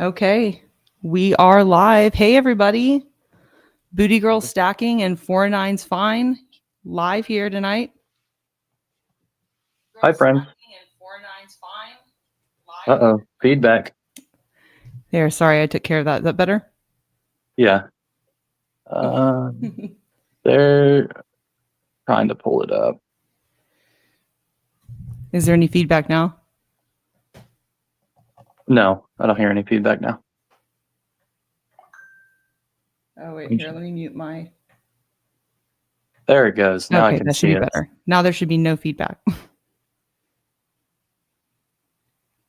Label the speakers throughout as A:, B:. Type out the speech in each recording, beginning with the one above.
A: Okay, we are live. Hey, everybody. Booty Girl Stacking and 4 Nines Fine live here tonight.
B: Hi, friends. Uh-oh, feedback.
A: There, sorry, I took care of that. Is that better?
B: Yeah. They're trying to pull it up.
A: Is there any feedback now?
B: No, I don't hear any feedback now.
A: Oh, wait, here, let me mute my...
B: There it goes. Now
A: okay,
B: I can
A: that should
B: see
A: be
B: it.
A: better. Now there should be no feedback.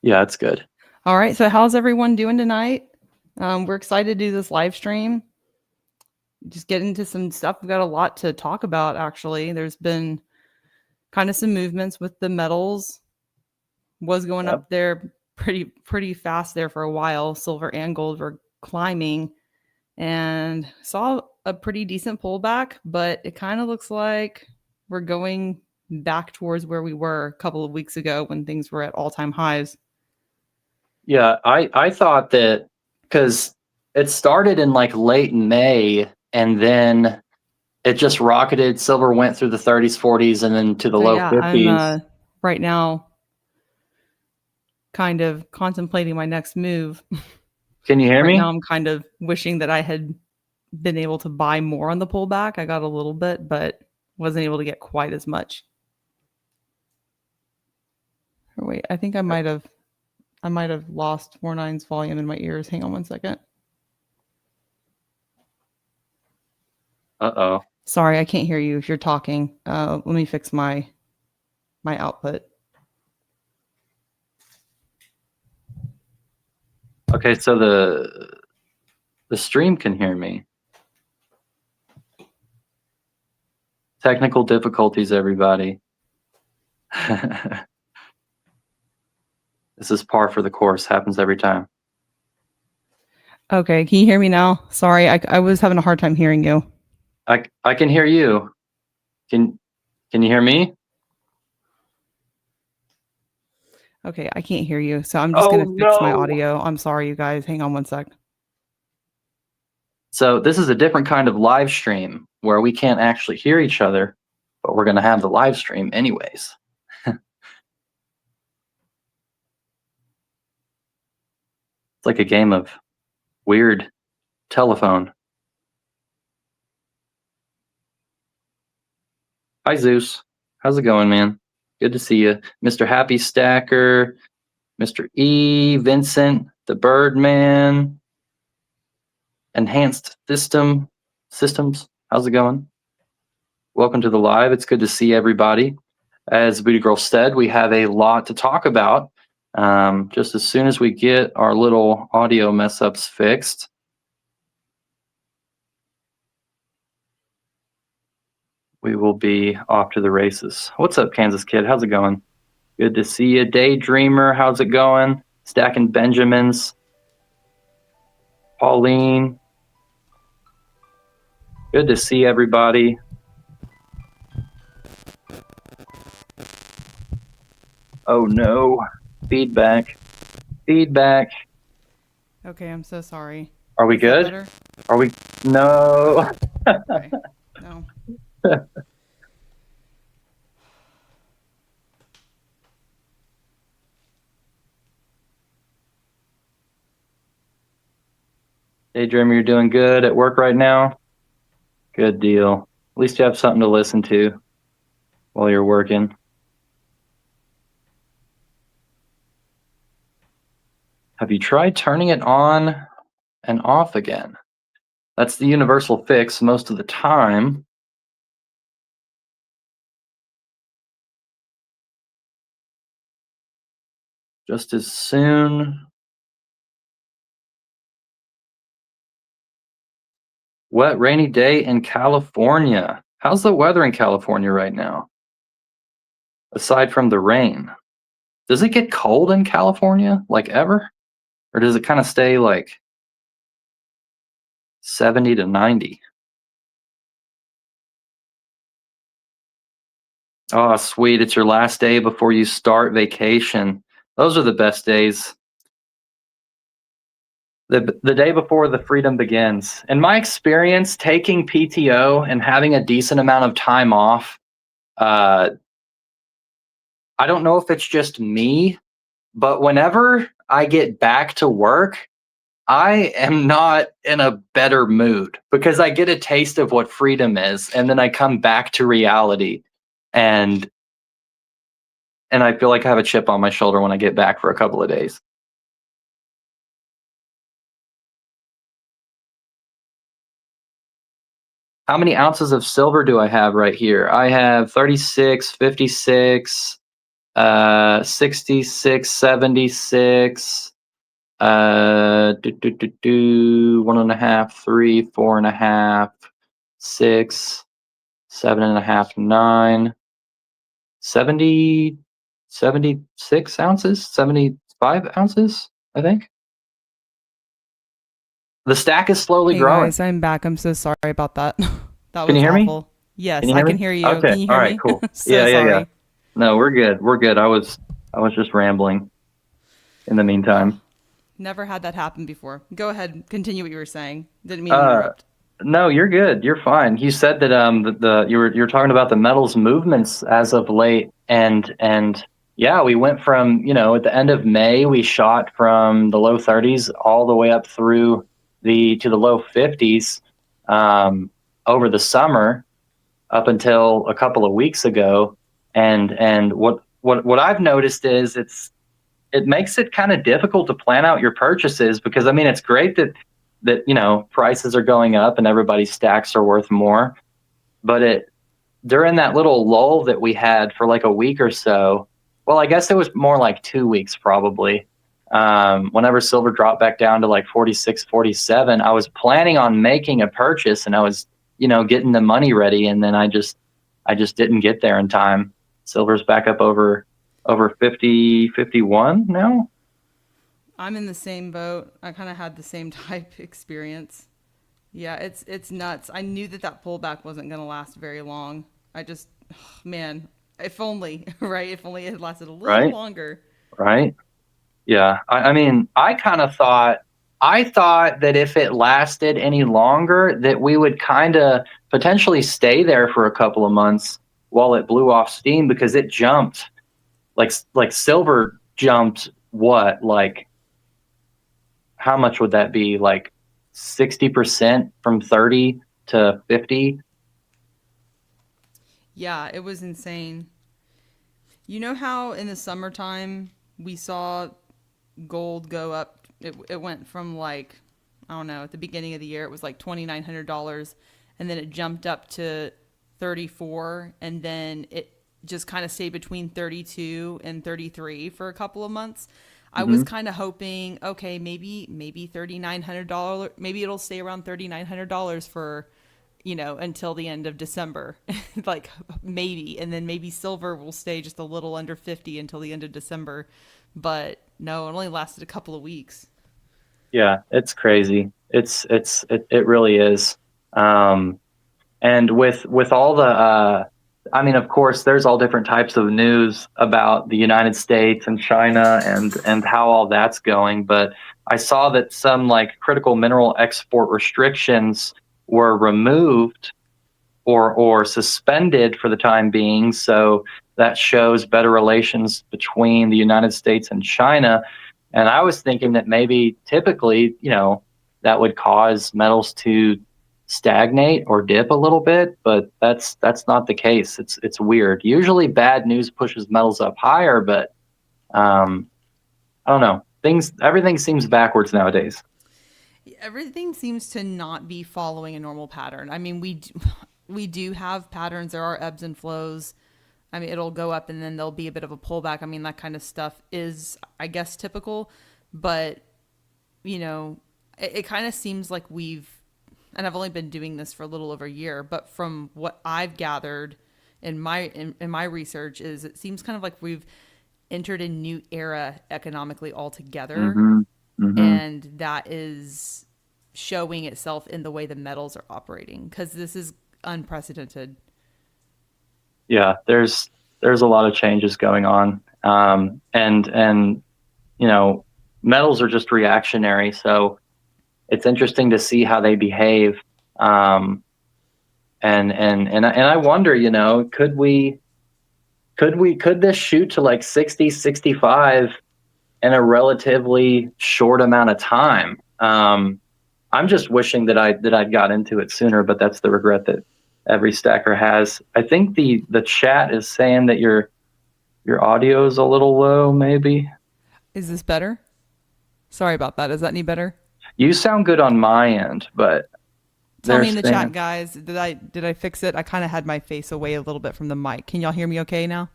B: Yeah, it's good.
A: All right, so how's everyone doing tonight? We're excited to do this live stream. Just get into some stuff. We've got a lot to talk about, actually. There's been kind of some movements with the metals. Was going up there pretty fast there for a while. Silver and gold were climbing and saw a pretty decent pullback, but it kind of looks like we're going back towards where we were a couple of weeks ago when things were at all-time highs.
B: Yeah, I thought that because it started in like late May and then it just rocketed. Silver went through the 30s, 40s, and then to the low 50s.
A: I'm right now kind of contemplating my next move.
B: Can you hear me?
A: Right now I'm kind of wishing that I had been able to buy more on the pullback. I got a little bit, but wasn't able to get quite as much. Oh, wait, I think I might have lost 4 Nines volume in my ears. Hang on one second.
B: Uh-oh.
A: Sorry, I can't hear you if you're talking. Let me fix my output.
B: Okay, so the stream can hear me. Technical difficulties, everybody. This is par for the course. Happens every time.
A: Okay, can you hear me now? Sorry, I was having a hard time hearing you.
B: I can hear you. Can you hear me?
A: Okay, I can't hear you, so I'm just going to fix my audio. I'm sorry, you guys. Hang on one sec.
B: So this is a different kind of live stream where we can't actually hear each other, but we're going to have the live stream anyways. It's like a game of weird telephone. Hi, Zeus. How's it going, man? Good to see you. Mr. Happy Stacker, Mr. E, Vincent, the Birdman, Enhanced Systems. How's it going? Welcome to the live. It's good to see everybody. As Booty Girl said, we have a lot to talk about. Just as soon as we get our little audio mess ups fixed. We will be off to the races. What's up, Kansas Kid? How's it going? Good to see you. Daydreamer, how's it going? Stacking Benjamins. Pauline. Good to see everybody. Oh no. Feedback.
A: Okay, I'm so sorry.
B: Are we good?
A: Better?
B: Are we? No.
A: Okay. No.
B: Daydreamer, you're doing good at work right now? Good deal. At least you have something to listen to while you're working. Have you tried turning it on and off again? That's the universal fix most of the time. Just as soon. Wet, rainy day in California. How's the weather in California right now? Aside from the rain. Does it get cold in California, like ever? Or does it kind of stay like 70 to 90? Oh, sweet. It's your last day before you start vacation. Those are the best days. The day before the freedom begins. In my experience, taking PTO and having a decent amount of time off, I don't know if it's just me, but whenever I get back to work, I am not in a better mood because I get a taste of what freedom is, and then I come back to reality, and I feel like I have a chip on my shoulder when I get back for a couple of days. How many ounces of silver do I have right here? I have 36, 56, 66, 76, 1.5, 3, 4.5, 6, 7.5, 9, 70, 76 ounces, 75 ounces, I think. The stack is slowly
A: Hey
B: growing.
A: guys, I'm back. I'm so sorry about that. That
B: Can
A: was
B: you hear me?
A: awful. Yes,
B: Can you
A: I
B: hear
A: can
B: me?
A: hear you.
B: Okay.
A: Can you
B: All
A: hear
B: right.
A: me?
B: Cool.
A: So sorry.
B: Yeah. No, we're good. We're good. I was just rambling in the meantime.
A: Never had that happen before. Go ahead, continue what you were saying. Didn't mean to
B: Uh,
A: interrupt.
B: no, you're good. You're fine. You said that the you were talking about the metals movements as of late, and yeah, we went from, at the end of May we shot from the low 30s all the way up through to the low 50s over the summer up until a couple of weeks ago, and what I've noticed is it makes it kind of difficult to plan out your purchases because I mean it's great that prices are going up and everybody's stacks are worth more, but it during that little lull that we had for like a week or so, well, I guess it was more like 2 weeks probably. Whenever silver dropped back down to like 46, 47, I was planning on making a purchase and I was, getting the money ready, and then I just didn't get there in time. Silver's back up over 50, 51 now.
A: I'm in the same boat. I kind of had the same type experience. Yeah, it's nuts. I knew that pullback wasn't going to last very long. I just, man, if only, right? If only it had lasted a little
B: Right.
A: longer.
B: Right. Yeah. I mean, I thought that if it lasted any longer, that we would kind of potentially stay there for a couple of months while it blew off steam, because it jumped like silver jumped what, like how much would that be, like 60% from 30 to 50?
A: Yeah, it was insane. You know how in the summertime we saw gold go up? It went from like, I don't know, at the beginning of the year it was like $2,900, and then it jumped up to 34, and then it just kind of stayed between 32 and 33 for a couple of months. I was
B: Hmm.
A: kind of hoping, okay, maybe $3,900, maybe it'll stay around $3,900 for, until the end of December. Like maybe, and then maybe silver will stay just a little under 50 until the end of December. But no, it only lasted a couple of weeks.
B: Yeah, it's crazy. It really is. Um, and with all the I mean, of course there's all different types of news about the United States and China and how all that's going, but I saw that some like critical mineral export restrictions were removed or suspended for the time being, so that shows better relations between the United States and China. And I was thinking that maybe typically, that would cause metals to stagnate or dip a little bit, but that's not the case. It's weird. Usually bad news pushes metals up higher, but um, I don't know. Everything seems backwards nowadays.
A: Everything seems to not be following a normal pattern. I mean, we do have patterns. There are ebbs and flows. I mean, it'll go up and then there'll be a bit of a pullback. I mean, that kind of stuff is, I guess, typical. But, it kind of seems like and I've only been doing this for a little over a year, but from what I've gathered in my research is it seems kind of like we've entered a new era economically altogether.
B: Hmm. Hmm.
A: And that is showing itself in the way the metals are operating, because this is unprecedented.
B: Yeah, there's a lot of changes going on, and metals are just reactionary. So it's interesting to see how they behave. And I wonder, could this shoot to like 60, 65 in a relatively short amount of time? I'm just wishing that I'd got into it sooner, but that's the regret that every stacker has. I think the chat is saying that your audio is a little low, maybe.
A: Is this better? Sorry about that. Is that any better?
B: You sound good on my end, but
A: Tell me in
B: they're
A: the chat,
B: saying-
A: guys. Did I fix it? I kind of had my face away a little bit from the mic. Can y'all hear me okay now?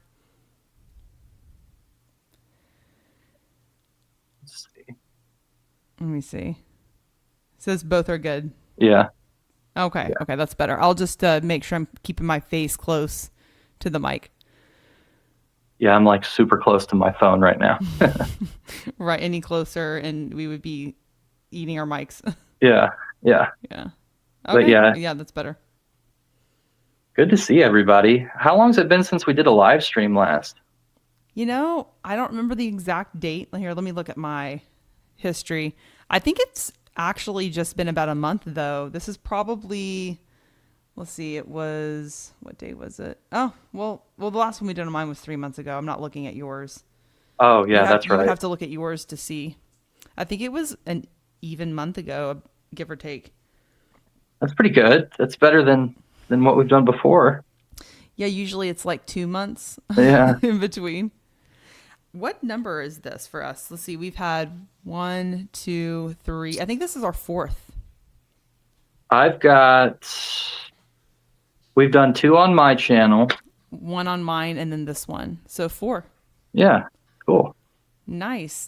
B: Let's see.
A: Let me see. It says both are good.
B: Yeah.
A: Okay. Okay, that's better. I'll just make sure I'm keeping my face close to the mic.
B: Yeah, I'm like super close to my phone right now.
A: Right, any closer and we would be eating our mics.
B: Yeah.
A: Yeah.
B: But yeah.
A: Yeah, that's better.
B: Good to see everybody. How long's it been since we did a live stream last?
A: I don't remember the exact date. Here, let me look at my history. I think it's actually just been about a month, though. This is probably, let's see, what day was it? Oh, well, the last one we did on mine was 3 months ago. I'm not looking at yours.
B: Oh, yeah, that's
A: You would
B: right.
A: have to look at yours to see. I think it was an even month ago, give or take.
B: That's pretty good. That's better than what we've done before.
A: Yeah, usually it's like 2 months
B: Yeah.
A: in between. What number is this for us? Let's see. We've had 1, 2, 3. I think this is our 4th.
B: We've done 2 on my channel.
A: 1 on mine and then this one. So 4.
B: Yeah. Cool.
A: Nice.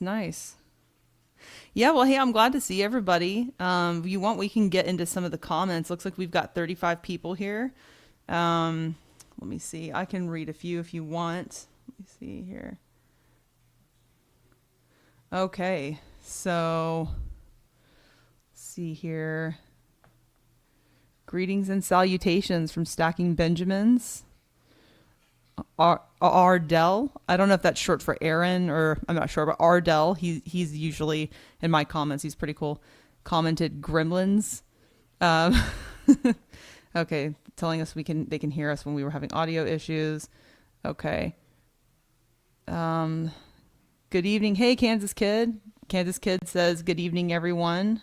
A: Yeah, well, hey, I'm glad to see everybody. If you want, we can get into some of the comments. Looks like we've got 35 people here. Let me see. I can read a few if you want. Let me see here. Okay, so let's see here. Greetings and salutations from Stacking Benjamins. Ardell. I don't know if that's short for Aaron or I'm not sure, but Ardell. He's usually in my comments. He's pretty cool. Commented Gremlins. Okay, telling us they can hear us when we were having audio issues. Okay. Good evening. Hey, Kansas Kid. Kansas Kid says, good evening, everyone.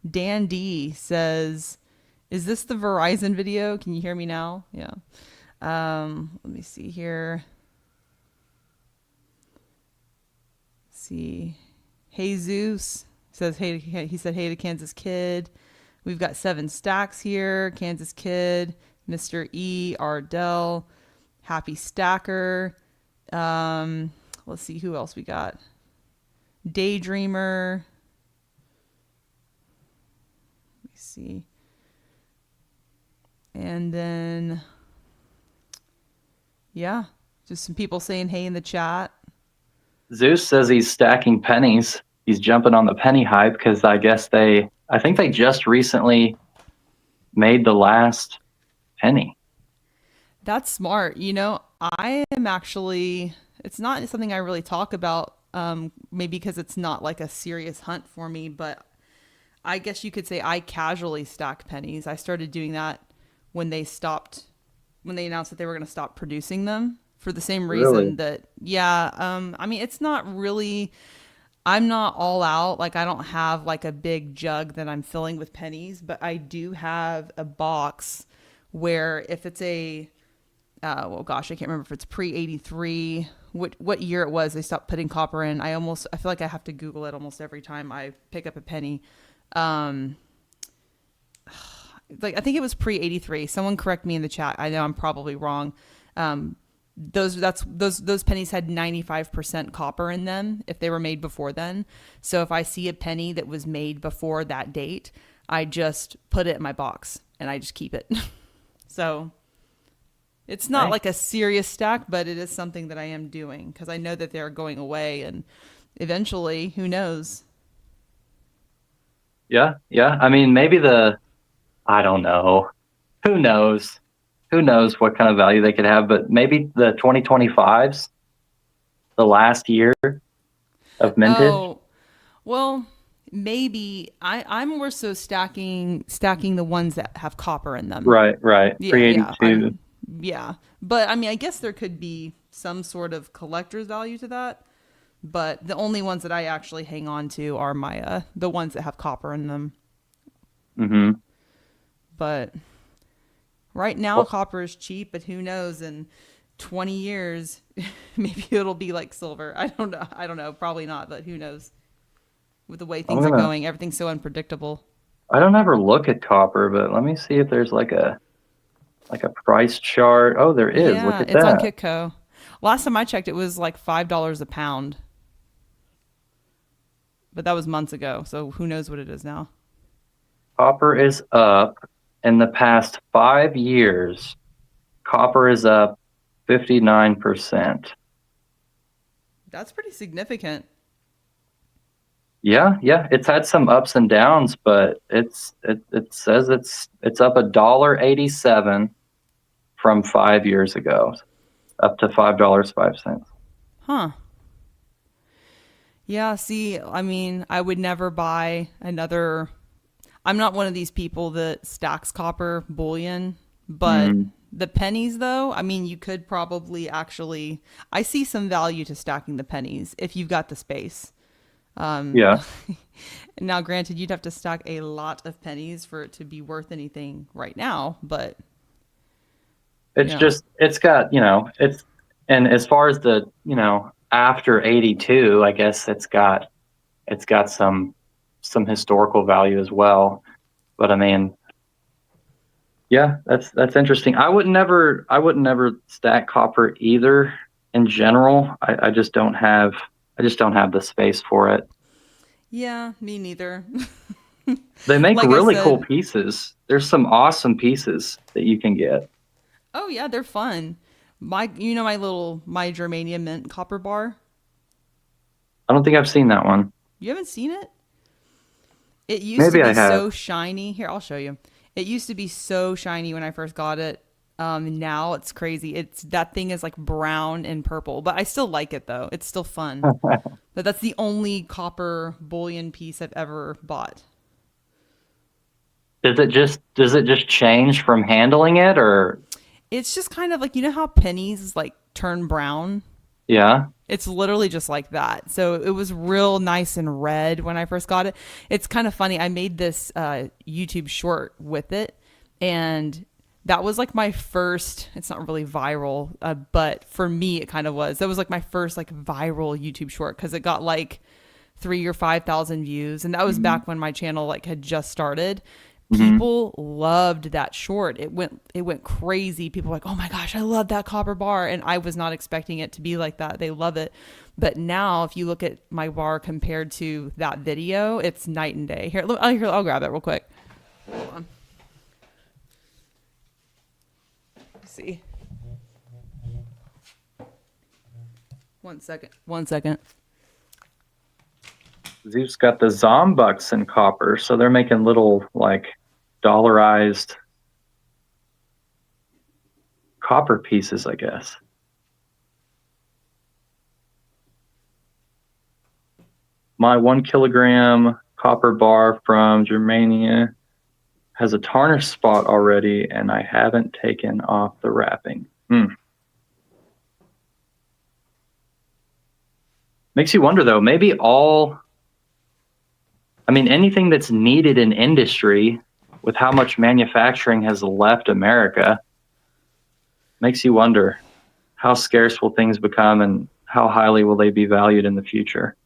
A: Dan D says, is this the Verizon video? Can you hear me now? Yeah. Let me see here. Let's see. Hey, Zeus says, hey, he said, hey to Kansas Kid. We've got 7 stacks here. Kansas Kid, Mr. E, Ardell, Happy Stacker. Let's see who else we got. Daydreamer. Let me see. And then, yeah, just some people saying hey in the chat.
B: Zeus says he's stacking pennies. He's jumping on the penny hype because I think they just recently made the last penny.
A: That's smart. I am actually, it's not something I really talk about, maybe because it's not like a serious hunt for me, but I guess you could say I casually stack pennies. I started doing that when they announced that they were going to stop producing them for the same reason
B: Really?
A: that, yeah, I mean, it's not really, I'm not all out. Like, I don't have like a big jug that I'm filling with pennies, but I do have a box where if it's well, gosh, I can't remember if it's pre-83, what year it was they stopped putting copper in. I feel like I have to Google it almost every time I pick up a penny. Like, I think it was pre-83. Someone correct me in the chat. I know I'm probably wrong. Those pennies had 95% copper in them if they were made before then. So if I see a penny that was made before that date, I just put it in my box and I just keep it. So it's not like a serious stack, but it is something that I am doing because I know that they're going away and eventually, who knows?
B: Yeah. I mean, maybe I don't know. Who knows? Who knows what kind of value they could have, but maybe the 2025s, the last year of mintage.
A: Oh, well, maybe I'm more so stacking the ones that have copper in them.
B: Right, right.
A: Yeah, yeah.
B: 382.
A: Yeah. But I mean, I guess there could be some sort of collector's value to that. But the only ones that I actually hang on to are my the ones that have copper in them.
B: Mm-hmm.
A: But right now
B: Well,
A: copper is cheap, but who knows in 20 years maybe it'll be like silver. I don't know. I don't know. Probably not, but who knows? With the way
B: I'm
A: things are
B: gonna.
A: going, everything's so unpredictable.
B: I don't ever look at copper, but let me see if there's like a price chart. Oh, there is. Look
A: Yeah,
B: at
A: it's on
B: that.
A: Kitco. Last time I checked, it was like $5 a pound, but that was months ago. So who knows what it is now?
B: Copper is up in the past 5 years. Copper is up 59%.
A: That's pretty significant.
B: Yeah, yeah, it's had some ups and downs, but it says it's up $1.87 from 5 years ago, up to $5.05.
A: Huh. Yeah, see, I mean, I would never buy another. I'm not one of these people that stacks copper bullion, but
B: Mm,
A: the pennies, though, I mean, you could probably actually. I see some value to stacking the pennies if you've got the space. Um,
B: yeah,
A: Now, granted, you'd have to stack a lot of pennies for it to be worth anything right now, but
B: it's
A: yeah.
B: just it's got it's and as far as the after 82, I guess it's got some historical value as well. But I mean, yeah, that's interesting. I wouldn't never stack copper either in general. I just don't have the space for it.
A: Yeah, me neither.
B: They make
A: Like I
B: really cool
A: said,
B: pieces. There's some awesome pieces that you can get.
A: oh yeah, they're fun. My Germania mint copper bar.
B: I don't think I've seen that one.
A: You haven't seen it? It used to
B: Maybe
A: be
B: I have.
A: so shiny. Here, I'll show you. It used to be so shiny when I first got it. Now it's crazy. It's that thing is like brown and purple, but I still like it though. It's still fun. But that's the only copper bullion piece I've ever bought.
B: Does it just change from handling it or
A: It's just kind of like how pennies like turn brown.
B: yeah?
A: It's literally just like that. So it was real nice and red when I first got it. It's kind of funny. I made this YouTube short with it, and that was like my first. It's not really viral, but for me, it kind of was. That was like my first like viral YouTube short because it got like 3 or 5 thousand views, and that was
B: Mhm.
A: back when my channel like had just started.
B: Mhm.
A: People loved that short. It went crazy. People were like, "Oh my gosh, I love that copper bar." And I was not expecting it to be like that. They love it. But now if you look at my bar compared to that video, it's night and day. I'll grab it real quick. Hold on. Let's see. 1 second. 1 second.
B: Zeus got the Zombucks in copper, so they're making little like dollarized copper pieces, I guess. My 1 kilogram copper bar from Germania has a tarnish spot already, and I haven't taken off the wrapping. Makes you wonder though, I mean, anything that's needed in industry with how much manufacturing has left America makes you wonder how scarce will things become and how highly will they be valued in the future.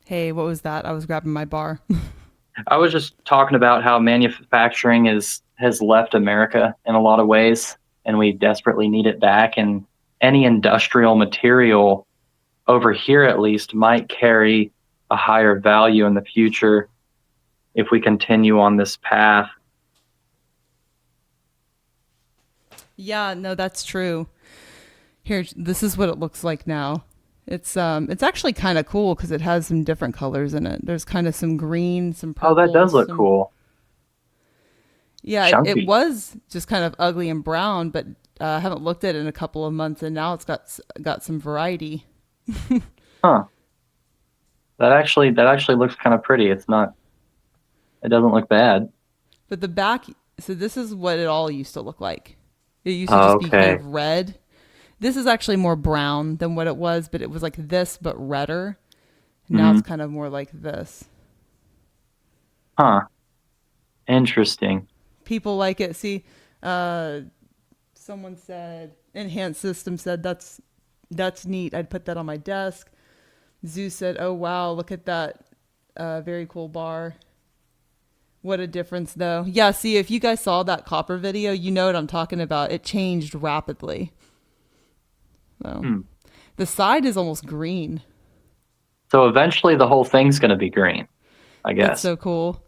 A: Hey, what was that? I was grabbing my bar.
B: I was just talking about how manufacturing has left America in a lot of ways, and we desperately need it back. And any industrial material over here, at least, might carry a higher value in the future if we continue on this path.
A: Yeah, no, that's true. Here, this is what it looks like now. It's actually kind of cool because it has some different colors in it. There's kind of some green, some
B: Oh, that
A: purple,
B: does look
A: some
B: cool.
A: yeah. It
B: Chunky.
A: was just kind of ugly and brown, but I haven't looked at it in a couple of months, and now it's got some variety.
B: Huh. That actually looks kind of pretty. It doesn't look bad.
A: But the back, so this is what it all used to look like. It used to
B: Oh,
A: just be kind
B: okay.
A: of red. This is actually more brown than what it was, but it was like this, but redder. Now it's
B: Hmm.
A: kind of more like this.
B: Huh. Interesting.
A: People like it. See, uh, someone said, Enhanced System said that's neat. I'd put that on my desk. Zeus said, "Oh wow, look at that, very cool bar. What a difference, though." Yeah, see, if you guys saw that copper video, you know what I'm talking about. It changed rapidly. So
B: Hmm.
A: the side is almost green.
B: So eventually the whole thing's going to be green, I
A: That's
B: guess.
A: so cool.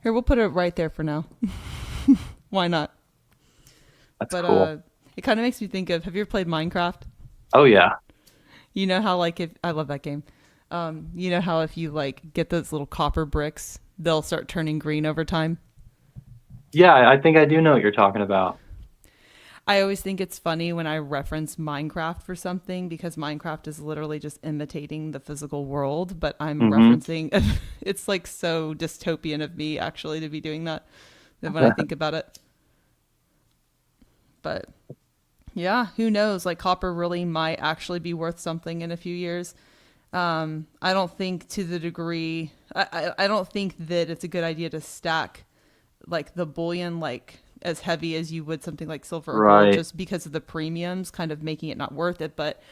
A: Here, we'll put it right there for now. Why not?
B: That's
A: But
B: cool.
A: it kind of makes me think of. Have you ever played Minecraft?
B: Oh yeah.
A: You know how like if I love that game. You know how if you like get those little copper bricks, they'll start turning green over time.
B: Yeah, I think I do know what you're talking about.
A: I always think it's funny when I reference Minecraft for something because Minecraft is literally just imitating the physical world, but I'm
B: Hmm.
A: referencing it's like so dystopian of me actually to be doing that when I think about it. But yeah, who knows? Like copper really might actually be worth something in a few years. I don't think to the degree. I don't think that it's a good idea to stack like the bullion like as heavy as you would something like silver or gold
B: Right.
A: just because of the premiums kind of making it not worth it. But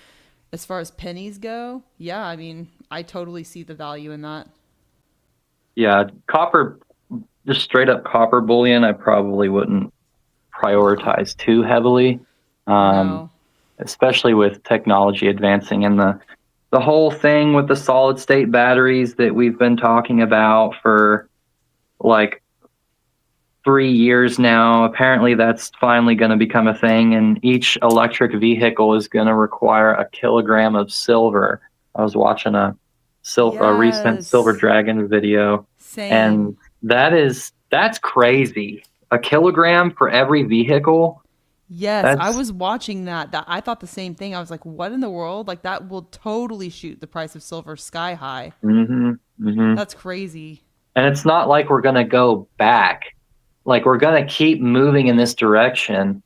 A: as far as pennies go, yeah, I mean, I totally see the value in that.
B: Yeah, copper, just straight up copper bullion, I probably wouldn't
A: No,
B: prioritize too heavily, um,
A: no.
B: especially with technology advancing and the whole thing with the solid state batteries that we've been talking about for like 3 years now. Apparently, that's finally going to become a thing, and each electric vehicle is going to require a kilogram of silver. I was watching a recent Silver
A: Yes.
B: Dragon video,
A: Same.
B: and that's crazy. A kilogram for every vehicle.
A: Yes, I
B: That's
A: was watching that. That I thought the same thing. I was like, "What in the world? Like that will totally shoot the price of silver sky high."
B: hmm hmm
A: That's crazy.
B: and it's not like we're going to go back. Like we're going to keep moving in this direction,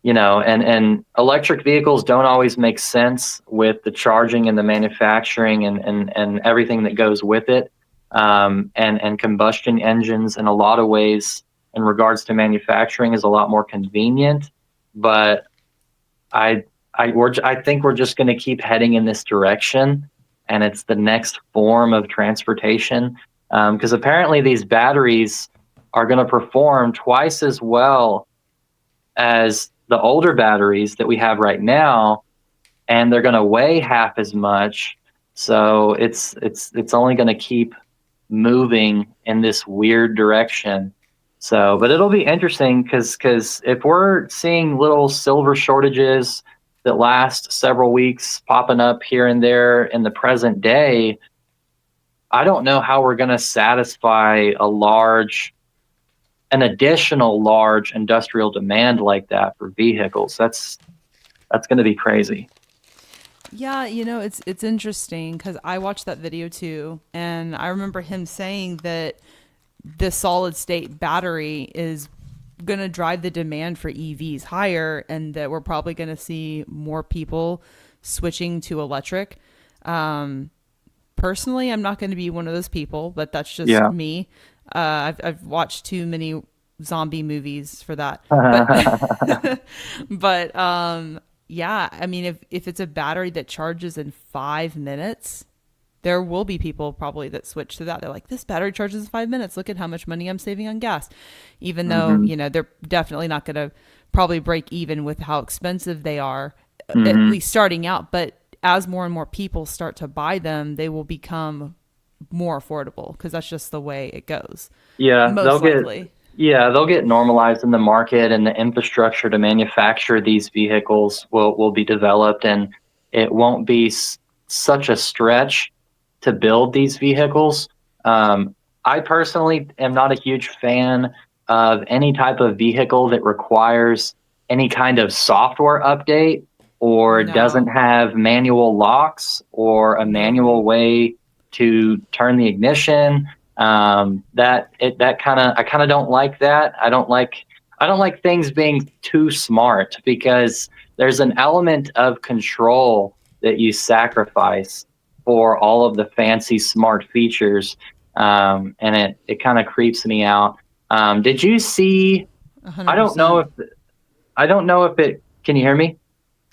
B: and electric vehicles don't always make sense with the charging and the manufacturing and everything that goes with it, and combustion engines in a lot of ways in regards to manufacturing is a lot more convenient, but I I think we're just going to keep heading in this direction, and it's the next form of transportation, because apparently these batteries are going to perform twice as well as the older batteries that we have right now, and they're going to weigh half as much. So it's only going to keep moving in this weird direction. So, but it'll be interesting because if we're seeing little silver shortages that last several weeks popping up here and there in the present day, I don't know how we're going to satisfy an additional large industrial demand like that for vehicles. That's going to be crazy.
A: Yeah, it's interesting because I watched that video too, and I remember him saying that the solid state battery is going to drive the demand for EVs higher, and that we're probably going to see more people switching to electric. Um, Personally, I'm not going to be one of those people, but that's just
B: Yeah.
A: me. I've watched too many zombie movies for that. But but yeah, I mean, if it's a battery that charges in 5 minutes, there will be people probably that switch to that. They're like, this battery charges in 5 minutes. Look at how much money I'm saving on gas. Even though,
B: hmm
A: they're definitely not going to probably break even with how expensive they are, at
B: hmm
A: least starting out. But as more and more people start to buy them, they will become more affordable because that's just the way it goes.
B: Yeah,
A: Most likely.
B: they'll get normalized in the market, and the infrastructure to manufacture these vehicles will be developed, and it won't be such a stretch to build these vehicles. I personally am not a huge fan of any type of vehicle that requires any kind of software update or doesn't
A: No,
B: have manual locks or a
A: no.
B: manual way. to turn the ignition. I kind of don't like that. I don't like things being too smart, because there's an element of control that you sacrifice for all of the fancy smart features. And it kind of creeps me out. Did you see, I don't know
A: 100%.
B: if it, can you hear me?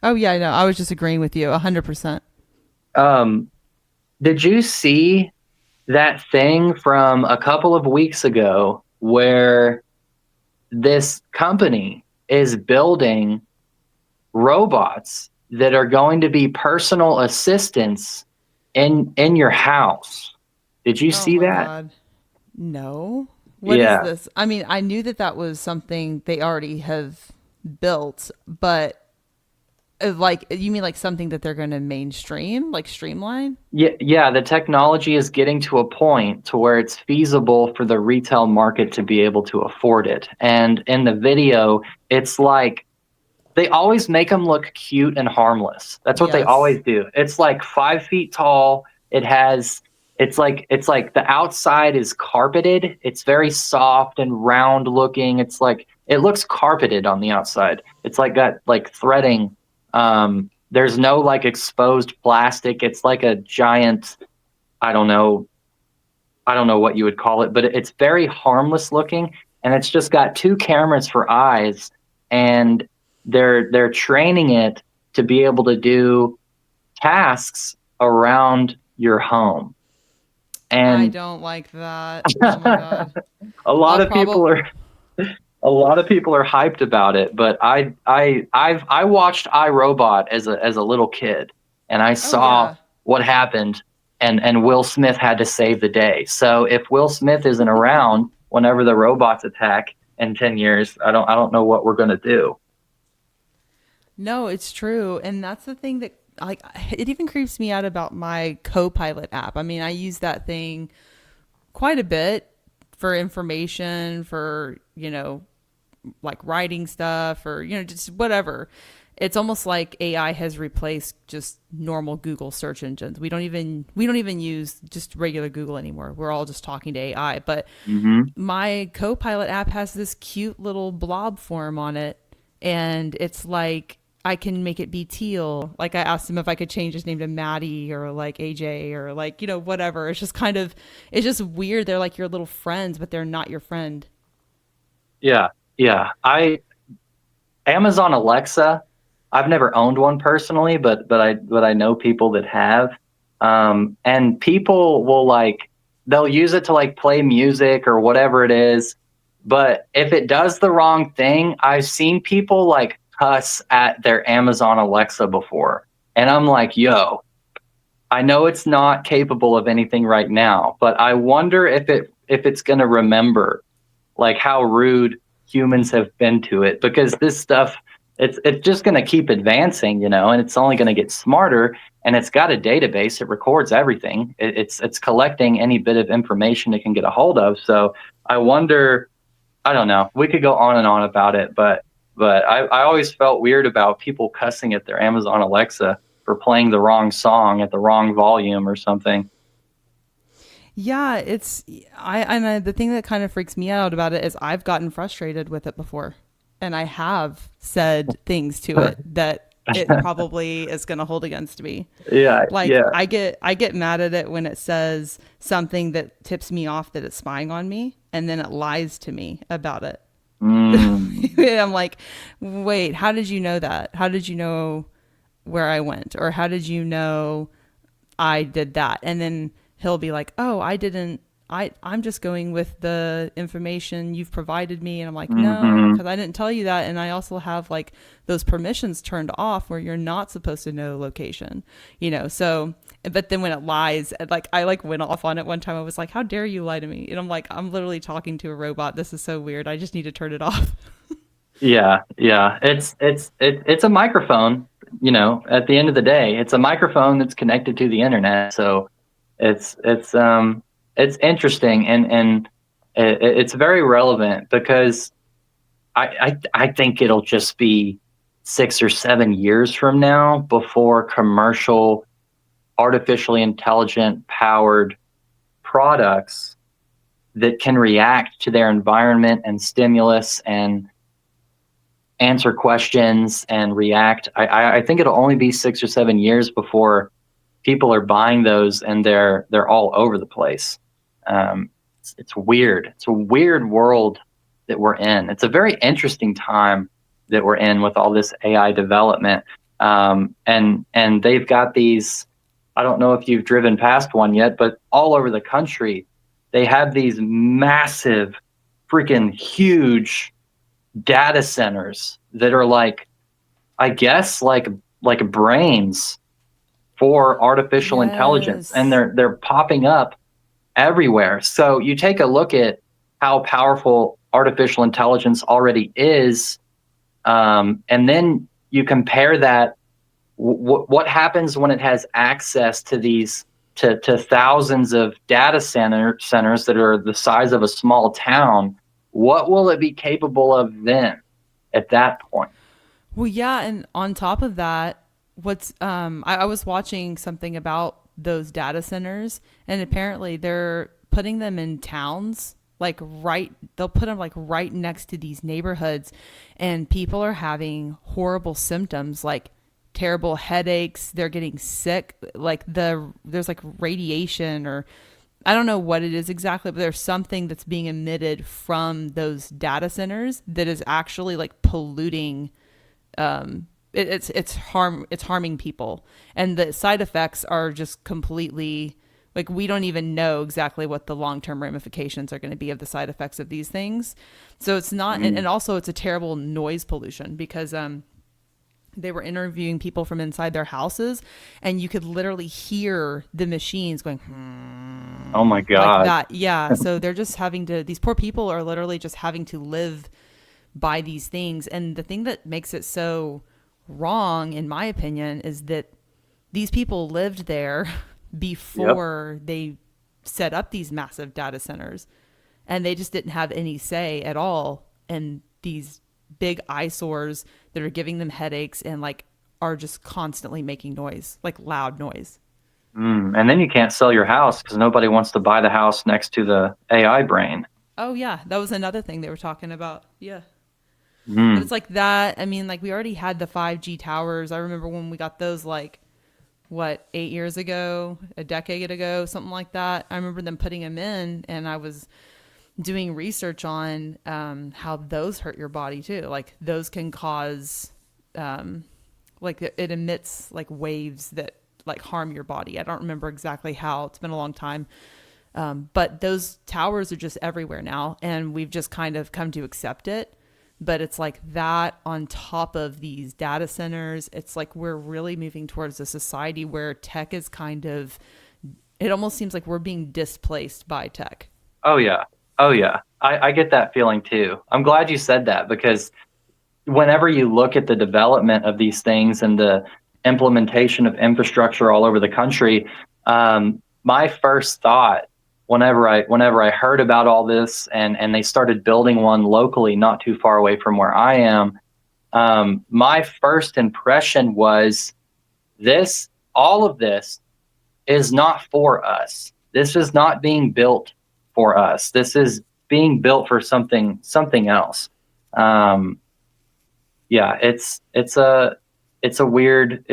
A: Oh yeah, I know. I was just agreeing with you 100%.
B: Um, did you see that thing from a couple of weeks ago where this company is building robots that are going to be personal assistants in your house? Did you
A: Oh
B: see
A: my
B: that?
A: God. No. What is
B: Yeah.
A: this? I mean, I knew that that was something they already have built, but like, you mean like something that they're going to mainstream, like streamline?
B: Yeah, yeah, the technology is getting to a point to where it's feasible for the retail market to be able to afford it. And in the video, it's like they always make them look cute and harmless. That's what they
A: Yes.
B: always do. It's like 5 feet tall. It has, it's like the outside is carpeted. It's very soft and round looking. It's like it looks carpeted on the outside. It's like got like threading. There's no like exposed plastic. It's like a giant, I don't know, I don't know what you would call it, but it's very harmless looking, and it's just got two cameras for eyes, and they're training it to be able to do tasks around your home.
A: I
B: And
A: don't like that. Oh my God.
B: a lot
A: I'll
B: of people
A: probably,
B: are hyped about it, but I watched iRobot as a little kid, and I
A: oh
B: saw
A: yeah.
B: what happened, and Will Smith had to save the day. So if Will Smith isn't around whenever the robots attack in 10 years, I don't know what we're going to do.
A: No, it's true. And that's the thing that, like, it even creeps me out about my Copilot app. I mean, I use that thing quite a bit for information, for, like writing stuff or, just whatever. It's almost like AI has replaced just normal Google search engines. We don't even use just regular Google anymore. We're all just talking to AI. But
B: Hmm.
A: my Copilot app has this cute little blob form on it, and it's like I can make it be teal. Like I asked him if I could change his name to Maddie or like AJ or like, whatever. It's just kind of, it's just weird. They're like your little friends, but they're not your friend.
B: Yeah, yeah. Amazon Alexa, I've never owned one personally, but I know people that have. And people will like, they'll use it to like play music or whatever it is. But if it does the wrong thing, I've seen people like cuss at their Amazon Alexa before. And I'm like, yo, I know it's not capable of anything right now, but I wonder if it's going to remember like how rude humans have been to it, because this stuff, it's just going to keep advancing, and it's only going to get smarter, and it's got a database. It records everything. It's collecting any bit of information it can get a hold of. So I wonder, I don't know, we could go on and on about it, but I always felt weird about people cussing at their Amazon Alexa for playing the wrong song at the wrong volume or something.
A: Yeah, the thing that kind of freaks me out about it is I've gotten frustrated with it before, and I have said things to it that it probably is going to hold against me.
B: Yeah,
A: Like
B: yeah.
A: I get mad at it when it says something that tips me off that it's spying on me, and then it lies to me about it.
B: Mm.
A: And I'm like, wait, how did you know that? How did you know where I went? Or how did you know I did that? And then he'll be like, oh, I didn't. I'm just going with the information you've provided me. And I'm like, no,
B: Hmm.
A: because I didn't tell you that. And I also have like those permissions turned off where you're not supposed to know location, So, but then when it lies, like I like went off on it one time. I was like, how dare you lie to me? And I'm like, I'm literally talking to a robot. This is so weird. I just need to turn it off.
B: Yeah, yeah. It's a microphone, at the end of the day. It's a microphone that's connected to the internet. So it's it's um it's interesting, and it's very relevant, because I think it'll just be 6 or 7 years from now before commercial artificially intelligent powered products that can react to their environment and stimulus and answer questions and react. I think it'll only be 6 or 7 years before people are buying those, and they're all over the place. It's weird. It's a weird world that we're in. It's a very interesting time that we're in with all this AI development. And they've got these. I don't know if you've driven past one yet, but all over the country, they have these massive, freaking huge data centers that are like, I guess, like brains for artificial intelligence, and
A: Yes.
B: they're popping up everywhere. So you take a look at how powerful artificial intelligence already is, and then you compare that. What happens when it has access to these to thousands of data centers that are the size of a small town? What will it be capable of then at that point?
A: Well, yeah, and on top of that, I was watching something about those data centers, and apparently they're putting them in towns, like they'll put them like right next to these neighborhoods, and people are having horrible symptoms like terrible headaches, they're getting sick, like there's like radiation, or I don't know what it is exactly, but there's something that's being emitted from those data centers that is actually like polluting, it's harming people, and the side effects are just completely like we don't even know exactly what the long-term ramifications are going to be of the side effects of these things. So it's not, and also it's a terrible noise pollution because they were interviewing people from inside their houses, and you could literally hear the machines going
B: Oh my
A: like
B: God.
A: that. Yeah, so they're just having to, these poor people are literally just having to live by these things. And the thing that makes it so wrong, in my opinion, is that these people lived there
B: Yep.
A: before they set up these massive data centers, and they just didn't have any say at all in these big eyesores that are giving them headaches and like are just constantly making noise, like loud noise.
B: And then you can't sell your house because nobody wants to buy the house next to the AI brain.
A: Oh yeah, that was another thing they were talking about. Yeah. But
B: Mm.
A: it's like that. I mean, like we already had the 5G towers. I remember when we got those like what, 8 years ago, a decade ago, something like that. I remember them putting them in, and I was doing research on how those hurt your body too. Like those can cause, like it emits like waves that like harm your body. I don't remember exactly how. It's been a long time. But those towers are just everywhere now, and we've just kind of come to accept it. But it's like that on top of these data centers. It's like we're really moving towards a society where tech is kind of, it almost seems like we're being displaced by tech.
B: Oh yeah. Oh yeah. I get that feeling too. I'm glad you said that because whenever you look at the development of these things and the implementation of infrastructure all over the country, my first thought whenever I heard about all this and they started building one locally not too far away from where I am, my first impression was this all of this is not for us. This is not being built for us. This is being built for something else. Um, yeah, it's a weird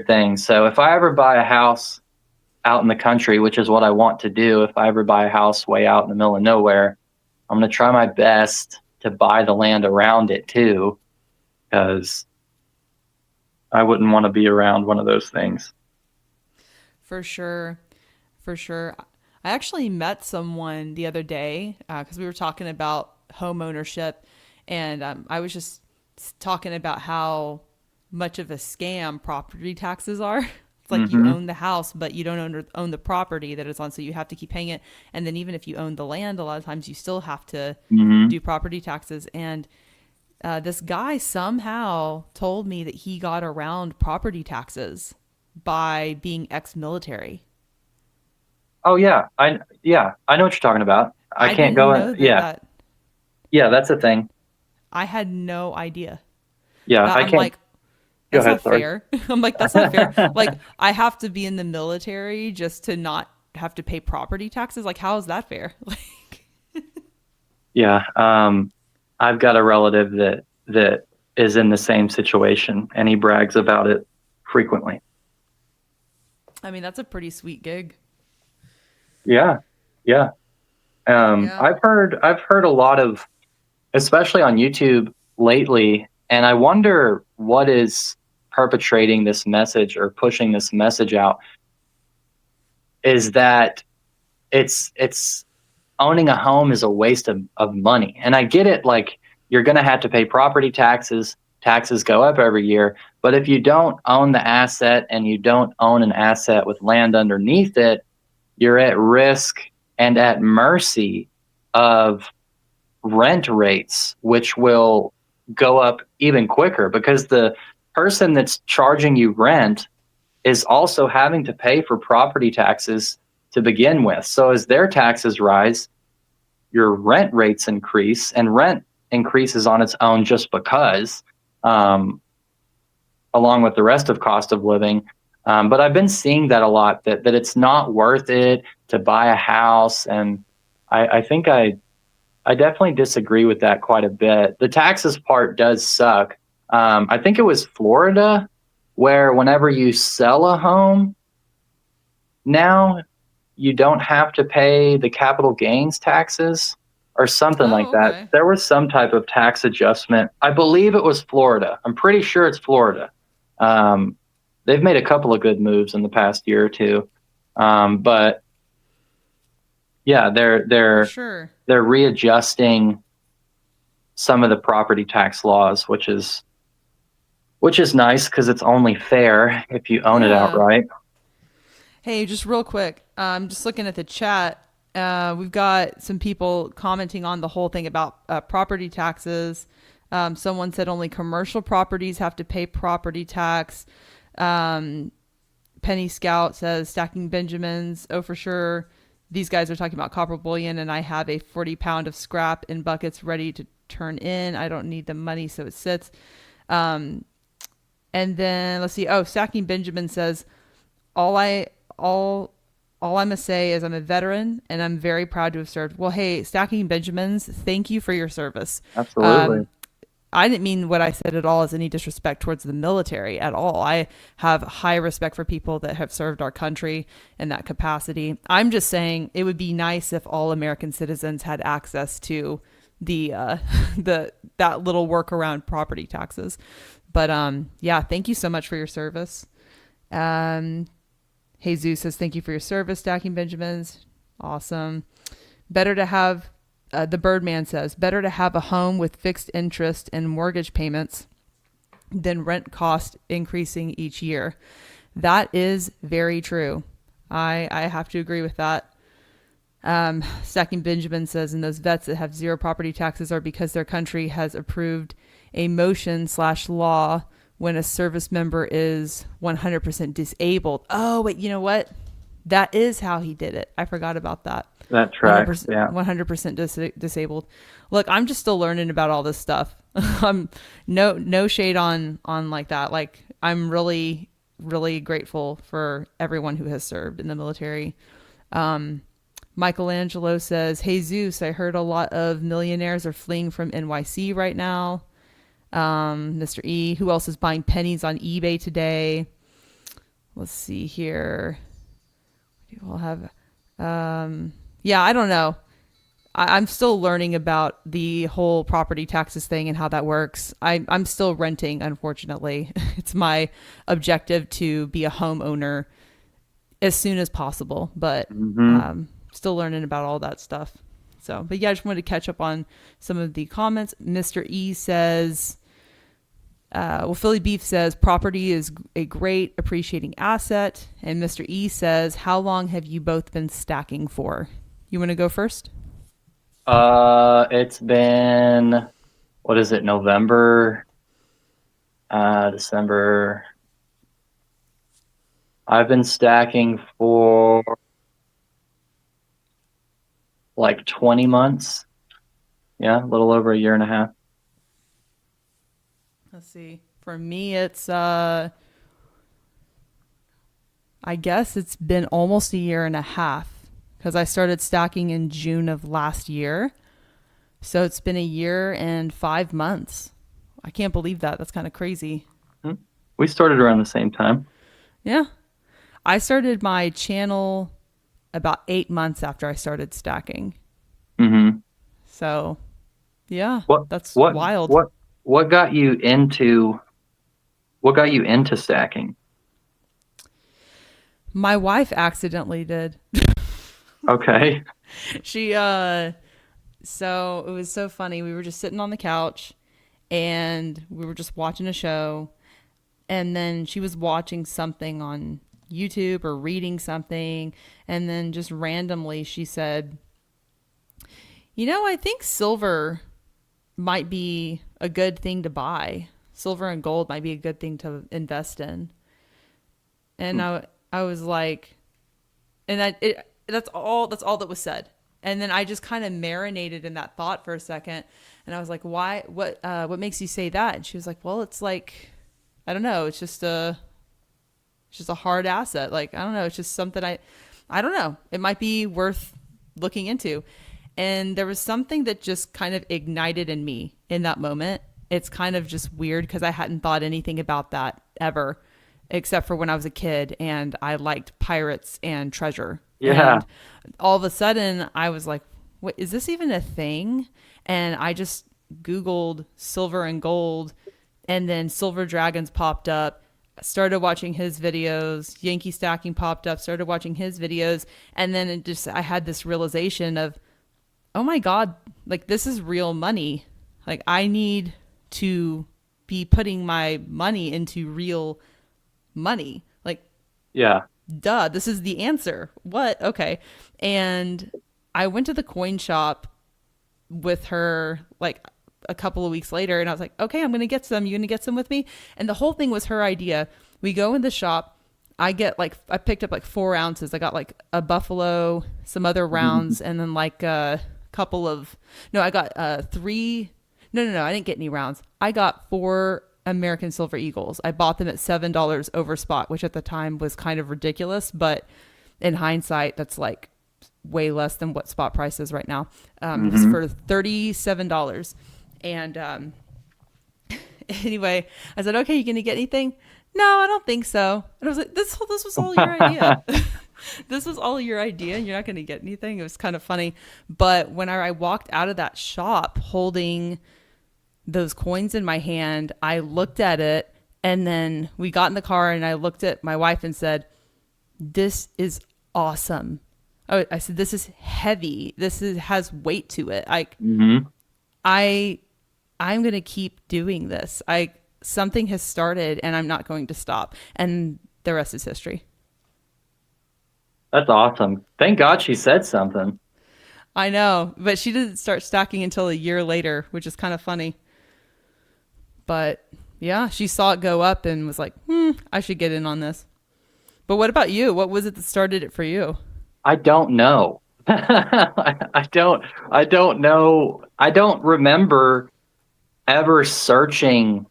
B: thing. So if I ever buy a house out in the country, which is what I want to do, if I ever buy a house way out in the middle of nowhere, I'm going to try my best to buy the land around it too, because I wouldn't want to be around one of those things.
A: For sure. For sure. I actually met someone the other day because we were talking about home ownership, and I was just talking about how much of a scam property taxes are. It's like you
B: Mm-hmm.
A: own the house, but you don't own the property that it's on, so you have to keep paying it. And then even if you own the land, a lot of times you still have to
B: Mm-hmm.
A: do property taxes. And this guy somehow told me that he got around property taxes by being ex-military.
B: Oh yeah, I know what you're talking about. I
A: I
B: can't
A: didn't
B: go in.
A: know that.
B: Yeah, yeah, that's a thing.
A: I had no idea.
B: Yeah,
A: That
B: I
A: I'm
B: can't.
A: like,
B: Go
A: That's
B: ahead,
A: not
B: sorry.
A: fair. I'm like, that's not fair. Like, I have to be in the military just to not have to pay property taxes. Like, how is that fair? Like,
B: Yeah, I've got a relative that is in the same situation, and he brags about it frequently.
A: I mean, that's a pretty sweet gig.
B: Yeah, yeah.
A: Yeah.
B: I've heard a lot of, especially on YouTube lately, and I wonder what is perpetrating this message or pushing this message out is that it's owning a home is a waste of money. And I get it, like you're gonna have to pay property taxes. Taxes go up every year. But if you don't own the asset and you don't own an asset with land underneath it, you're at risk and at mercy of rent rates, which will go up even quicker because the person that's charging you rent is also having to pay for property taxes to begin with. So as their taxes rise, your rent rates increase, and rent increases on its own just because, um, along with the rest of cost of living. But I've been seeing that a lot, that it's not worth it to buy a house. And I think I definitely disagree with that quite a bit. The taxes part does suck. I think it was Florida where whenever you sell a home now, you don't have to pay the capital gains taxes or something like
A: Oh,
B: that.
A: okay.
B: There was some type of tax adjustment. I believe it was Florida. I'm pretty sure it's Florida. Um, they've made a couple of good moves in the past year or two. But yeah,
A: For sure.
B: they're readjusting some of the property tax laws, which is nice because it's only fair if you own it
A: Yeah.
B: outright.
A: Hey, just real quick, just looking at the chat, we've got some people commenting on the whole thing about property taxes. Someone said only commercial properties have to pay property tax. Um, Penny Scout says stacking Benjamins. Oh, for sure. These guys are talking about copper bullion, and I have a 40 pound of scrap in buckets ready to turn in. I don't need the money, so it sits. Um, and then let's see. Oh, stacking Benjamin says all I all all I'm gonna say is I'm a veteran and I'm very proud to have served. Well, hey, Stacking Benjamins, thank you for your service.
B: Absolutely.
A: Um, I didn't mean what I said at all as any disrespect towards the military at all. I have high respect for people that have served our country in that capacity. I'm just saying it would be nice if all American citizens had access to the the that little workaround property taxes. But yeah, thank you so much for your service. Um, Jesus says, thank you for your service, Stacking Benjamins. Awesome. Better to have, the Birdman says, better to have a home with fixed interest and mortgage payments than rent cost increasing each year. That is very true. I have to agree with that. Stacking Benjamin says, and those vets that have zero property taxes are because their country has approved a motion/law when a service member is 100% disabled. Oh, wait, you know what? That is how he did it. I forgot about that.
B: That tracks.
A: 100%,
B: Yeah.
A: 100% disabled. Look, I'm just still learning about all this stuff. I'm no shade on like that. Like I'm really really grateful for everyone who has served in the military. Um, Michelangelo says, "Hey Zeus, I heard a lot of millionaires are fleeing from NYC right now." Mr. E, who else is buying pennies on eBay today? Let's see here. We'll have, yeah, I don't know. I'm still learning about the whole property taxes thing and how that works. I'm still renting, unfortunately. It's my objective to be a homeowner as soon as possible, but
B: Hmm.
A: still learning about all that stuff. So, but yeah, I just wanted to catch up on some of the comments. Mr. E says, well, Philly Beef says property is a great appreciating asset. And Mr. E says, how long have you both been stacking for? You want to go first?
B: It's been, what is it, November, December. I've been stacking for like 20 months. Yeah, a little over a year and a half.
A: Let's see. For me, it's I guess it's been almost a year and a half because I started stacking in June of last year. So it's been a year and 5 months. I can't believe that. That's kind of crazy.
B: Hmm. We started around the same time.
A: Yeah. I started my channel about 8 months after I started stacking.
B: Hmm.
A: So, yeah,
B: What
A: that's
B: what
A: wild.
B: what what got you into stacking?
A: My wife accidentally did.
B: Okay.
A: She so it was so funny. We were just sitting on the couch and we were just watching a show, and then she was watching something on YouTube or reading something, and then just randomly she said, I think silver might be a good thing to buy. Silver and gold might be a good thing to invest in." And I was like, and that's all that was said. And then I just kind of marinated in that thought for a second, and I was like, "Why? What makes you say that?" And she was like, "Well, it's like, I don't know. It's just a hard asset. Like, I don't know. It's just something I don't know. It might be worth looking into." And there was something that just kind of ignited in me in that moment. It's kind of just weird because I hadn't thought anything about that ever, except for when I was a kid and I liked pirates and treasure.
B: Yeah.
A: And all of a sudden I was like, "What is this even a thing?" And I just Googled silver and gold, and then Silver Dragons popped up. Started watching his videos. Yankee Stacking popped up. Started watching his videos. And then I had this realization of, oh my God, like this is real money. Like I need to be putting my money into real money. Like,
B: Yeah.
A: duh, this is the answer. What? Okay. And I went to the coin shop with her like a couple of weeks later, and I was like, "Okay, I'm going to get some. You going to get some with me?" And the whole thing was her idea. We go in the shop. I picked up like 4 ounces. I got like a buffalo, some other rounds, and then like a couple of, no, I got three. No, I didn't get any rounds. I got 4 American Silver Eagles. I bought them at $7 over spot, which at the time was kind of ridiculous, but in hindsight, that's like way less than what spot price is right now. It was for $37. And anyway, I said, "Okay, you gonna get anything?" "No, I don't think so." And I was like, this was all your idea. This was all your idea. You're not going to get anything. It was kind of funny. But when I walked out of that shop holding those coins in my hand, I looked at it, and then we got in the car and I looked at my wife and said, "This is awesome." I said, "This is heavy. Has weight to it. I'm going to keep doing this. Something has started and I'm not going to stop." And the rest is history.
B: That's awesome. Thank God she said something.
A: I know, but she didn't start stacking until a year later, which is kind of funny. But yeah, she saw it go up and was like, "I should get in on this." But what about you? What was it that started it for you?
B: I don't know. I don't know. I don't remember ever searching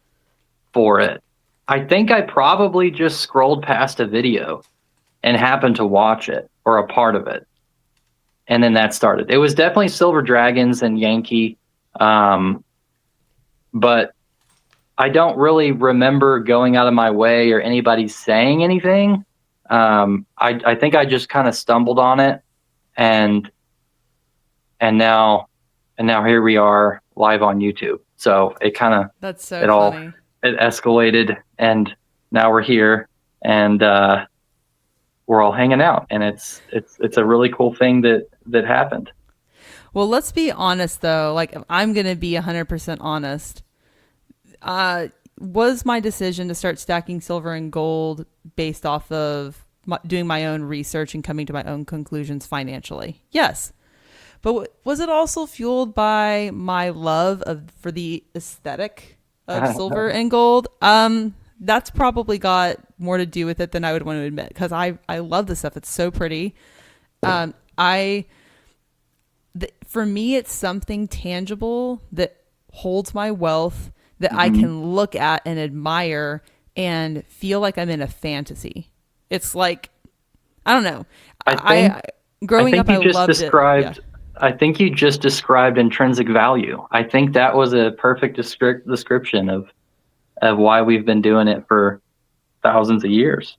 B: for it. I think I probably just scrolled past a video and happened to watch it or a part of it. And then that started. It was definitely Silver Dragons and Yankee. But I don't really remember going out of my way or anybody saying anything. I think I just kind of stumbled on it, and now here we are live on YouTube. So it kind of,
A: That's so
B: it all,
A: funny.
B: it escalated, and now we're here, and we're all hanging out, and it's a really cool thing that happened.
A: Well, let's be honest though. Like, if I'm going to be 100% honest, was my decision to start stacking silver and gold based off of doing my own research and coming to my own conclusions financially? Yes. But was it also fueled by my love for the aesthetic of silver and gold? That's probably got more to do with it than I would want to admit, because I love this stuff. It's so pretty. For me, it's something tangible that holds my wealth, that I
B: Hmm.
A: can look at and admire and feel like I'm in a fantasy. It's like, I don't know.
B: I think
A: I
B: I
A: growing
B: think
A: up, I
B: you just
A: loved it. Yeah.
B: described I think you just described intrinsic value. I think that was a perfect description of why we've been doing it for thousands of years.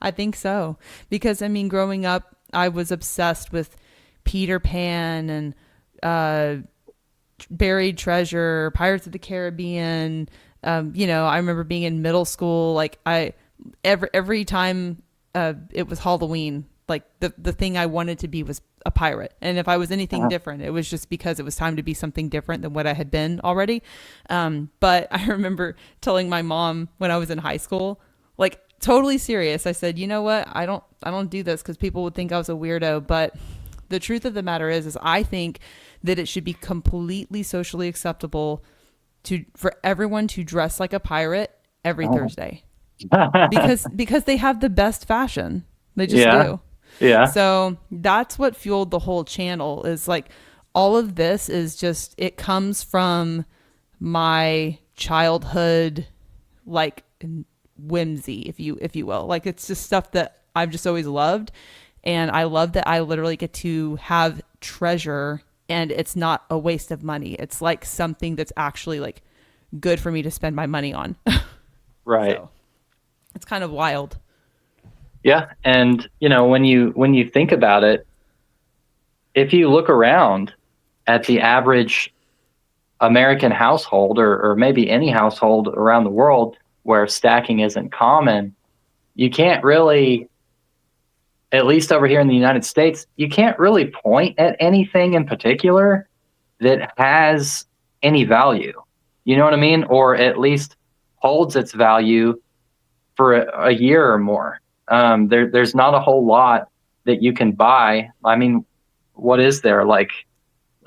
A: I think so. Because I mean, growing up, I was obsessed with Peter Pan and uh, Buried Treasure, Pirates of the Caribbean. I remember being in middle school. Like every time it was Halloween, like the thing I wanted to be was a pirate. And if I was anything
B: Uh-huh.
A: different, it was just because it was time to be something different than what I had been already. But I remember telling my mom when I was in high school, like totally serious. I said, you know what? I don't do this because people would think I was a weirdo. But the truth of the matter is I think that it should be completely socially acceptable for everyone to dress like a pirate every
B: Oh.
A: Thursday because they have the best fashion. They just
B: Yeah,
A: do.
B: yeah.
A: So that's what fueled the whole channel is like all of this is just it comes from my childhood like whimsy if you will. Like it's just stuff that I've just always loved and I love that I literally get to have treasure and it's not a waste of money. It's like something that's actually like good for me to spend my money on.
B: Right.
A: So it's kind of wild.
B: Yeah, and when you think about it, if you look around at the average American household or maybe any household around the world where stacking isn't common, you can't really, at least over here in the United States, you can't really point at anything in particular that has any value. You know what I mean? Or at least holds its value for a year or more. There's not a whole lot that you can buy. I mean, what is there? Like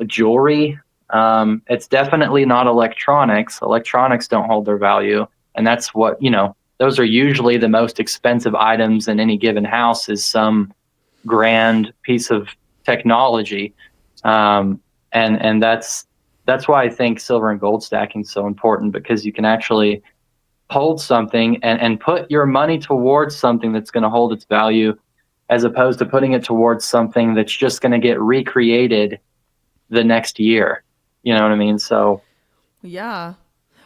B: jewelry? It's definitely not electronics. Electronics don't hold their value. And that's what, those are usually the most expensive items in any given house is some grand piece of technology. And that's why I think silver and gold stacking is so important because you can actually hold something and put your money towards something that's going to hold its value as opposed to putting it towards something that's just going to get recreated the next year. You know what I mean? So,
A: Yeah.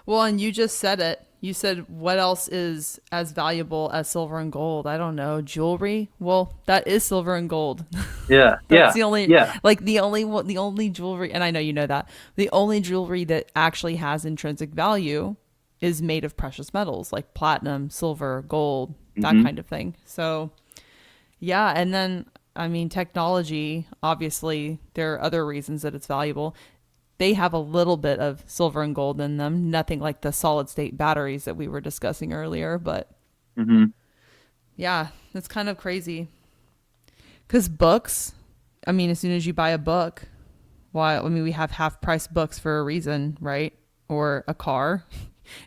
A: Well, and you just said it. You said what else is as valuable as silver and gold? I don't know. Jewelry? Well, that is silver and gold.
B: yeah,
A: That's
B: yeah,
A: the only
B: yeah.
A: like the only jewelry and I know you know that. The only jewelry that actually has intrinsic value is made of precious metals like platinum, silver, gold, that
B: Hmm.
A: kind of thing. So, yeah, and then I mean technology, obviously there are other reasons that it's valuable. They have a little bit of silver and gold in them, nothing like the solid state batteries that we were discussing earlier, but
B: Hmm.
A: yeah, it's kind of crazy. Cuz books, I mean as soon as you buy a book, why I mean we have half price books for a reason, right? Or a car.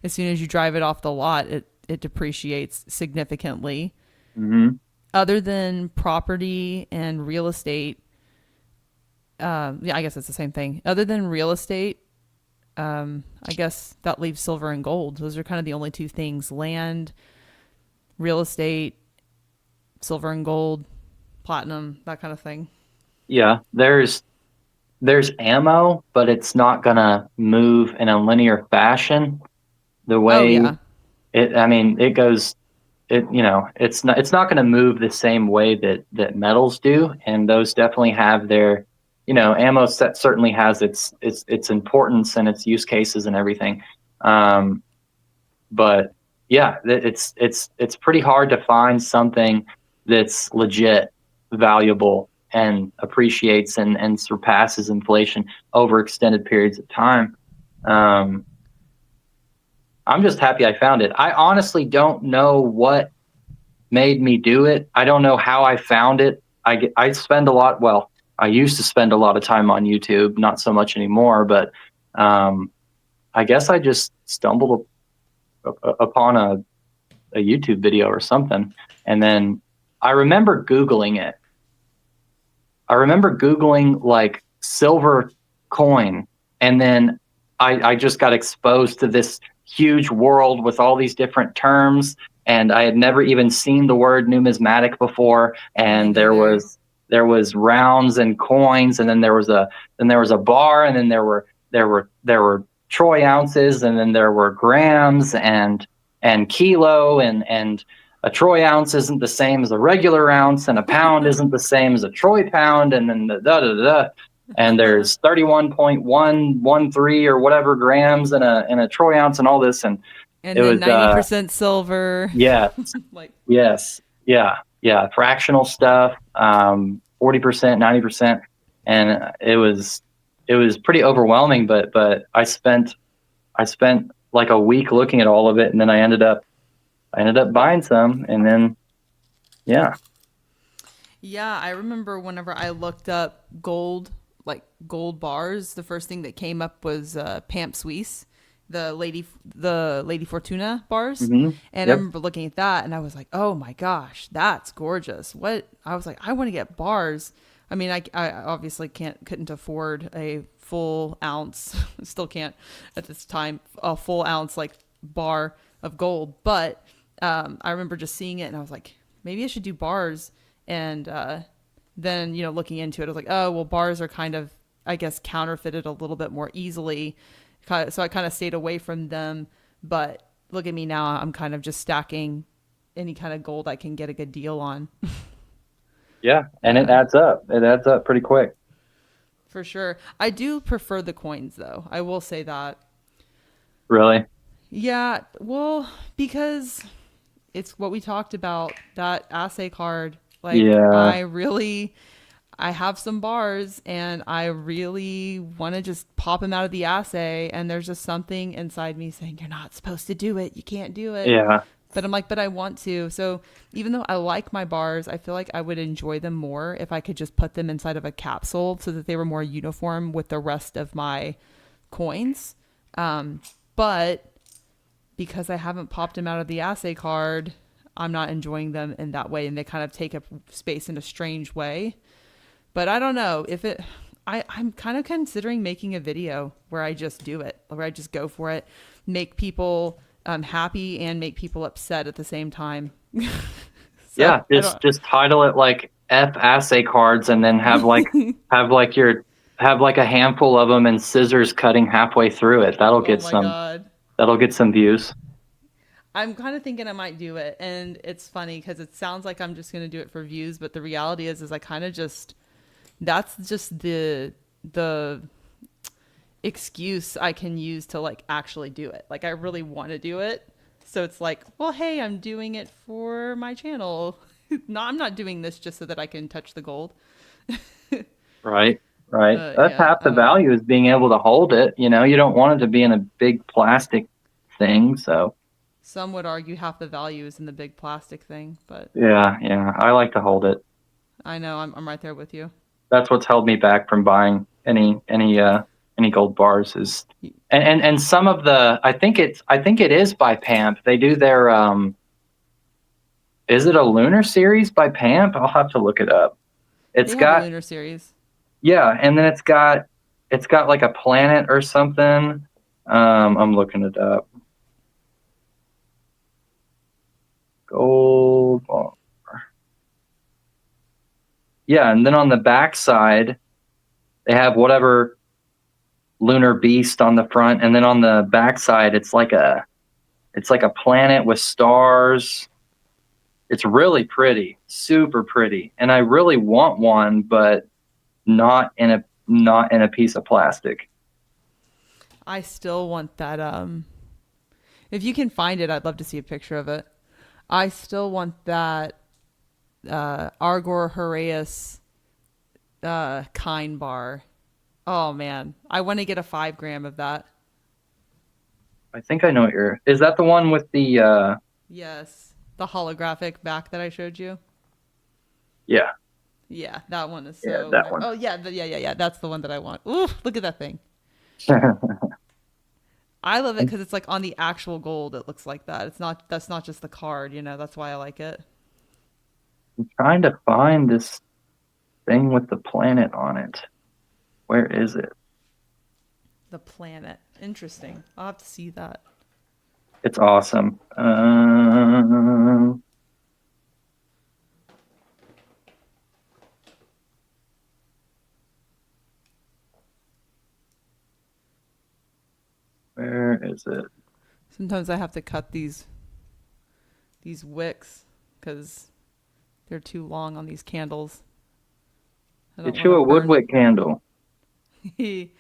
A: As soon as you drive it off the lot, it depreciates significantly.
B: Hmm.
A: Other than property and real estate, yeah, I guess it's the same thing. Other than real estate, I guess that leaves silver and gold. Those are kind of the only two things: land, real estate, silver and gold, platinum, that kind of thing.
B: Yeah, there's ammo, but it's not gonna move in a linear fashion the
A: Oh
B: way
A: yeah,
B: I mean, it's not going to move the same way that metals do, and those definitely have their, ammo set certainly has its importance and its use cases and everything. Um, but yeah, it's pretty hard to find something that's legit valuable and appreciates and surpasses inflation over extended periods of time. Um, I'm just happy I found it. I honestly don't know what made me do it. I don't know how I found it. I spend a lot. Well, I used to spend a lot of time on YouTube, not so much anymore. But um, I guess I just stumbled upon a YouTube video or something, and then I remember Googling it. I remember Googling like silver coin, and then I just got exposed to this huge world with all these different terms, and I had never even seen the word numismatic before.
A: Me
B: And
A: neither.
B: there was rounds and coins, and then there was a bar, and then there were troy ounces, and then there were grams and kilo, and a troy ounce isn't the same as a regular ounce, and a pound isn't the same as a troy pound, and then and there's 31.113 or whatever grams in a troy ounce and all this, and
A: And
B: it
A: then
B: was
A: 90% silver.
B: yeah,
A: Like,
B: yes, yeah, fractional stuff, 40%, 90%, and it was pretty overwhelming, but I spent like a week looking at all of it, and then I ended up buying some, and then yeah.
A: yeah, I remember whenever I looked up gold, like gold bars, the first thing that came up was Pamp Suisse, the Lady Fortuna bars.
B: Hmm.
A: And I
B: Yep.
A: remember looking at that and I was like, "Oh my gosh, that's gorgeous." What I was like, I want to get bars. I mean, I obviously couldn't afford a full ounce, still can't at this time, a full ounce like bar of gold, but I remember just seeing it and I was like, maybe I should do bars. And then, looking into it, I was like, oh, well, bars are kind of, I guess, counterfeited a little bit more easily. So I kind of stayed away from them. But look at me now. I'm kind of just stacking any kind of gold I can get a good deal on.
B: Yeah, and it
A: Uh,
B: adds up. It adds up pretty quick.
A: for sure. I do prefer the coins, though. I will say that.
B: Really.
A: Yeah, well, because it's what we talked about, that assay card. Like,
B: Yeah.
A: I have some bars and I really want to just pop them out of the assay. And there's just something inside me saying, you're not supposed to do it. You can't do it.
B: Yeah.
A: But I'm like, but I want to. So even though I like my bars, I feel like I would enjoy them more if I could just put them inside of a capsule so that they were more uniform with the rest of my coins. But because I haven't popped them out of the assay card, I'm not enjoying them in that way. And they kind of take up space in a strange way. But I don't know if it. I'm kind of considering making a video where I just do it, where I just go for it, make people happy and make people upset at the same time. So
B: Yeah,
A: I don't.
B: just title it like F assay cards, and then have like your have like a handful of them and scissors cutting halfway through it.
A: Oh my god.
B: That'll get some views.
A: I'm kind of thinking I might do it, and it's funny because it sounds like I'm just gonna do it for views, but the reality is I kind of just that's just the excuse I can use to like actually do it. Like I really want to do it. So it's like, well, hey, I'm doing it for my channel. No, I'm not doing this just so that I can touch the gold.
B: Right. Right. That's
A: Yeah,
B: half
A: I
B: the
A: don't know.
B: value is being able to hold it. You know, you don't want it to be in a big plastic thing. So
A: Some would argue half the value is in the big plastic thing, but
B: yeah, I like to hold it.
A: I know I'm right there with you.
B: That's what's held me back from buying any gold bars is and some of the I think it is by Pamp. They do their is it a lunar series by Pamp? I'll have to look it up. It's
A: They have a
B: got
A: lunar series.
B: yeah, and then it's got like a planet or something. I'm looking it up. Gold bar. Yeah, and then on the back side they have whatever lunar beast on the front, and then on the back side it's like a planet with stars. It's really pretty, super pretty, and I really want one, but not in a piece of plastic.
A: I still want that. If you can find it, I'd love to see a picture of it. I still want that Argor Horaeus Kine bar. Oh man, I want to get a 5 gram of that.
B: I think I know what you're. Is that the one with the?
A: Yes, the holographic back that I showed you.
B: Yeah,
A: Yeah, that one is
B: yeah,
A: so.
B: that one.
A: Oh yeah, yeah. That's the one that I want. Ooh, look at that thing. I love it because it's like on the actual gold. It looks like that. It's not. That's not just the card. That's why I like it.
B: I'm trying to find this thing with the planet on it. Where is it?
A: The planet. Interesting. I'll have to see that.
B: It's awesome. Where is it?
A: Sometimes I have to cut these wicks because they're too long on these candles. I don't
B: Get you a
A: want to
B: Woodwick candle.
A: burn.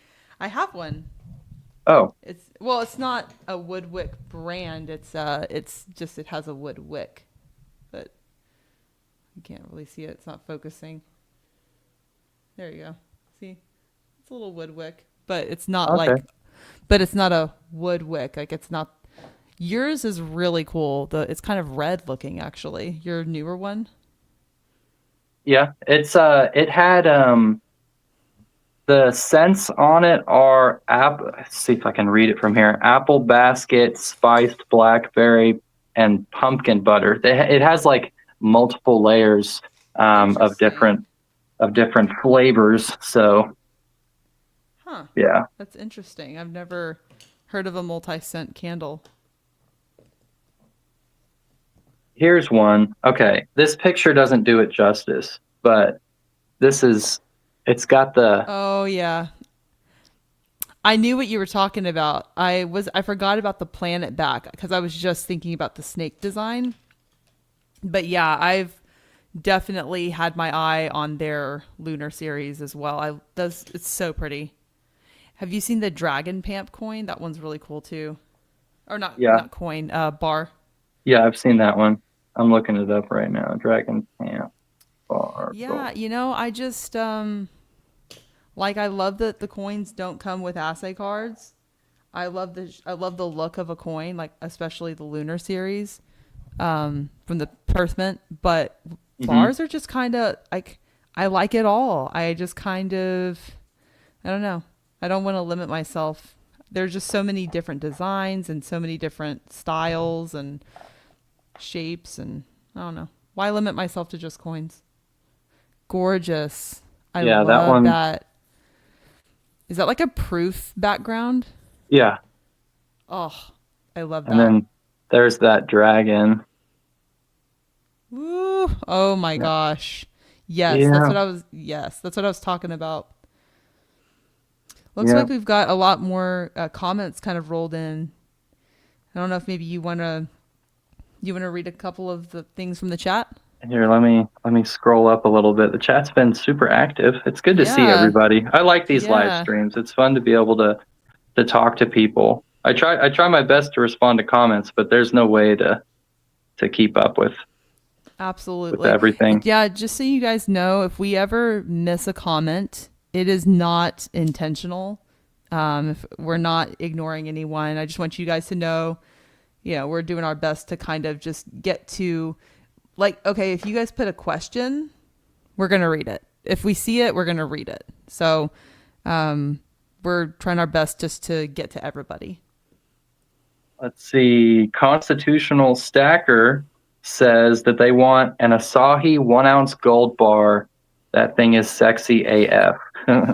A: I have one.
B: Oh,
A: It's not a Woodwick brand. It's just it has a wood wick, but you can't really see it. It's not focusing. There you go. See, it's a little wood wick, but it's not
B: okay.
A: but it's not a wood wick. Like it's not. Yours is really cool. It's kind of red looking actually. Your newer one.
B: Yeah, it had the scents on it are let's see if I can read it from here. Apple basket, spiced blackberry, and pumpkin butter. It has like multiple layers of
A: Interesting.
B: different flavors. So
A: Huh.
B: yeah,
A: That's interesting. I've never heard of a multi-scent candle.
B: here's one. Okay, this picture doesn't do it justice, but it's got the
A: Oh yeah. I knew what you were talking about. I forgot about the planet back because I was just thinking about the snake design. But yeah, I've definitely had my eye on their lunar series as well. It's so pretty. Have you seen the Dragon Pamp coin? That one's really cool too. Or
B: yeah,
A: not coin, bar.
B: yeah. I've seen that one. I'm looking it up right now. Dragon Camp Bar
A: Yeah,
B: Gold.
A: I just like I love that the coins don't come with assay cards. I love the look of a coin, like especially the lunar series from the Perth Mint, but
B: Hmm.
A: bars are just kind of like I like it all. I just kind of I don't know. I don't want to limit myself. There's just so many different designs and so many different styles and shapes and I don't know. Why limit myself to just coins? Gorgeous. I
B: Yeah, that
A: love
B: one.
A: that. Is that like a proof background?
B: Yeah,
A: Oh, I love
B: and
A: that.
B: then there's that dragon.
A: Woo. Oh my
B: Yeah,
A: gosh.
B: yeah,
A: Yes, that's what I was talking about. Looks
B: yeah.
A: like we've got a lot more comments kind of rolled in. I don't know if maybe you want to read a couple of the things from the chat?
B: Here, let me scroll up a little bit. The chat's been super active. It's good to see
A: Yeah.
B: everybody. I like these live
A: Yeah.
B: streams. It's fun to be able to talk to people. I try my best to respond to comments, but there's no way to keep up with
A: Absolutely. And
B: everything.
A: yeah, just so you guys know, if we ever miss a comment, it is not intentional. If we're not ignoring anyone. I just want you guys to know, we're doing our best to kind of just get to, like, okay, if you guys put a question, we're going to read it. If we see it, we're going to read it. So we're trying our best just to get to everybody.
B: Let's see. Constitutional Stacker says that they want an Asahi 1 ounce gold bar. That thing is sexy AF.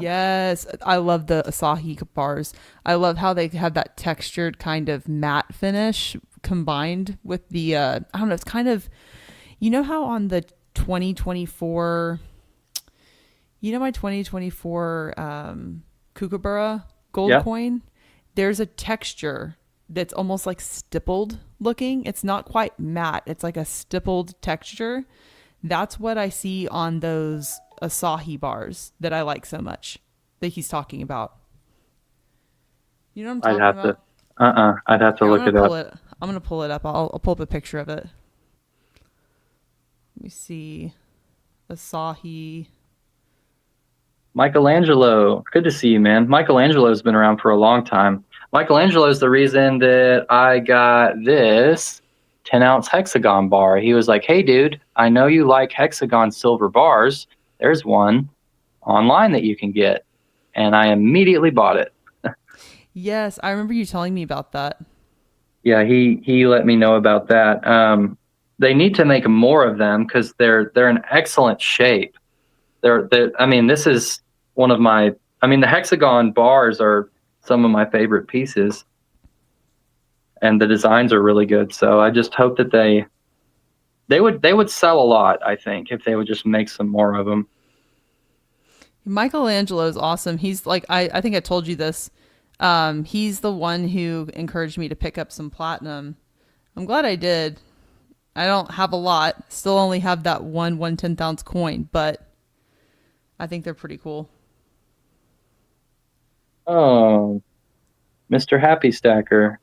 A: Yes, I love the Asahi bars. I love how they have that textured kind of matte finish combined with the I don't know, it's kind of how on the 2024 my 2024 Kookaburra gold
B: Yeah.
A: coin, there's a texture that's almost like stippled looking. It's not quite matte. It's like a stippled texture. That's what I see on those Asahi bars that I like so much that he's talking about. You know what I'm
B: I'd
A: talking
B: have to.
A: about?
B: I'd have to
A: Here,
B: look it up.
A: I'm gonna pull it up. I'll pull up a picture of it. Let me see. Asahi.
B: Michelangelo, good to see you, man. Michelangelo's been around for a long time. Michelangelo's the reason that I got this 10 ounce hexagon bar. He was like, "Hey, dude, I know you like hexagon silver bars. There's one online that you can get," and I immediately bought it.
A: Yes, I remember you telling me about that.
B: Yeah, he let me know about that. They need to make more of them because they're in excellent shape. I mean, this is one of my. I mean, the hexagon bars are some of my favorite pieces, and the designs are really good. So I just hope that they would sell a lot, I think, if they would just make some more of them.
A: Michelangelo is awesome. He's like, I think I told you this. He's the one who encouraged me to pick up some platinum. I'm glad I did. I don't have a lot. Still only have that one 1/10 ounce coin, but I think they're pretty cool.
B: Oh, Mr. Happy Stacker.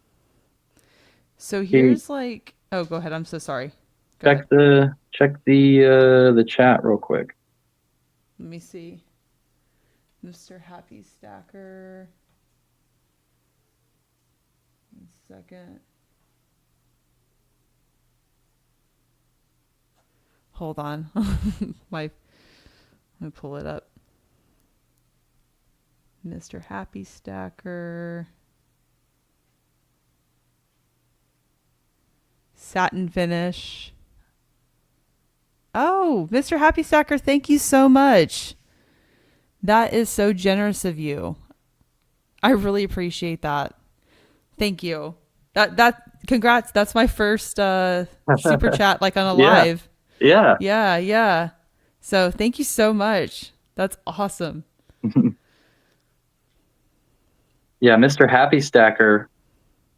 A: So here's like, oh, go ahead. I'm so sorry. Go ahead.
B: Check the chat real quick.
A: Let me see. Mr. Happy Stacker. 1 second. Hold on. Let me pull it up. Mr. Happy Stacker. Satin finish. Oh, Mr. Happy Stacker, thank you so much. That is so generous of you. I really appreciate that. Thank you. That congrats. That's my first super chat like on a
B: Yeah.
A: live.
B: Yeah.
A: Yeah. So thank you so much. That's awesome.
B: Yeah, Mr. Happy Stacker.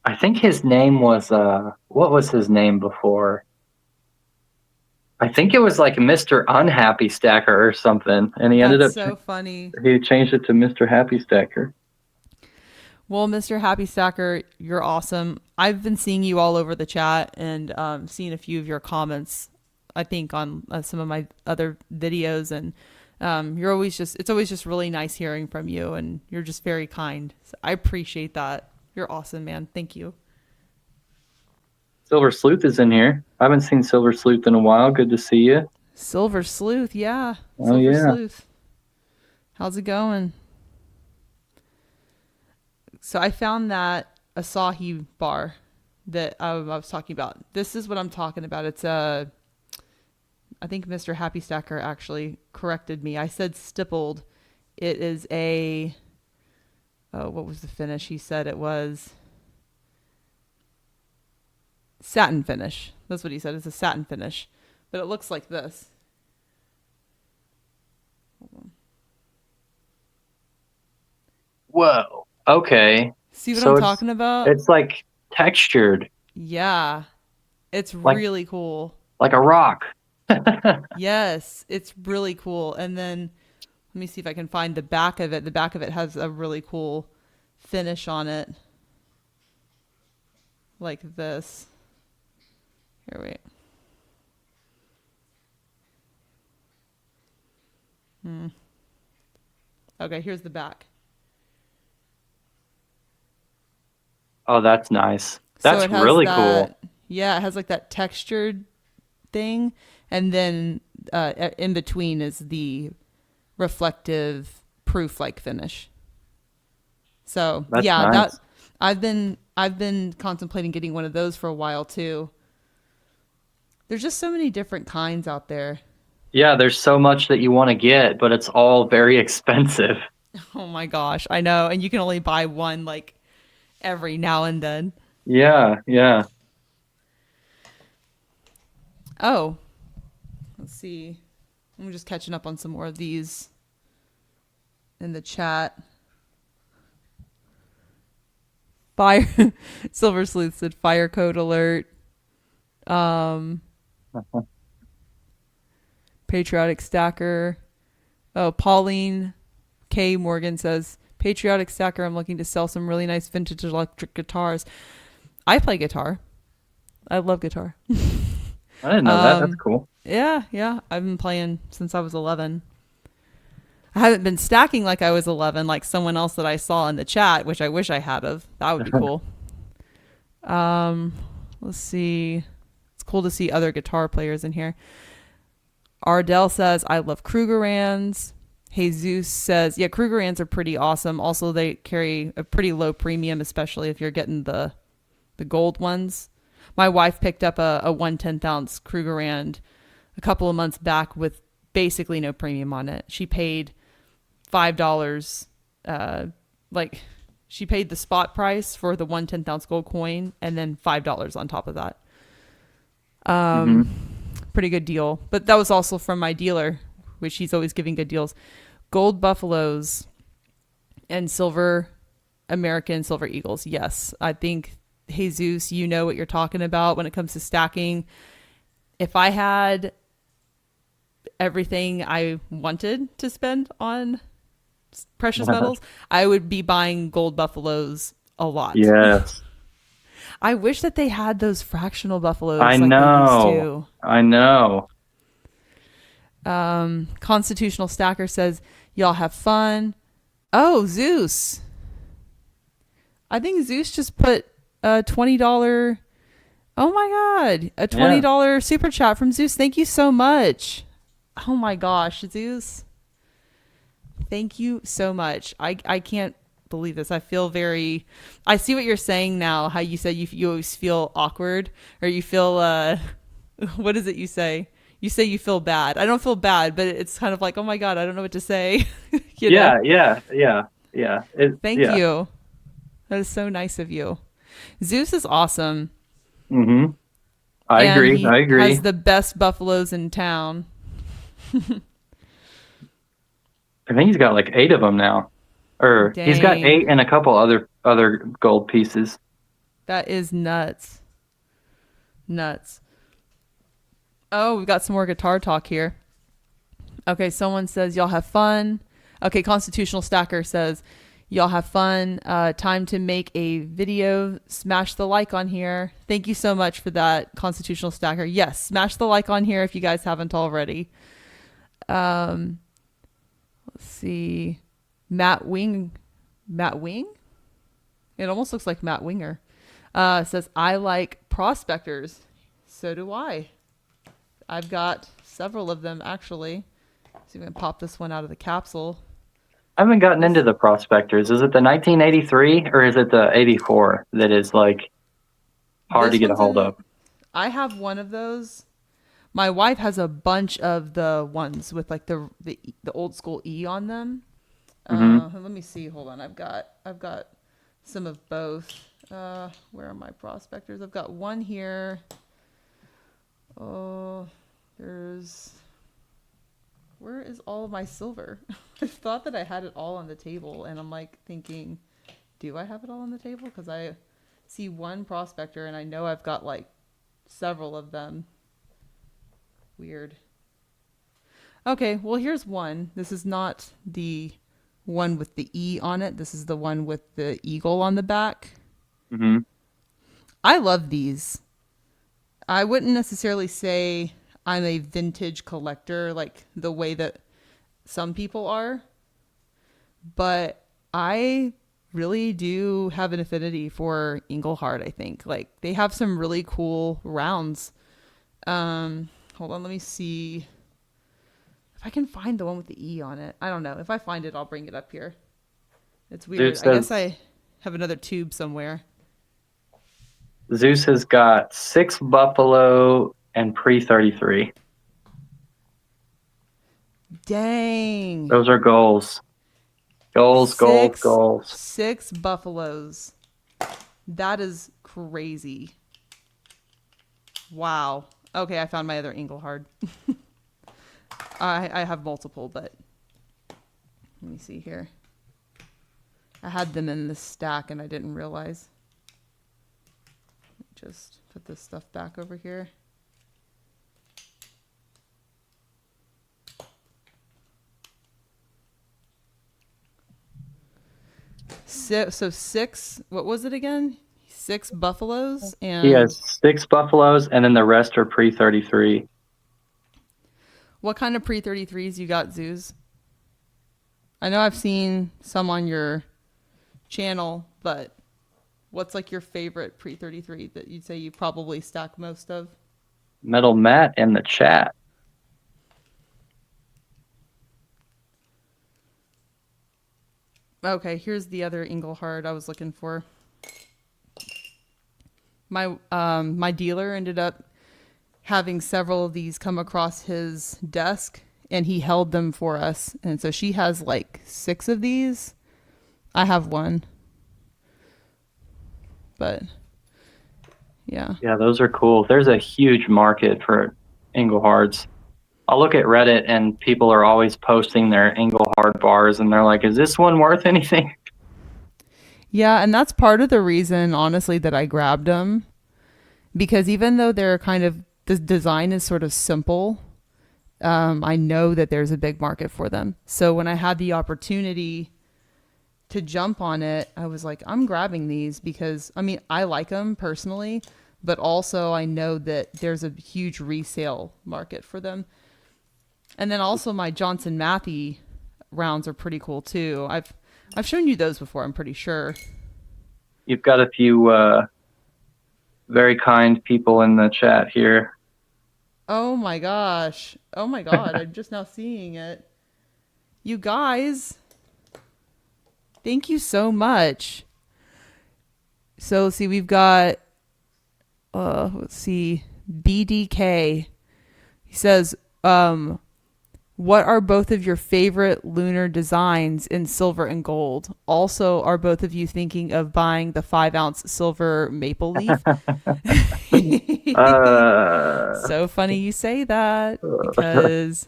B: I think his name was what was his name before? I think it was like Mr. Unhappy Stacker or something, and he ended up
A: That's so funny.
B: he changed it to Mr. Happy Stacker.
A: Well, Mr. Happy Stacker, you're awesome. I've been seeing you all over the chat and seeing a few of your comments, I think, on some of my other videos. And it's always just really nice hearing from you. And you're just very kind. So I appreciate that. You're awesome, man. Thank you.
B: Silver Sleuth is in here. I haven't seen Silver Sleuth in a while. Good to see you.
A: Silver Sleuth. Yeah.
B: Oh,
A: Silver
B: yeah.
A: Sleuth. How's it going? So I found that Asahi bar that I was talking about. This is what I'm talking about. It's I think Mr. Happy Stacker actually corrected me. I said stippled. It is what was the finish? He said it was satin finish. That's what he said. It's a satin finish, but it looks like this. Hold on.
B: Whoa. Okay.
A: See what
B: So
A: I'm
B: it's-
A: talking about?
B: It's like textured,
A: Yeah. It's
B: Like-
A: really cool.
B: like a rock.
A: Yes, it's really cool. And then let me see if I can find the back of it. The back of it has a really cool finish on it. Like this. Here, wait. Okay, here's the back.
B: Oh, that's nice.
A: So
B: That's
A: it has
B: really
A: that-
B: cool.
A: Yeah, it has like that textured thing. And then in between is the reflective proof like finish. So
B: That's
A: yeah,
B: nice.
A: I've been contemplating getting one of those for a while too. There's just so many different kinds out there.
B: Yeah, there's so much that you want to get, but it's all very expensive.
A: Oh my gosh, I know. And you can only buy one like every now and then.
B: Yeah, yeah.
A: Oh, let's see. I'm just catching up on some more of these in the chat. Fire Silver Sleuth said fire code alert. Patriotic Stacker. Oh, Pauline K. Morgan says, Patriotic Stacker, I'm looking to sell some really nice vintage electric guitars. I play guitar. I love guitar.
B: I didn't know that. That's cool.
A: Yeah. I've been playing since I was 11. I haven't been stacking like I was 11, like someone else that I saw in the chat, which I wish I had of. That would be cool. Let's see. It's cool to see other guitar players in here. Ardell says, I love Krugerrands. Jesus says, yeah, Krugerrands are pretty awesome. Also, they carry a pretty low premium, especially if you're getting the gold ones. My wife picked up a 1/10 ounce Krugerrand a couple of months back with basically no premium on it. She paid $5, like She paid the spot price for the 1/10 ounce gold coin and then $5 on top of that.
B: Hmm.
A: Pretty good deal. But that was also from my dealer, which he's always giving good deals. Gold buffaloes and silver American silver eagles. Yes, I think, Jesus, you know what you're talking about when it comes to stacking. If I had everything I wanted to spend on precious metals, I would be buying gold buffaloes a lot.
B: Yes.
A: I wish that they had those fractional buffaloes
B: I
A: like they used
B: know.
A: to.
B: I know.
A: Constitutional Stacker says, y'all have fun. Oh, Zeus. I think Zeus just put a $20. Oh my God. A $20 super chat from Zeus. Thank you so much. Oh my gosh, Zeus. Thank you so much. I can't believe this. I feel I see what you're saying now, how you said you always feel awkward, or you feel, what is it you say? You say you feel bad. I don't feel bad, but it's kind of like, oh my God, I don't know what to say. You know?
B: Yeah.
A: Thank you. That is so nice of you. Zeus is awesome.
B: Mm-hmm. I
A: And
B: agree.
A: he
B: I agree.
A: has the best buffaloes in town.
B: I think he's got like 8 of them now, or he's got
A: Dang.
B: 8 and a couple other gold pieces.
A: That is nuts. Nuts. Oh, we've got some more guitar talk here. Okay, someone says, y'all have fun. Okay, Constitutional Stacker says, y'all have fun. Time to make a video. Smash the like on here. Thank you so much for that, Constitutional Stacker. Yes, smash the like on here if you guys haven't already. Let's see. Matt Wing? It almost looks like Matt Winger. Says, I like prospectors. So do I. I've got several of them, actually. So we can pop this one out of the capsule.
B: I haven't gotten into the prospectors. Is it the 1983 or is it the 84 that is like hard to get a hold of?
A: I have one of those. My wife has a bunch of the ones with like the old school E on them. Let me see. Hold on. I've got some of both. Where are my prospectors? I've got one here. Oh, where is all of my silver? I thought that I had it all on the table, and I'm like thinking, do I have it all on the table? Because I see one prospector, and I know I've got like several of them. Weird. Okay, well, here's one. This is not the one with the E on it. This is the one with the eagle on the back.
B: Mm-hmm.
A: I love these. I wouldn't necessarily say I'm a vintage collector like the way that some people are, but I really do have an affinity for Engelhard, I think. Like, they have some really cool rounds. Hold on, let me see if I can find the one with the E on it. I don't know. If I find it, I'll bring it up here. It's weird.
B: Zeus
A: I guess I have another tube somewhere.
B: Zeus has got 6 Buffalo and pre-33.
A: Dang.
B: Those are goals. Goals.
A: 6 buffaloes. That is crazy. Wow. Okay, I found my other Engelhard. I have multiple, but let me see here. I had them in this stack and I didn't realize. Just put this stuff back over here. So 6, what was it again? 6 buffaloes and
B: He has 6 Buffaloes and then the rest are pre-33.
A: what kind of pre-33s you got, Zeus? I know I've seen some on your channel, but what's like your favorite pre-33 that you'd say you probably stack most of?
B: Metal Matt in the chat.
A: Okay, here's the other Engelhard I was looking for. My dealer ended up having several of these come across his desk, and he held them for us. And so she has like 6 of these. I have one. but yeah.
B: Yeah, those are cool. There's a huge market for Englehards. I'll look at Reddit and people are always posting their Englehard bars and they're like, is this one worth anything?
A: Yeah, and that's part of the reason, honestly, that I grabbed them. Because even though they're kind of, the design is sort of simple, I know that there's a big market for them. So when I had the opportunity to jump on it, I was like, I'm grabbing these because, I mean, I like them personally, but also I know that there's a huge resale market for them. And then also my Johnson Matthey rounds are pretty cool too. I've shown you those before, I'm pretty sure.
B: You've got a few very kind people in the chat here.
A: Oh my gosh. Oh my God. I'm just now seeing it. You guys, thank you so much. So let's see, we've got, let's see, BDK. He says, what are both of your favorite lunar designs in silver and gold? Also, are both of you thinking of buying the 5-ounce silver maple leaf? So funny you say that because,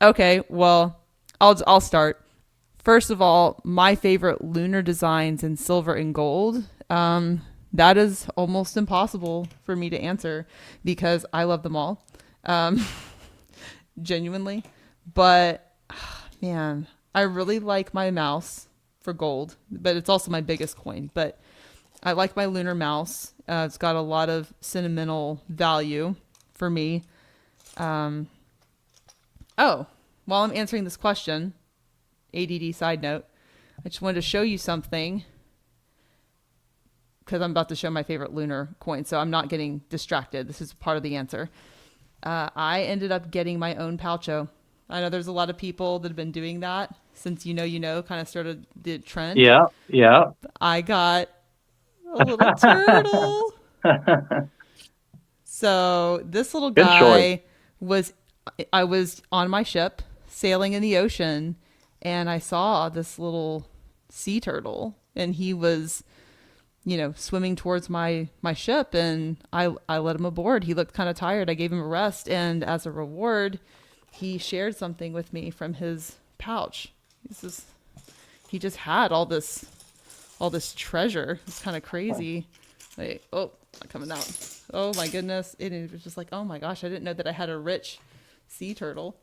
A: okay, well, I'll start. First of all, my favorite lunar designs in silver and gold, that is almost impossible for me to answer because I love them all. Genuinely, but man, I really like my mouse for gold, but it's also my biggest coin. But I like my lunar mouse. It's got a lot of sentimental value for me. Oh, while I'm answering this question, ADD side note, I just wanted to show you something because I'm about to show my favorite lunar coin, so I'm not getting distracted. This is part of the answer. I ended up getting my own Poucho. I know there's a lot of people that have been doing that since kind of started the trend.
B: Yeah.
A: I got a little turtle. So this little guy I was on my ship sailing in the ocean and I saw this little sea turtle and he was swimming towards my ship and I let him aboard. He looked kind of tired. I gave him a rest. And as a reward, he shared something with me from his pouch. He just had all this treasure. It's kind of crazy. Like, oh, not coming out. Oh my goodness. It was just like, oh my gosh, I didn't know that I had a rich sea turtle.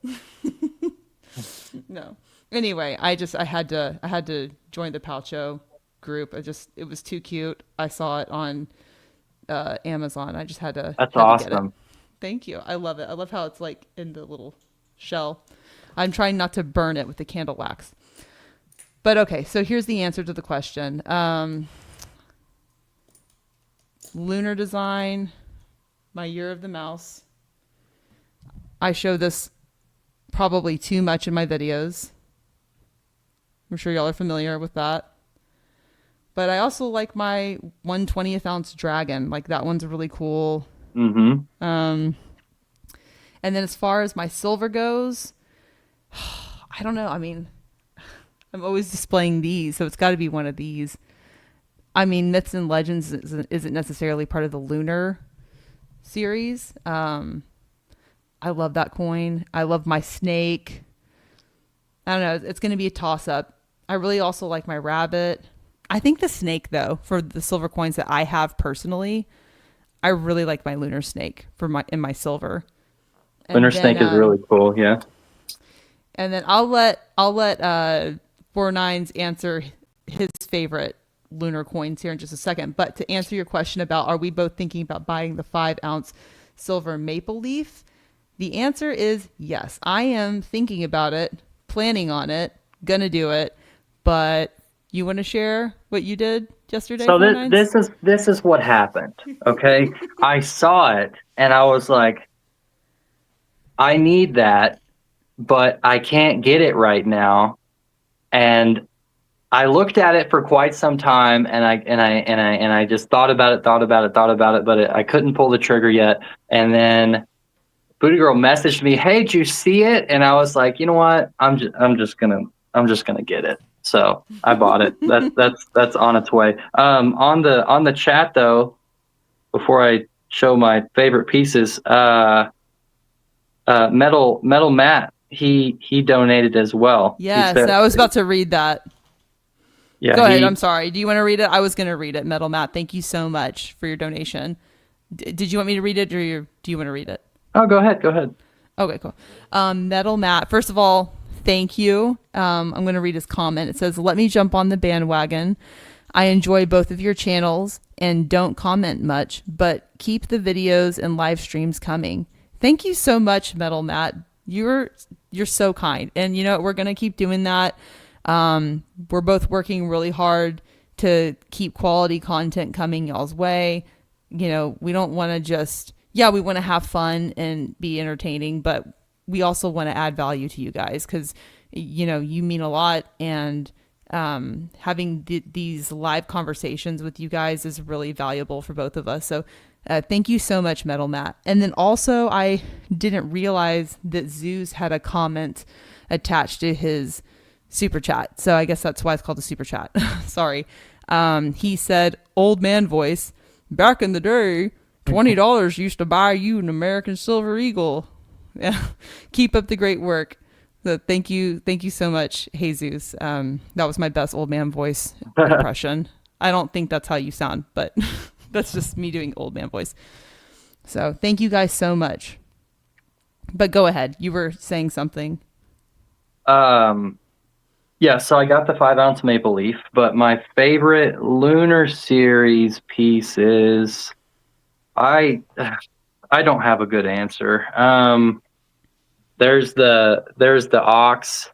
A: No. Anyway, I had to join the Poucho group. It was too cute. I saw it on Amazon. I just had to.
B: That's
A: awesome. Get it. Thank you. I love it. I love how it's like in the little shell. I'm trying not to burn it with the candle wax. But okay, so here's the answer to the question. Lunar design, my year of the mouse. I show this probably too much in my videos. I'm sure y'all are familiar with that. But I also like my 1/20th ounce dragon. Like that one's really cool.
B: Mm-hmm.
A: And then as far as my silver goes, I don't know. I mean, I'm always displaying these, so it's got to be one of these. I mean, Myths and Legends isn't necessarily part of the lunar series. I love that coin. I love my snake. I don't know. It's going to be a toss-up. I really also like my rabbit. I think the snake, though, for the silver coins that I have personally, I really like my lunar snake in my silver.
B: Lunar snake is really cool, yeah.
A: And then I'll let 49s answer his favorite lunar coins here in just a second. But to answer your question about are we both thinking about buying the 5-ounce silver maple leaf, the answer is yes. I am thinking about it, planning on it, gonna do it, but. You want to share what you did yesterday?
B: So this is what happened. Okay, I saw it and I was like, I need that, but I can't get it right now. And I looked at it for quite some time, and I just thought about it, but I couldn't pull the trigger yet. And then Booty Girl messaged me, "Hey, did you see it?" And I was like, you know what? I'm just gonna get it. So I bought it. That's on its way. On the chat though, before I show my favorite pieces, Metal Matt, he donated as well. He
A: Yes,
B: said,
A: I was about to read that.
B: yeah,
A: Go ahead. I'm sorry. Do you want to read it? I was going to read it. Metal Matt, thank you so much for your donation. Did you want me to read it, or do you want to read it?
B: oh, go ahead, go ahead.
A: Okay, cool. Metal Matt, first of all, thank you. I'm going to read his comment. It says, "Let me jump on the bandwagon. I enjoy both of your channels and don't comment much, but keep the videos and live streams coming." Thank you so much, Metal Matt. You're so kind, and you know we're going to keep doing that. We're both working really hard to keep quality content coming y'all's way. You know, we don't want to just, yeah, we want to have fun and be entertaining, but we also want to add value to you guys because, you know, you mean a lot. And having these live conversations with you guys is really valuable for both of us. So thank you so much, Metal Matt. And then also, I didn't realize that Zeus had a comment attached to his super chat. So I guess that's why it's called a super chat. Sorry. He said, "Old man voice, back in the day, $20 used to buy you an American Silver Eagle." Yeah. Keep up the great work. So thank you so much, Jesus. That was my best old man voice impression. I don't think that's how you sound, but that's just me doing old man voice. So thank you guys so much. But go ahead. You were saying something.
B: Yeah, so I got the 5-ounce maple leaf, but my favorite Lunar Series piece is I don't have a good answer. There's the ox.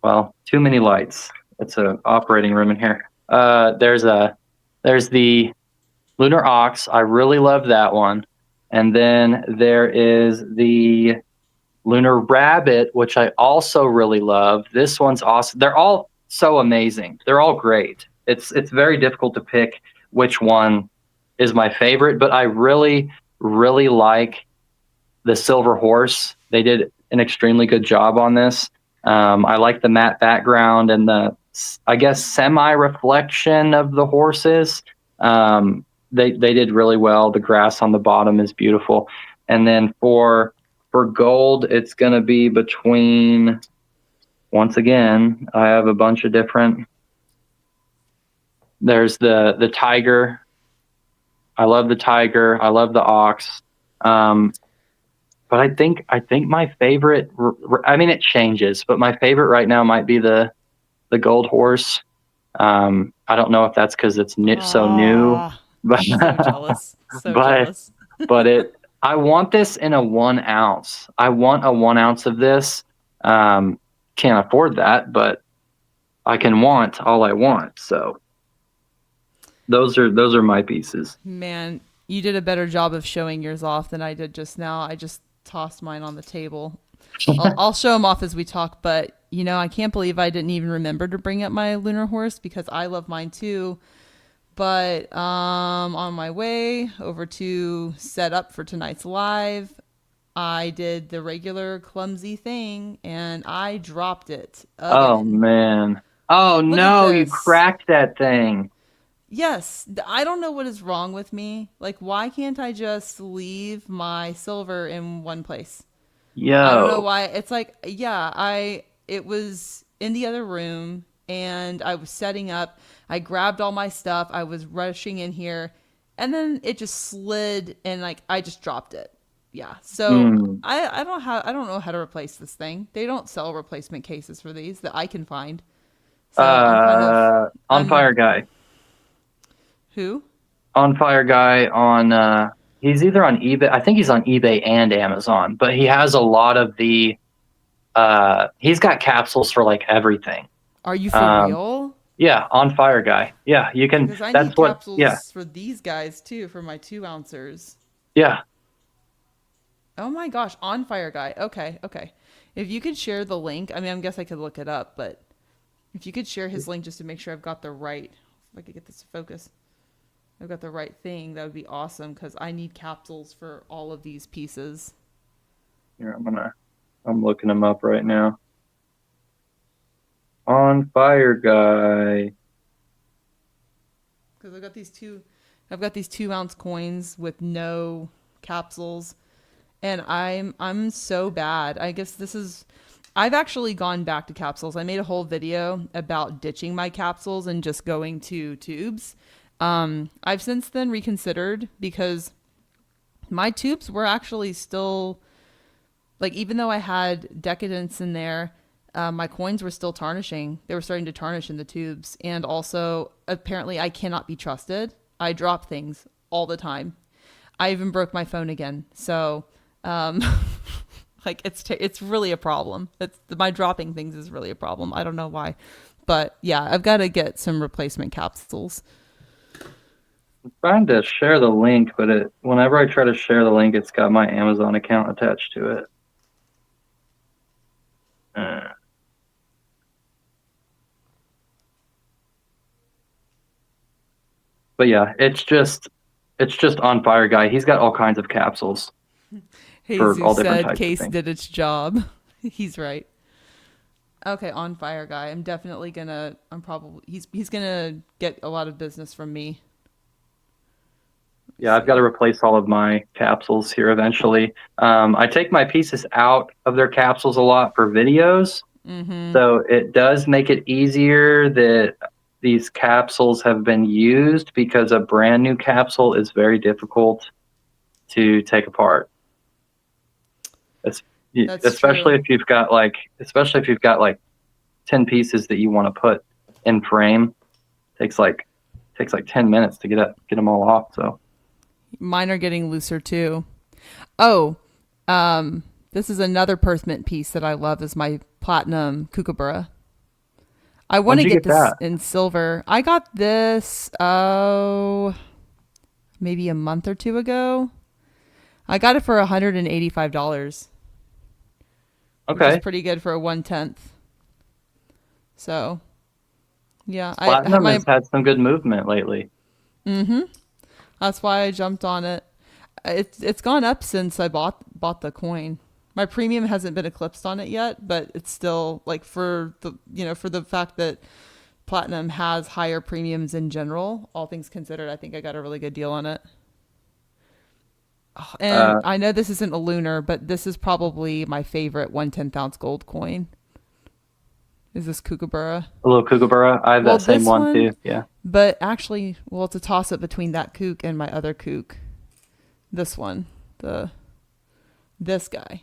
B: Well, too many lights. It's a operating room in here. There's the Lunar Ox. I really love that one. And then there is the Lunar Rabbit, which I also really love. This one's awesome. They're all so amazing. They're all great. It's very difficult to pick which one is my favorite, but I really, really like the Silver Horse. They did an extremely good job on this. I like the matte background and the, I guess, semi-reflection of the horses. They did really well. The grass on the bottom is beautiful. And then for gold, it's going to be between, once again, I have a bunch of different. There's the tiger. I love the tiger. I love the ox. But I think my favorite, I mean, it changes, but my favorite right now might be the gold horse. I don't know if that's because it's so new, but
A: So jealous. So
B: but
A: jealous.
B: but I want this in a 1 ounce. I want a 1 ounce of this. Can't afford that, but I can want all I want. So those are my pieces.
A: Man, you did a better job of showing yours off than I did just now. I just tossed mine on the table. I'll show them off as we talk, but you know, I can't believe I didn't even remember to bring up my Lunar Horse because I love mine too. But on my way over to set up for tonight's live, I did the regular clumsy thing and I dropped it again.
B: Oh man. Oh
A: Look
B: no,
A: at
B: you
A: this.
B: cracked that thing.
A: Yes, I don't know what is wrong with me. Like, why can't I just leave my silver in one place?
B: Yo.
A: I don't know why. It's like, yeah, it was in the other room and I was setting up. I grabbed all my stuff. I was rushing in here and then it just slid and like I just dropped it. Yeah. So I don't know how to replace this thing. They don't sell replacement cases for these that I can find. So
B: On Fire Guy.
A: Who?
B: On Fire Guy on he's either on eBay. I think he's on eBay and Amazon, but he has a lot of the he's got capsules for like everything.
A: Are you for real?
B: Yeah, On Fire Guy. Yeah, you can.
A: Because I
B: that's
A: need
B: what.
A: capsules
B: Yeah,
A: for these guys too, for my 2 ouncers.
B: yeah.
A: Oh my gosh, On Fire Guy. Okay, okay. If you could share the link, I mean, I guess I could look it up, but if you could share his link just to make sure I've got the right, if I could get this to focus, I've got the right thing, that would be awesome because I need capsules for all of these pieces.
B: Here, I'm looking them up right now. On fire guy.
A: Because I've got these 2 ounce coins with no capsules, and I'm so bad. I guess this is. I've actually gone back to capsules. I made a whole video about ditching my capsules and just going to tubes. I've since then reconsidered because my tubes were actually still like, even though I had decadence in there, my coins were still tarnishing. They were starting to tarnish in the tubes, and also apparently I cannot be trusted. I drop things all the time. I even broke my phone again. So, um, like it's really a problem. It's my dropping things is really a problem. I don't know why, but yeah, I've got to get some replacement capsules.
B: Trying to share the link, but whenever I try to share the link, it's got my Amazon account attached to it. But yeah, it's just on fire guy. He's got all kinds of capsules for all
A: Jesus
B: different
A: said
B: types of
A: case
B: things.
A: did its job. He's right. Okay, on fire guy. I'm definitely gonna. I'm probably he's gonna get a lot of business from me. Let me
B: Yeah, I've got to
A: see.
B: replace all of my capsules here eventually. I take my pieces out of their capsules a lot for videos,
A: Mm-hmm.
B: so it does make it easier that these capsules have been used because a brand new capsule is very difficult to take apart. Es-
A: That's
B: Especially
A: true.
B: if you've got like 10 pieces that you want to put in frame. Takes like takes like 10 minutes to get them all off. So
A: Mine are getting looser too. Oh, this is another Perth piece that I love is my platinum kookaburra. I want
B: when'd
A: to
B: you
A: get
B: get
A: this
B: that?
A: in silver. I got this maybe a month or two ago. I got it for $185, which is
B: Okay.
A: pretty good for a 1/10. So yeah, I had
B: Platinum has
A: my.
B: had some good movement lately.
A: Mm-hmm. That's why I jumped on it. It's gone up since I bought the coin. My premium hasn't been eclipsed on it yet, but it's still like for the for the fact that platinum has higher premiums in general, all things considered, I think I got a really good deal on it. Oh, and
B: Uh,
A: I know this isn't a lunar, but this is probably my favorite 1/10 ounce gold coin. Is this Kookaburra?
B: a little kookaburra. I have
A: Well,
B: that same
A: this
B: one
A: one,
B: too. Yeah.
A: but actually, well, it's a toss up between that kook and my other kook. This one, the this guy.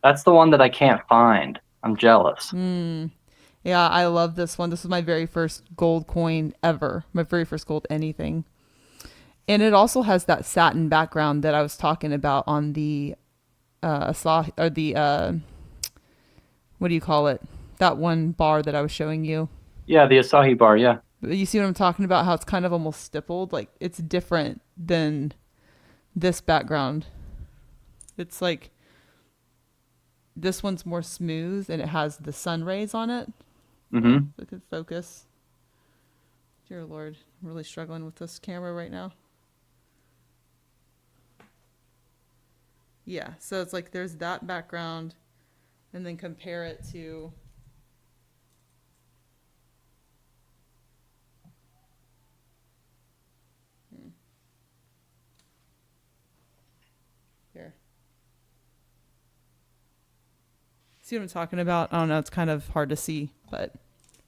B: That's the one that I can't find. I'm jealous.
A: Yeah, I love this one. This was my very first gold coin ever. My very first gold anything. And it also has that satin background that I was talking about on the or the what do you call it? That one bar that I was showing you.
B: Yeah, the Asahi bar. Yeah.
A: You see what I'm talking about? How it's kind of almost stippled. Like it's different than this background. It's like this one's more smooth and it has the sun rays on it. Oh,
B: Mm-hmm.
A: look at focus. Dear Lord, I'm really struggling with this camera right now. Yeah, so it's like there's that background, and then compare it to. Here. See what I'm talking about? I don't know. It's kind of hard to see, but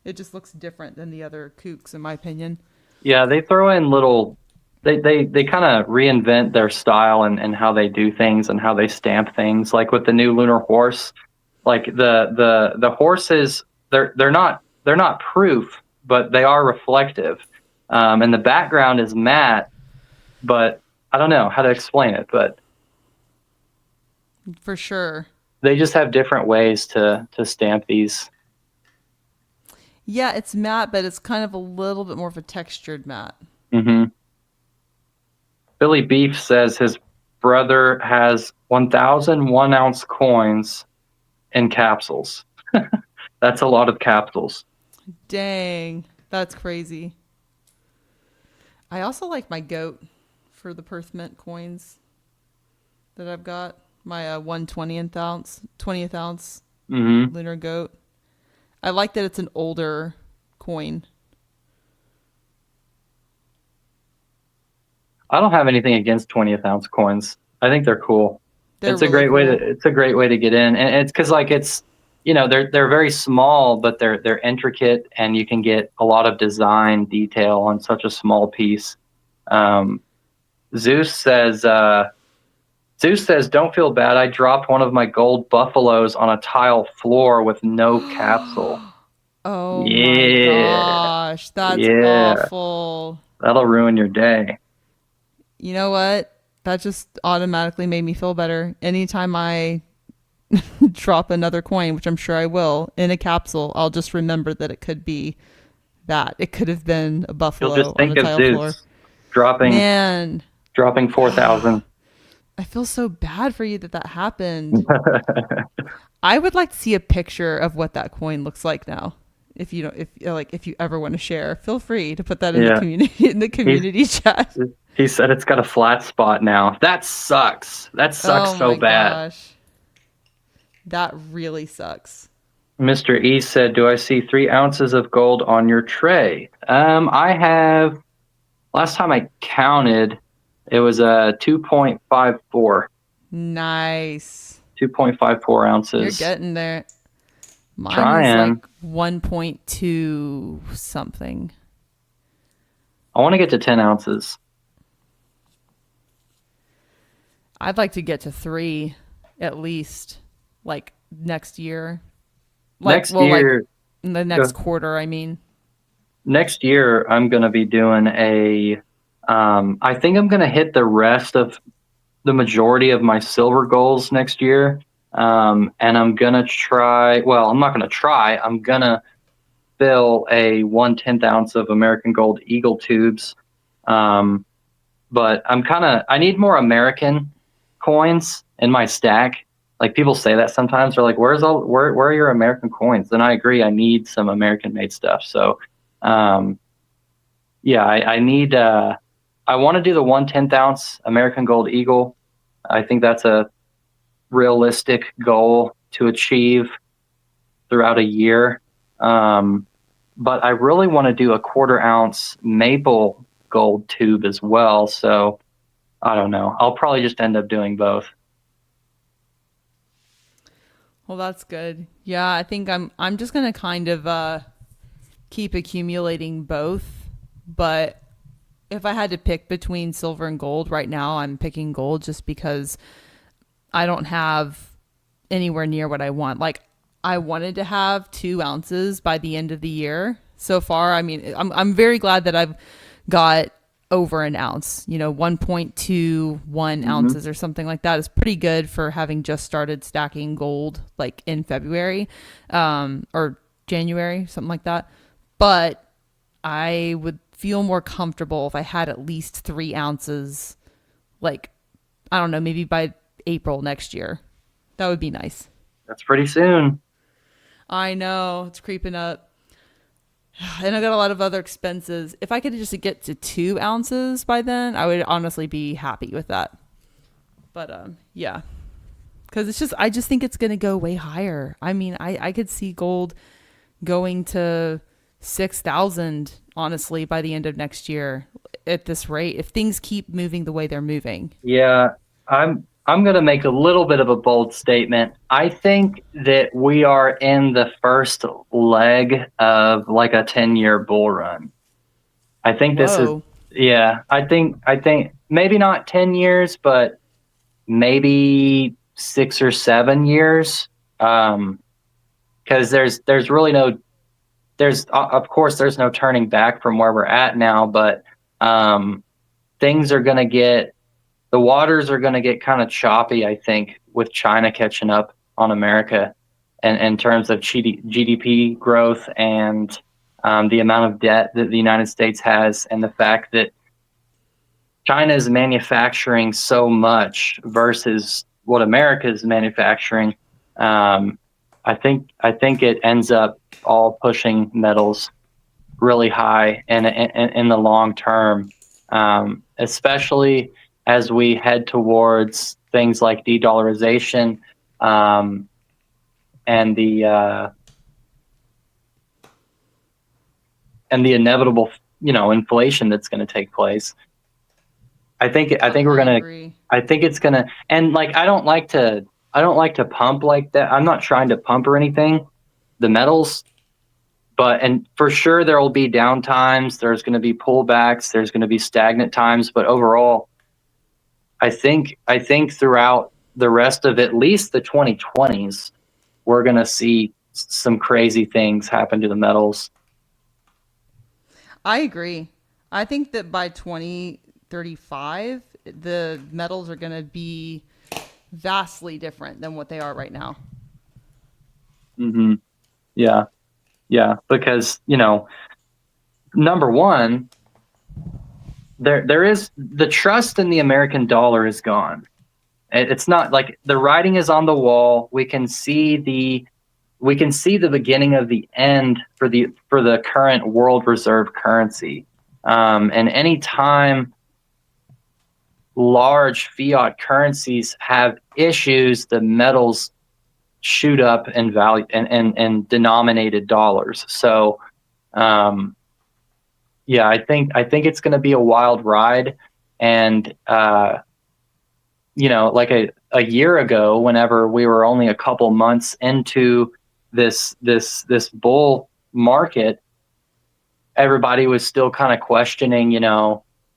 A: it just looks different than the other kooks, in my opinion.
B: Yeah, they throw in little. They kind of reinvent their style and how they do things and how they stamp things. Like with the new lunar horse, like the horses, they're not proof, but they are reflective. And the background is matte, but I don't know how to explain it. But
A: For sure.
B: they just have different ways to stamp these.
A: Yeah, it's matte, but it's kind of a little bit more of a textured matte.
B: Hmm. Billy Beef says his brother has 1,001 ounce coins in capsules. That's a lot of capsules.
A: Dang, that's crazy. I also like my goat for the Perth Mint coins that I've got. My 20th ounce
B: Hmm.
A: lunar goat. I like that it's an older coin.
B: I don't have anything against 20th ounce coins. I think they're cool.
A: They're really cool.
B: It's a great way to get in, and it's because like it's they're very small, but they're intricate, and you can get a lot of design detail on such a small piece. Um, Zeus says Zeus says, "Don't feel bad. I dropped one of my gold buffaloes on a tile floor with no capsule."
A: Oh my
B: Yeah,
A: gosh, that's
B: yeah,
A: awful.
B: that'll ruin your day.
A: You know what? That just automatically made me feel better. Anytime I drop another coin, which I'm sure I will, in a capsule, I'll just remember that it could be that. It could have been a
B: You'll
A: buffalo
B: just
A: on a
B: think of
A: tile floor.
B: Zeus dropping
A: Man,
B: 4,000.
A: I feel so bad for you that that happened. I would like to see a picture of what that coin looks like now. If you don't, if you ever want to share, feel free to put that in the
B: Yeah,
A: community
B: he's
A: chat.
B: he said it's got a flat spot now. That sucks. That sucks
A: Oh
B: so
A: my
B: bad.
A: gosh, that really sucks.
B: Mr. E said, "Do I see 3 ounces of gold on your tray?" I have. Last time I counted, it was a 2.54.
A: Nice.
B: 2.54
A: You're
B: ounces.
A: getting there. Mine is like
B: Trying.
A: 1.2 something.
B: I want to get to 10 ounces.
A: I'd like to get to 3 at least, like next year.
B: Next
A: Like
B: year,
A: in the next quarter, I mean.
B: next year, I'm going to be doing I think I'm going to hit the rest of the majority of my silver goals next year. And I'm going to I'm not going to try. I'm going to fill a 1/10 ounce of American Gold Eagle tubes. But I need more American coins in my stack. Like people say that sometimes they're like, where are your American coins? And I agree. I need some American made stuff. So, yeah, I need, I want to do the 1/10 ounce American Gold Eagle. I think that's a realistic goal to achieve throughout a year. But I really want to do a 1/4 ounce maple gold tube as well. So I don't know. I'll probably just end up doing both.
A: Well, that's good. Yeah, I think I'm just gonna kind of keep accumulating both. But if I had to pick between silver and gold right now, I'm picking gold just because I don't have anywhere near what I want. Like I wanted to have 2 ounces by the end of the year. So far, I mean, I'm very glad that I've got over an ounce. 1.21
B: Hmm.
A: ounces or something like that is pretty good for having just started stacking gold, like in February, or January, something like that. But I would feel more comfortable if I had at least 3 ounces, like I don't know, maybe by April next year. That would be nice.
B: That's pretty soon.
A: I know it's creeping up. And I got a lot of other expenses. If I could just get to 2 ounces by then, I would honestly be happy with that. But yeah, because I just think it's gonna go way higher. I mean, I could see gold going to 6,000 honestly by the end of next year at this rate if things keep moving the way they're moving.
B: Yeah, I'm going to make a little bit of a bold statement. I think that we are in the first leg of like a 10-year bull run. I think this is
A: Whoa.
B: yeah, I think maybe not 10 years, but maybe 6 or 7 years. Because there's really no there's of course there's no turning back from where we're at now, but um, things are going to get the waters are going to get kind of choppy, I think, with China catching up on America and in terms of GDP growth and the amount of debt that the United States has, and the fact that China is manufacturing so much versus what America is manufacturing. Um, I think it ends up all pushing metals really high in the long term, especially as we head towards things like de-dollarization, and the inevitable, inflation that's going to take place. I think it's gonna, and like, I don't like to pump like that. I'm not trying to pump or anything, the metals, and for sure there will be down times. There's going to be pullbacks. There's going to be stagnant times. But overall, I think throughout the rest of at least the 2020s, we're going to see some crazy things happen to the metals.
A: I agree. I think that by 2035, the metals are going to be vastly different than what they are right now.
B: Mm-hmm. Yeah. Yeah. Because, number one, there is the trust in the American dollar is gone. It's not like the writing is on the wall. We can see the beginning of the end for the current world reserve currency. And any time large fiat currencies have issues, the metals shoot up in value and denominated dollars. So, yeah, I think it's going to be a wild ride. And, like a year ago, whenever we were only a couple months into this bull market, everybody was still kind of questioning,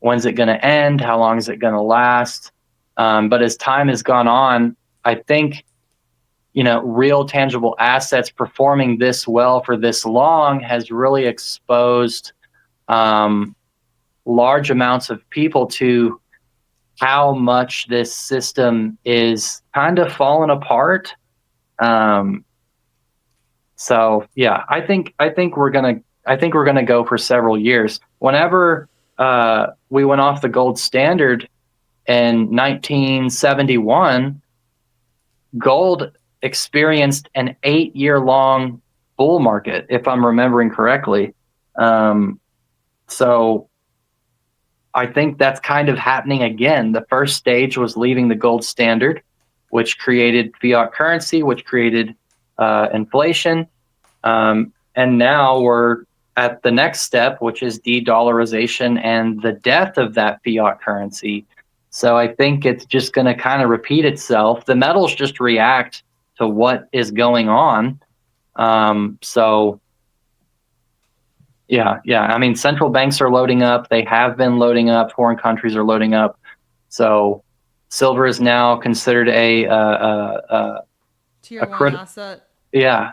B: when's it going to end? How long is it going to last? But as time has gone on, I think, real tangible assets performing this well for this long has really exposed large amounts of people to how much this system is kind of falling apart. So yeah, I think we're gonna go for several years. Whenever we went off the gold standard in 1971, gold experienced an 8-year-long bull market, if I'm remembering correctly. So I think that's kind of happening again. The first stage was leaving the gold standard, which created fiat currency, which created inflation. And now we're at the next step, which is de-dollarization and the death of that fiat currency. So I think it's just going to kind of repeat itself. The metals just react to what is going on. So yeah. I mean, central banks are loading up. They have been loading up. Foreign countries are loading up. So silver is now considered a
A: tier one asset.
B: Yeah.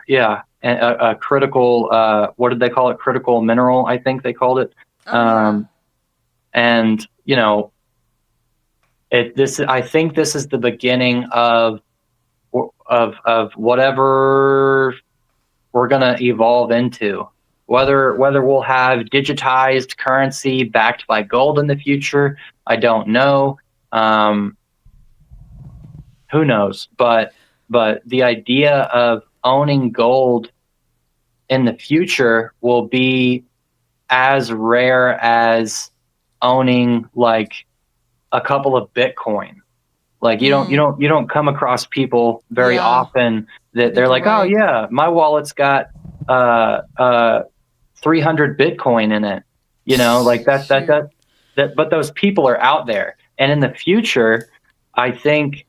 B: And a critical, what did they call it? Critical mineral, I think they called it.
A: Yeah.
B: And I think this is the beginning of whatever we're going to evolve into. Whether we'll have digitized currency backed by gold in the future, I don't know. Who knows? But the idea of owning gold in the future will be as rare as owning like a couple of Bitcoin. Like you don't come across people very often that they're like, oh yeah, my wallet's got 300 Bitcoin in it, like that. But those people are out there, and in the future, I think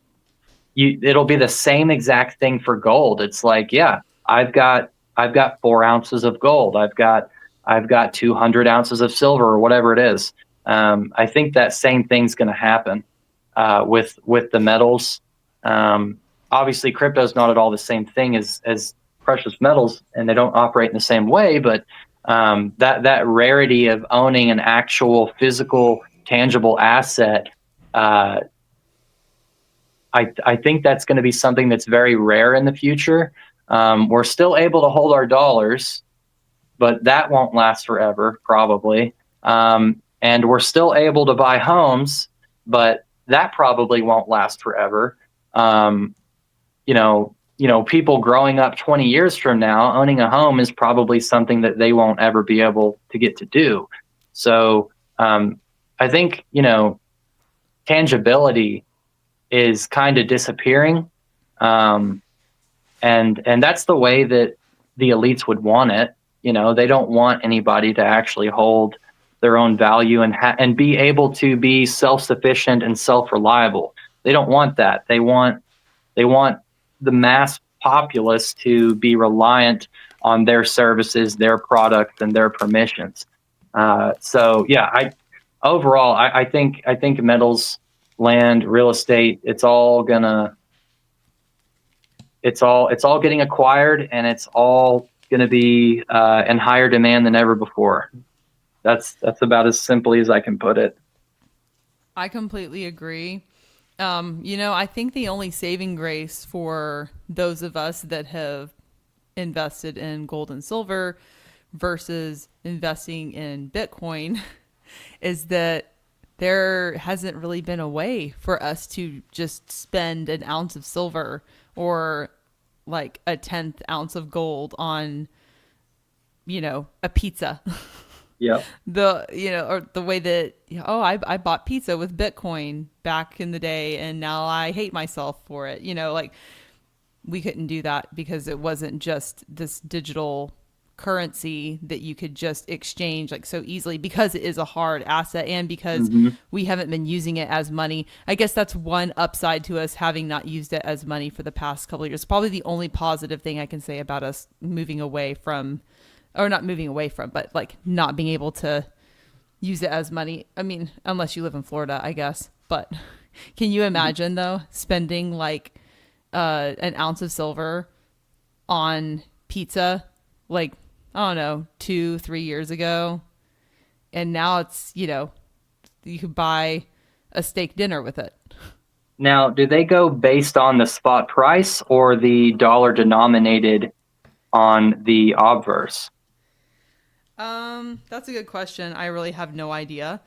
B: it'll be the same exact thing for gold. It's like, yeah, I've got 4 ounces of gold. I've got 200 ounces of silver or whatever it is. I think that same thing's going to happen with the metals. Obviously, crypto is not at all the same thing as precious metals, and they don't operate in the same way. But that rarity of owning an actual physical, tangible asset, I think that's going to be something that's very rare in the future. We're still able to hold our dollars, but that won't last forever, probably. And we're still able to buy homes, but that probably won't last forever. People growing up 20 years from now, owning a home is probably something that they won't ever be able to get to do. So I think, tangibility is kind of disappearing. And that's the way that the elites would want it. You know, they don't want anybody to actually hold their own value and be able to be self-sufficient and self-reliable. They don't want that. They want the mass populace to be reliant on their services, their products, and their permissions. So yeah, I think metals, land, real estate, it's all getting acquired, and it's all going to be in higher demand than ever before. That's about as simply as I can put it.
A: I completely agree. I think the only saving grace for those of us that have invested in gold and silver versus investing in Bitcoin is that there hasn't really been a way for us to just spend an ounce of silver or like a 10th ounce of gold on, a pizza.
B: Yeah.
A: Or the way that, I bought pizza with Bitcoin back in the day and now I hate myself for it. Like we couldn't do that because it wasn't just this digital currency that you could just exchange like so easily, because it is a hard asset and because we haven't been using it as money. I guess that's one upside to us having not used it as money for the past couple of years. Probably the only positive thing I can say about us moving away from, or not moving away from, but like not being able to use it as money. I mean, unless you live in Florida, I guess. But can you imagine though, spending like an ounce of silver on pizza, like, I don't know, 2-3 years ago. And now it's, you could buy a steak dinner with it.
B: Now, do they go based on the spot price or the dollar denominated on the obverse?
A: That's a good question. I really have no idea.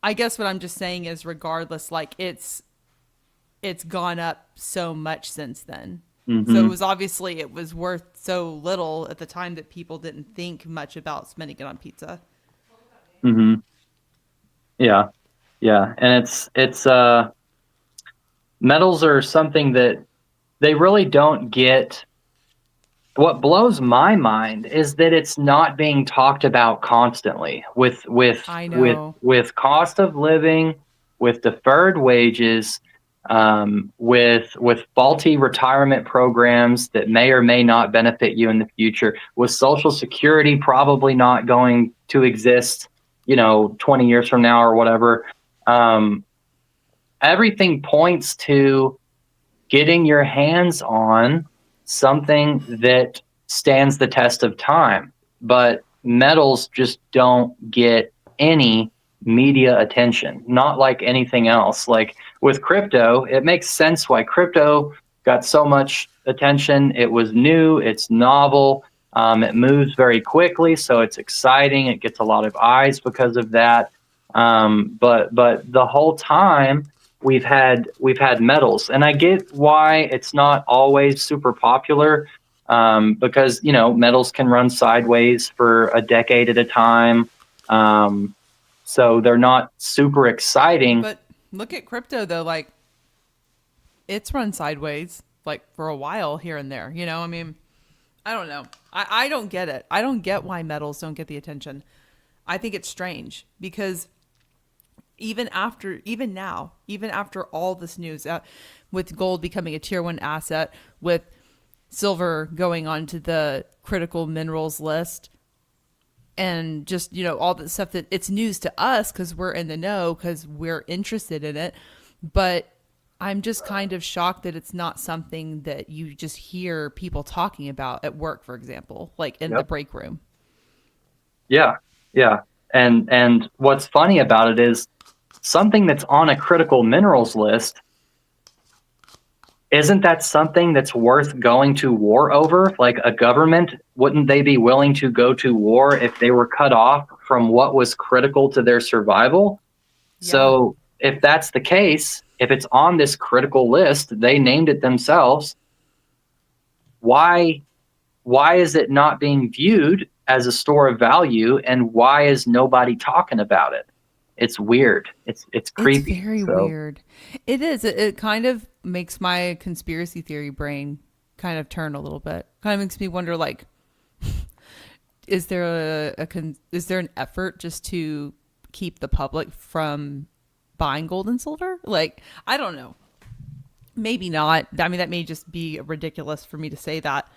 A: I guess what I'm just saying is regardless, like it's gone up so much since then.
B: Mm-hmm.
A: So it was worth so little at the time that people didn't think much about spending it on pizza.
B: Mm-hmm. Yeah. Yeah. And it's metals are something that they really don't get. What blows my mind is that it's not being talked about constantly with
A: I know.
B: with cost of living, with deferred wages, with faulty retirement programs that may or may not benefit you in the future, with Social Security probably not going to exist, 20 years from now or whatever. Everything points to getting your hands on something that stands the test of time, but metals just don't get any media attention, not like anything else. Like with crypto, it makes sense why crypto got so much attention. It was new, it's novel, it moves very quickly, so it's exciting. It gets a lot of eyes because of that. But the whole time we've had metals, and I get why it's not always super popular, because metals can run sideways for a decade at a time, so they're not super exciting.
A: But look at crypto though, like it's run sideways like for a while here and there. I mean, I don't know. I don't get it. I don't get why metals don't get the attention. I think it's strange because even now, after all this news, with gold becoming a tier 1 asset, with silver going onto the critical minerals list, and just, all the stuff that it's news to us because we're in the know, because we're interested in it. But I'm just kind of shocked that it's not something that you just hear people talking about at work, for example, like in the break room.
B: Yeah. Yeah. And what's funny about it is, something that's on a critical minerals list, isn't that something that's worth going to war over? Like a government, wouldn't they be willing to go to war if they were cut off from what was critical to their survival? Yeah. So if that's the case, if it's on this critical list, they named it themselves, why is it not being viewed as a store of value, and why is nobody talking about it? it's weird. It's
A: It's
B: creepy.
A: very
B: So
A: weird. It is. It kind of makes my conspiracy theory brain kind of turn a little bit. Kind of makes me wonder, like, is there is there an effort just to keep the public from buying gold and silver? Like, I don't know. Maybe not. I mean, that may just be ridiculous for me to say that,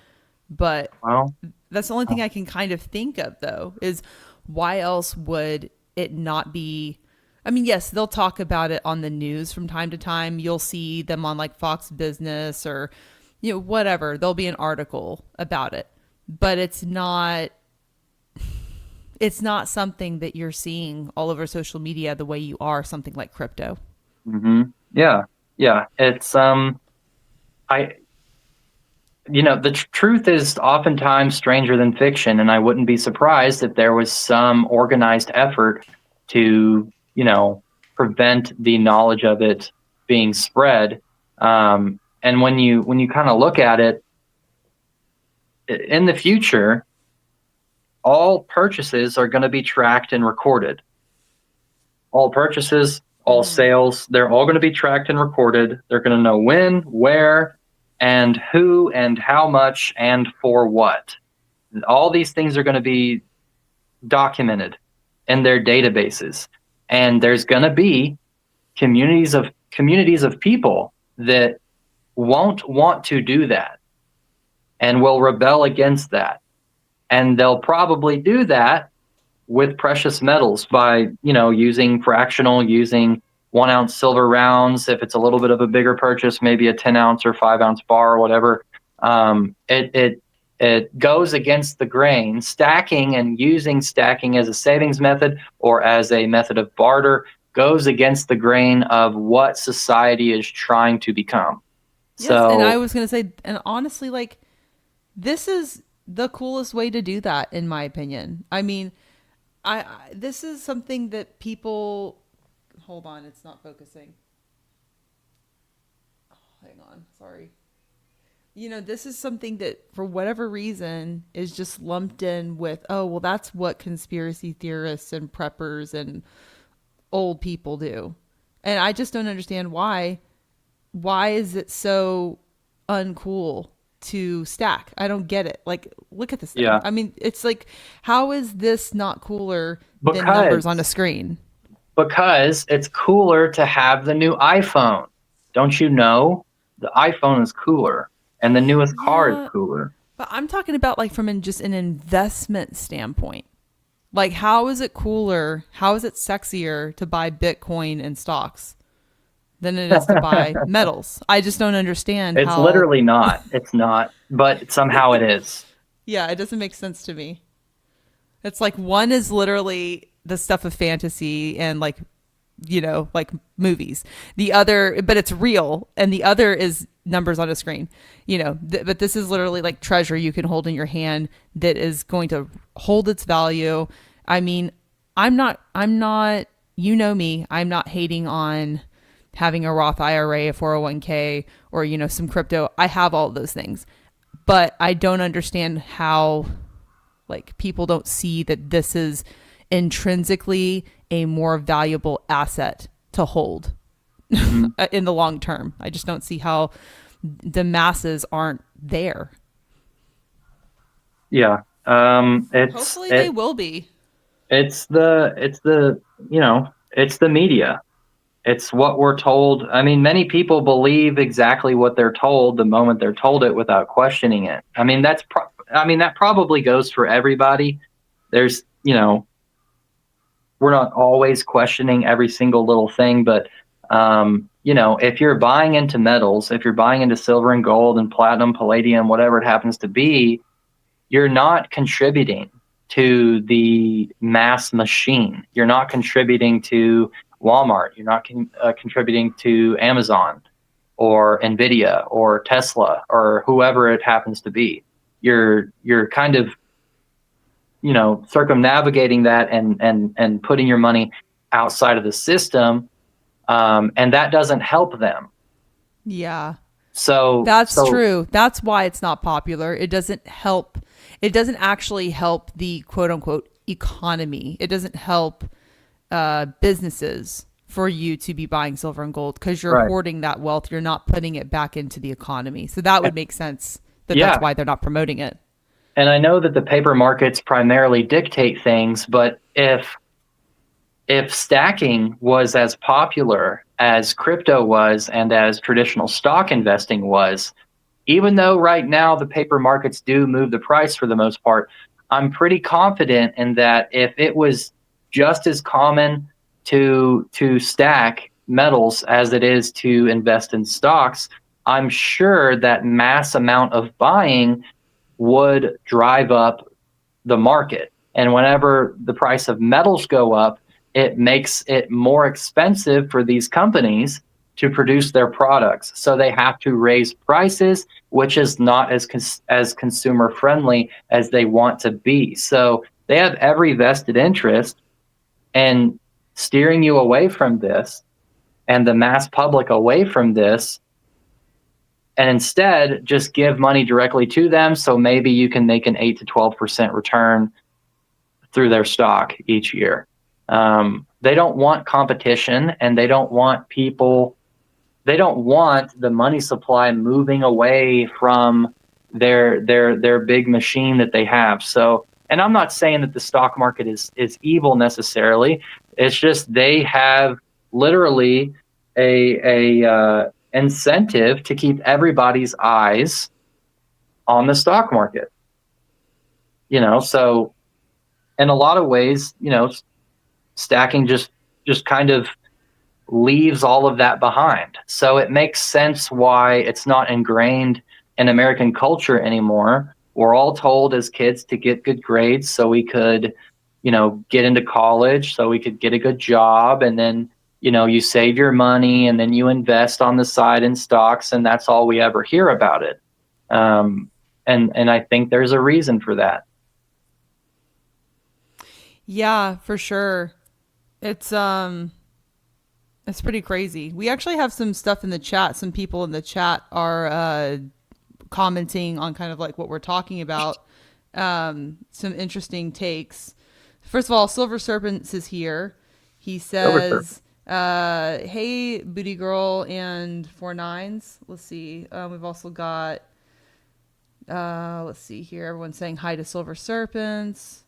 A: but
B: well,
A: that's the only thing I can kind of think of, though, is why else would it not be? I mean, yes, they'll talk about it on the news from time to time. You'll see them on like Fox Business or, whatever. There'll be an article about it, but it's not something that you're seeing all over social media the way you are something like crypto.
B: yeah, yeah. It's I the truth is oftentimes stranger than fiction, and I wouldn't be surprised if there was some organized effort to prevent the knowledge of it being spread. And when you kind of look at it in the future, all purchases are going to be tracked and recorded. All purchases, all sales, they're all going to be tracked and recorded. They're going to know when, where, and who, and how much, and for what. All these things are going to be documented in their databases. And there's going to be communities of people that won't want to do that and will rebel against that. And they'll probably do that with precious metals by, using fractional, using 1 ounce silver rounds. If it's a little bit of a bigger purchase, maybe a 10 ounce or 5 ounce bar or whatever. It goes against the grain. Stacking and using stacking as a savings method or as a method of barter goes against the grain of what society is trying to become.
A: Yes,
B: So,
A: and I was going to say, and honestly, like, this is the coolest way to do that, in my opinion. I mean, this is something that people. Hold on, it's not focusing. Oh, hang on, sorry. This is something that, for whatever reason, is just lumped in with, oh, well, that's what conspiracy theorists and preppers and old people do. And I just don't understand why. Why is it so uncool to stack? I don't get it. Like, look at this thing.
B: yeah,
A: I mean, it's like, how is this not cooler than numbers on a screen?
B: because it's cooler to have the new iPhone. Don't you know? The iPhone is cooler and the newest car is
A: Yeah,
B: cooler.
A: but I'm talking about, like, from just an investment standpoint. Like, how is it cooler? How is it sexier to buy Bitcoin and stocks than it is to buy metals? I just don't understand
B: It's
A: how.
B: literally not. It's not, but somehow it is.
A: Yeah, it doesn't make sense to me. It's like one is literally the stuff of fantasy and, like, like movies. The other, but it's real, and the other is numbers on a screen. But this is literally like treasure you can hold in your hand that is going to hold its value. I mean, I'm not. Me. I'm not hating on having a Roth IRA, a 401k, or some crypto. I have all of those things, but I don't understand how, like, people don't see that this is intrinsically a more valuable asset to hold in the long term. I just don't see how the masses aren't there.
B: Yeah.
A: Hopefully they will be.
B: It's the media. It's what we're told. I mean, many people believe exactly what they're told the moment they're told it without questioning it. I mean, that probably goes for everybody. There's, we're not always questioning every single little thing, but if you're buying into metals, if you're buying into silver and gold and platinum, palladium, whatever it happens to be, you're not contributing to the mass machine. You're not contributing to Walmart. You're not contributing to Amazon or Nvidia or Tesla or whoever it happens to be. You're kind of circumnavigating that and putting your money outside of the system, and that doesn't help them.
A: Yeah.
B: So
A: That's true. That's why it's not popular. It doesn't help. It doesn't actually help the quote unquote economy. It doesn't help businesses for you to be buying silver and gold because you're
B: Right.
A: hoarding that wealth. You're not putting it back into the economy. So that would make sense that that's
B: Yeah.
A: why they're not promoting it.
B: And I know that the paper markets primarily dictate things, but if stacking was as popular as crypto was and as traditional stock investing was, even though right now the paper markets do move the price for the most part, I'm pretty confident in that if it was just as common to stack metals as it is to invest in stocks, I'm sure that mass amount of buying would drive up the market. And whenever the price of metals go up, it makes it more expensive for these companies to produce their products. So they have to raise prices, which is not as consumer friendly as they want to be. So they have every vested interest in steering you away from this and the mass public away from this, and instead just give money directly to them. So maybe you can make an 8 to 12% return through their stock each year. They don't want competition, and they don't want the money supply moving away from their big machine that they have. So, and I'm not saying that the stock market is evil necessarily. It's just they have literally a incentive to keep everybody's eyes on the stock market. So in a lot of ways, stacking just kind of leaves all of that behind. So it makes sense why it's not ingrained in American culture anymore. We're all told as kids to get good grades so we could, get into college, so we could get a good job, and then, you save your money and then you invest on the side in stocks, and that's all we ever hear about it. And I think there's a reason for that.
A: Yeah, for sure. It's pretty crazy. We actually have some stuff in the chat. Some people in the chat are commenting on kind of like what we're talking about. Some interesting takes. First of all, Silver Serpents is here. He says, hey, Booty Girl and 4 9s. Let's see. We've also got, let's see here. Everyone's saying hi to Silver Serpents.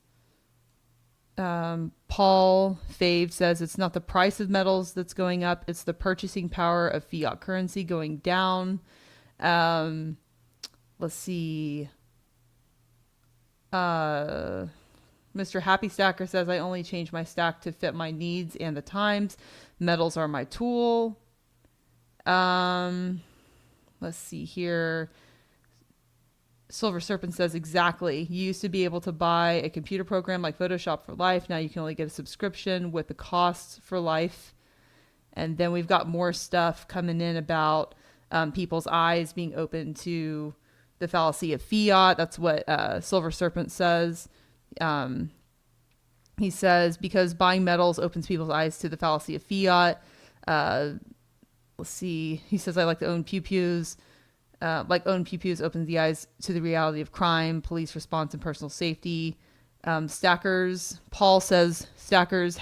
A: Paul Fave says it's not the price of metals that's going up, it's the purchasing power of fiat currency going down. Let's see. Mr. Happy Stacker says I only change my stack to fit my needs and the times. Metals are my tool. Let's see here. Silver Serpent says exactly. You used to be able to buy a computer program like Photoshop for life. Now you can only get a subscription with the costs for life. And then we've got more stuff coming in about people's eyes being open to the fallacy of fiat. That's what Silver Serpent says. He says because buying metals opens people's eyes to the fallacy of fiat. Let's see. He says I like to own pew-pews. Own pew-pews opens the eyes to the reality of crime, police response, and personal safety. Stackers, Paul says stackers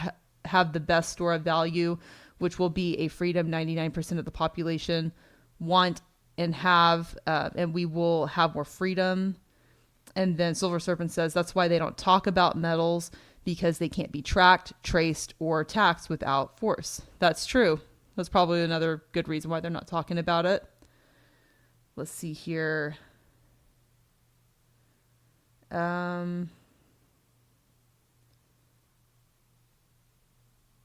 A: have the best store of value, which will be a freedom 99% of the population want and have, and we will have more freedom. And then Silver Serpent says that's why they don't talk about metals, because they can't be tracked, traced, or taxed without force. That's true. That's probably another good reason why they're not talking about it. Let's see here. Oh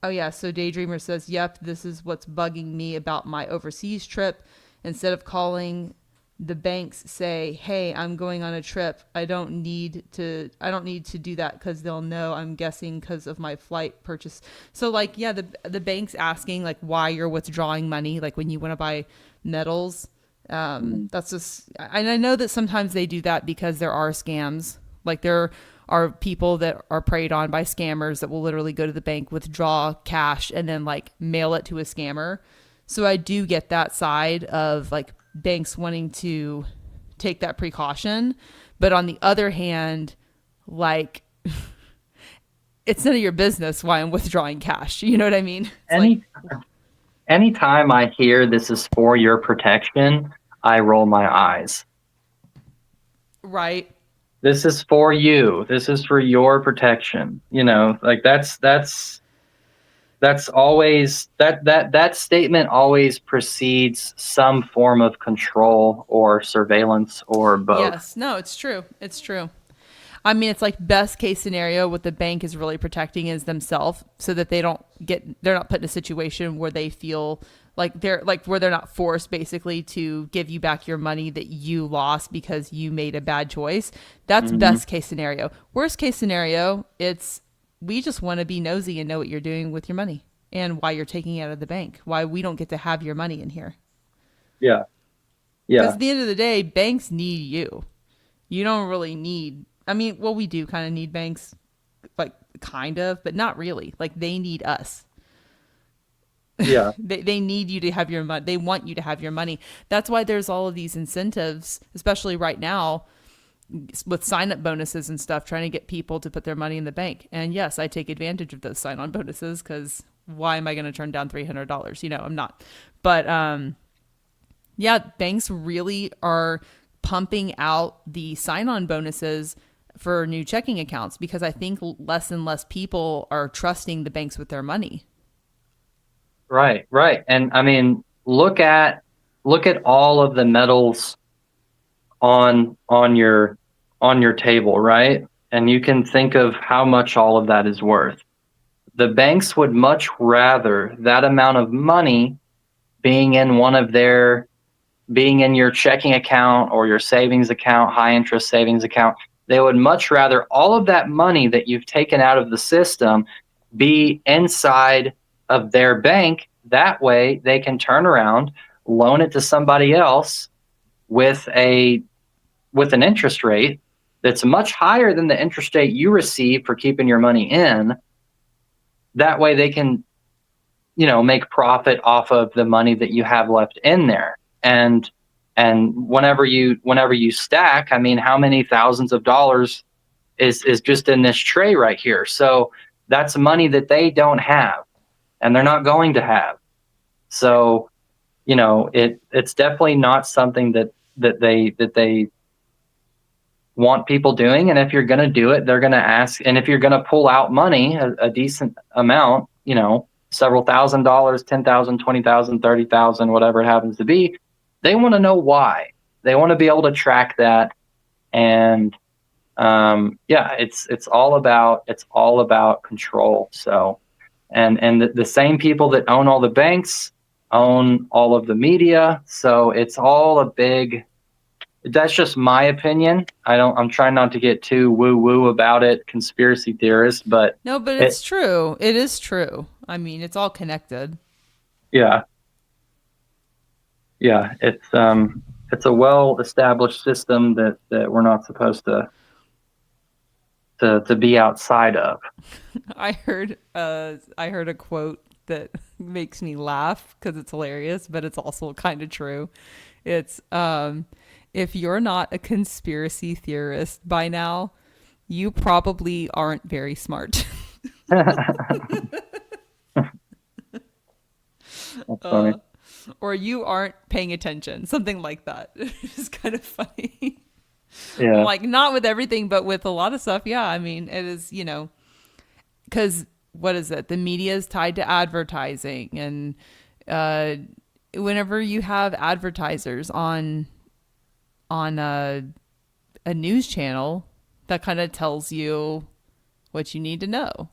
A: yeah, so Daydreamer says, yep, this is what's bugging me about my overseas trip. Instead of calling the banks, say, hey, I'm going on a trip. I don't need to do that because they'll know, I'm guessing, because of my flight purchase. So like, yeah, the bank's asking like why you're withdrawing money, like when you want to buy metals. That's just, and I know that sometimes they do that because there are scams. Like there are people that are preyed on by scammers that will literally go to the bank, withdraw cash, and then like mail it to a scammer. So I do get that side of like banks wanting to take that precaution. But on the other hand, like it's none of your business why I'm withdrawing cash. You know what I mean? It's like,
B: Any anytime I hear this is for your protection, I roll my eyes.
A: right.
B: This is for you. This is for your protection. Like that's always that statement always precedes some form of control or surveillance or both.
A: Yes. No, it's true. It's true. I mean, it's like best case scenario. What the bank is really protecting is themselves, so that they're not put in a situation where they feel like where they're not forced basically to give you back your money that you lost because you made a bad choice. That's best case scenario. Worst case scenario, it's we just want to be nosy and know what you're doing with your money and why you're taking it out of the bank, why we don't get to have your money in here.
B: Yeah.
A: Because
B: Yeah.
A: at the end of the day, banks need you. You don't really need, I mean, well, we do kind of need banks, like kind of, but not really. Like they need us.
B: Yeah.
A: They need you to have your money. They want you to have your money. That's why there's all of these incentives, especially right now with sign up bonuses and stuff, trying to get people to put their money in the bank. And yes, I take advantage of those sign on bonuses because why am I going to turn down $300? I'm not. But yeah, banks really are pumping out the sign on bonuses for new checking accounts because I think less and less people are trusting the banks with their money.
B: Right. Right. And I mean, look at all of the metals on your table, right? And you can think of how much all of that is worth. The banks would much rather that amount of money being in being in your checking account or your savings account, high interest savings account. They would much rather all of that money that you've taken out of the system be inside of their bank. That way they can turn around, loan it to somebody else with an interest rate that's much higher than the interest rate you receive for keeping your money in. That way they can, make profit off of the money that you have left in there. And whenever you stack, I mean, how many thousands of dollars is just in this tray right here? So that's money that they don't have and they're not going to have. So, it's definitely not something that they want people doing. And if you're going to do it, they're going to ask. And if you're going to pull out money, a decent amount, several $1,000s, 10,000, 20,000, 30,000, whatever it happens to be, they want to know why. They want to be able to track that. And yeah, it's all about control. So, and the same people that own all the banks own all of the media. So it's all a big. That's just my opinion. I'm trying not to get too woo woo about it, conspiracy theorist, but
A: No, but it's true. It is true. I mean, it's all connected.
B: yeah, yeah, it's a well established system that we're not supposed to be outside of.
A: I heard a quote that makes me laugh because it's hilarious, but it's also kind of true. It's if you're not a conspiracy theorist by now, you probably aren't very smart.
B: That's funny.
A: Or you aren't paying attention, something like that. It's kind of funny.
B: Yeah.
A: Like not with everything, but with a lot of stuff. Yeah, I mean, it is, because what is it? The media is tied to advertising, and whenever you have advertisers on a news channel, that kind of tells you what you need to know.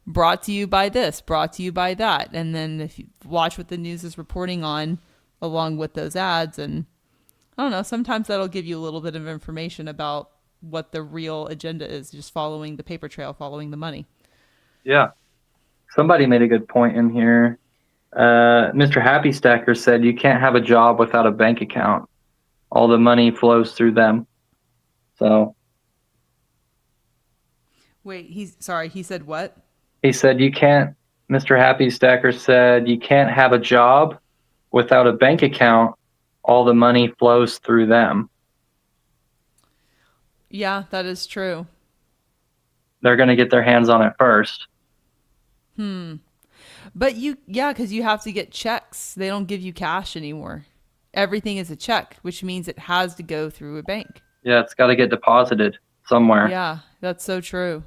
A: Brought to you by this, brought to you by that, and then if you watch what the news is reporting on along with those ads, and I don't know, sometimes that'll give you a little bit of information about what the real agenda is, just following the paper trail, following the money.
B: Yeah. Somebody made a good point in here. Mr. Happy Stacker said you can't have a job without a bank account. All the money flows through them. So
A: Wait, he said what?
B: he said you can't. Mr. Happy Stacker said you can't have a job without a bank account. All the money flows through them.
A: Yeah, that is true.
B: they're going to get their hands on it first.
A: But because you have to get checks. They don't give you cash anymore. Everything is a check, which means it has to go through a bank.
B: Yeah, it's got to get deposited somewhere.
A: Yeah, that's so true.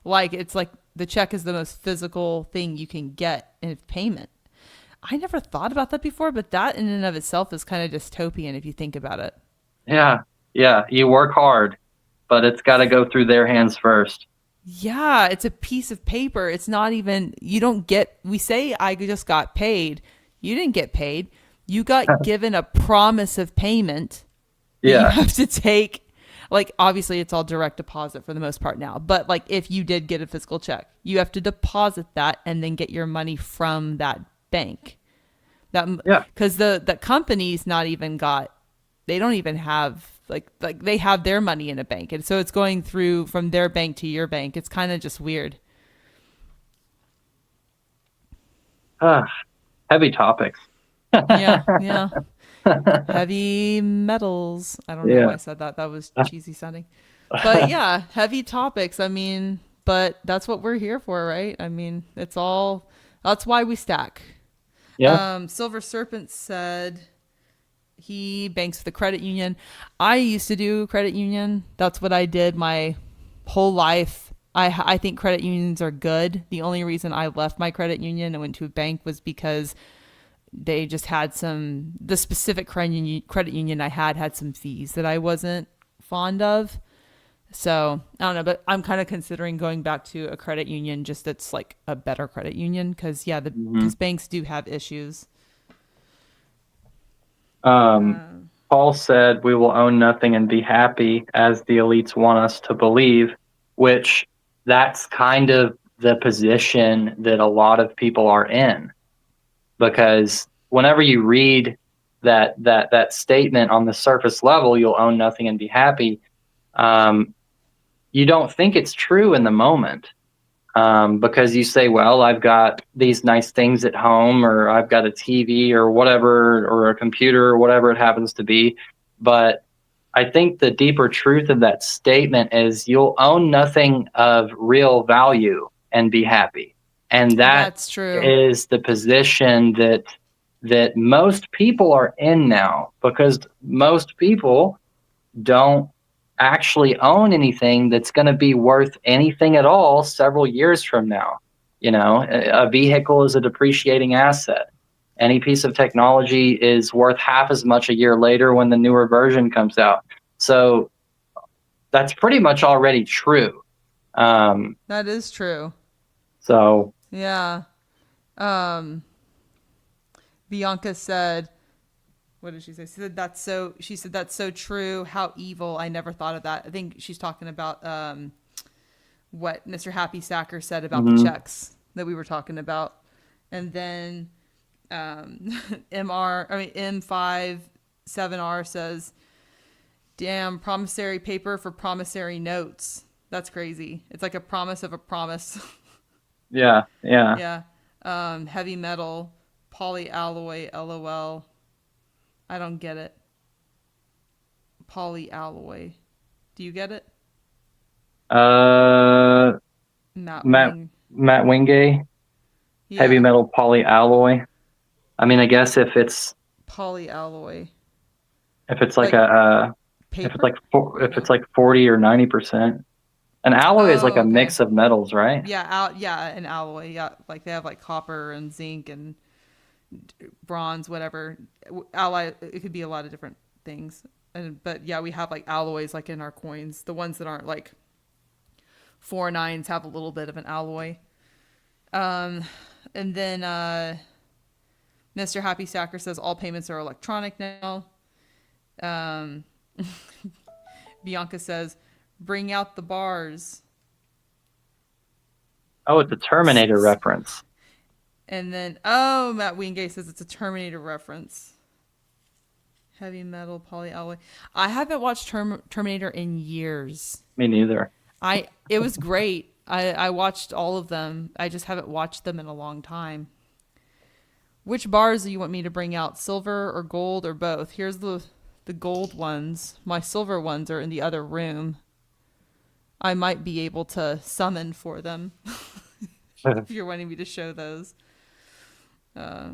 A: Like, it's like the check is the most physical thing you can get in payment. I never thought about that before, but that in and of itself is kind of dystopian if you think about it.
B: Yeah, yeah, you work hard, but it's got to go through their hands first.
A: Yeah, it's a piece of paper. It's not even, you don't get, we say I just got paid. You didn't get paid. You got given a promise of payment that you
B: Yeah,
A: have to take. Like, obviously, it's all direct deposit for the most part now. But, like, if you did get a physical check, you have to deposit that and then get your money from that bank. That
B: yeah.
A: Because the company's not even got, they don't even have like they have their money in a bank, and so it's going through from their bank to your bank. It's kind of just weird.
B: Ah, heavy topics.
A: Yeah, yeah. Heavy metals. I don't know why
B: Yeah.
A: I said that. That was cheesy sounding. But yeah, heavy topics. I mean, but that's what we're here for, right? I mean, it's all, that's why we stack.
B: Yeah.
A: Silver Serpent said he banks with a credit union. I used to do credit union. That's what I did my whole life. I think credit unions are good. The only reason I left my credit union and went to a bank was because they just had the specific credit union I had some fees that I wasn't fond of. So I don't know, but I'm kind of considering going back to a credit union, just that's like a better credit union, because
B: Hmm.
A: because banks do have issues.
B: Paul said, "We will own nothing and be happy," as the elites want us to believe, which that's kind of the position that a lot of people are in. Because whenever you read that statement on the surface level, you'll own nothing and be happy. Um, you don't think it's true in the moment, because you say, "Well, I've got these nice things at home, or I've got a TV, or whatever, or a computer, or whatever it happens to be." But I think the deeper truth of that statement is you'll own nothing of real value and be happy. And that
A: That's true.
B: is the position that most people are in now, because most people don't actually own anything that's going to be worth anything at all several years from now. You know, a vehicle is a depreciating asset. Any piece of technology is worth half as much a year later when the newer version comes out. So that's pretty much already true. Um,
A: That is true.
B: so
A: Yeah. Um, Bianca said, what did she say? She said that's so true. How evil. I never thought of that. I think she's talking about what Mr. Happy Stacker said about the
B: mhm.
A: checks that we were talking about. And then M5 7R says, damn, promissory paper for promissory notes. That's crazy. It's like a promise of a promise.
B: Yeah, yeah.
A: Yeah. Heavy metal, polyalloy, LOL. I don't get it. Polyalloy. Do you get it?
B: Uh,
A: Matt
B: Matt
A: Wing.
B: Matt Wingate, heavy
A: Yeah.
B: metal polyalloy. I mean, I guess
A: Polyalloy.
B: if it's like
A: Like
B: if it's
A: paper?
B: like
A: Or
B: if
A: no?
B: it's like 40 or 90%. An alloy is like
A: Oh,
B: a
A: okay.
B: mix of metals, right?
A: Yeah, an alloy. Yeah, like they have like copper and zinc and bronze, whatever. Alloy, it could be a lot of different things. But yeah, we have like alloys like in our coins. The ones that aren't like 4 9s have a little bit of an alloy. And then Mr. Happy Stacker says all payments are electronic now. Um, Bianca says, bring out the bars.
B: Oh, it's a Terminator reference.
A: And then, oh, Matt Wingate says it's a Terminator reference. Heavy metal polyalloy. I haven't watched Terminator in years.
B: Me neither.
A: It was great. I watched all of them. I just haven't watched them in a long time. Which bars do you want me to bring out? Silver or gold or both? Here's the gold ones. My silver ones are in the other room. I might be able to summon for them if you're wanting me to show those. Uh,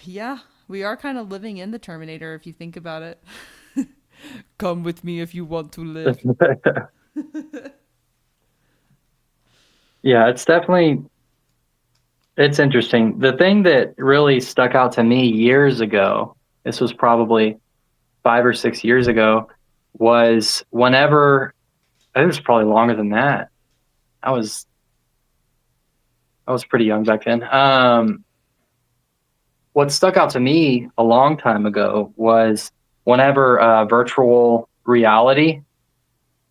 A: yeah, we are kind of living in the Terminator if you think about it. Come with me if you want to live.
B: Yeah, it's interesting. The thing that really stuck out to me years ago, this was probably 5 or 6 years ago, was whenever I think it was probably longer than that. I was I was pretty young back then. What stuck out to me a long time ago was whenever virtual reality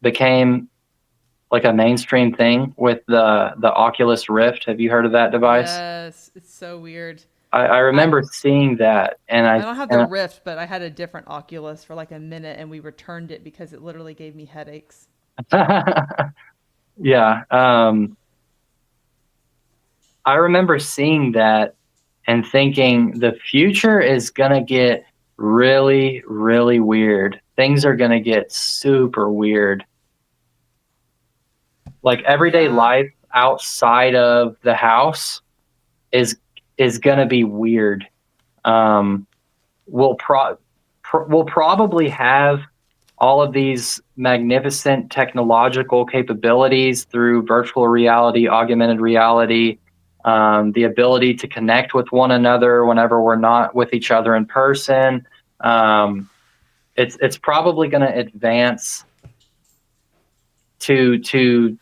B: became like a mainstream thing with the Oculus Rift. Have you heard of that device?
A: Yes, it's so weird.
B: I
A: I
B: remember seeing that, and
A: I don't have the Rift, but I had a different Oculus for like a minute and we returned it because it literally gave me headaches.
B: yeah, I remember seeing that and thinking the future is gonna get really, really weird. Things are gonna get super weird. Like everyday
A: Yeah,
B: life outside of the house is is gonna be weird. Um, we'll probably have all of these magnificent technological capabilities through virtual reality, augmented reality, the ability to connect with one another whenever we're not with each other in person. Um, it's probably going to advance to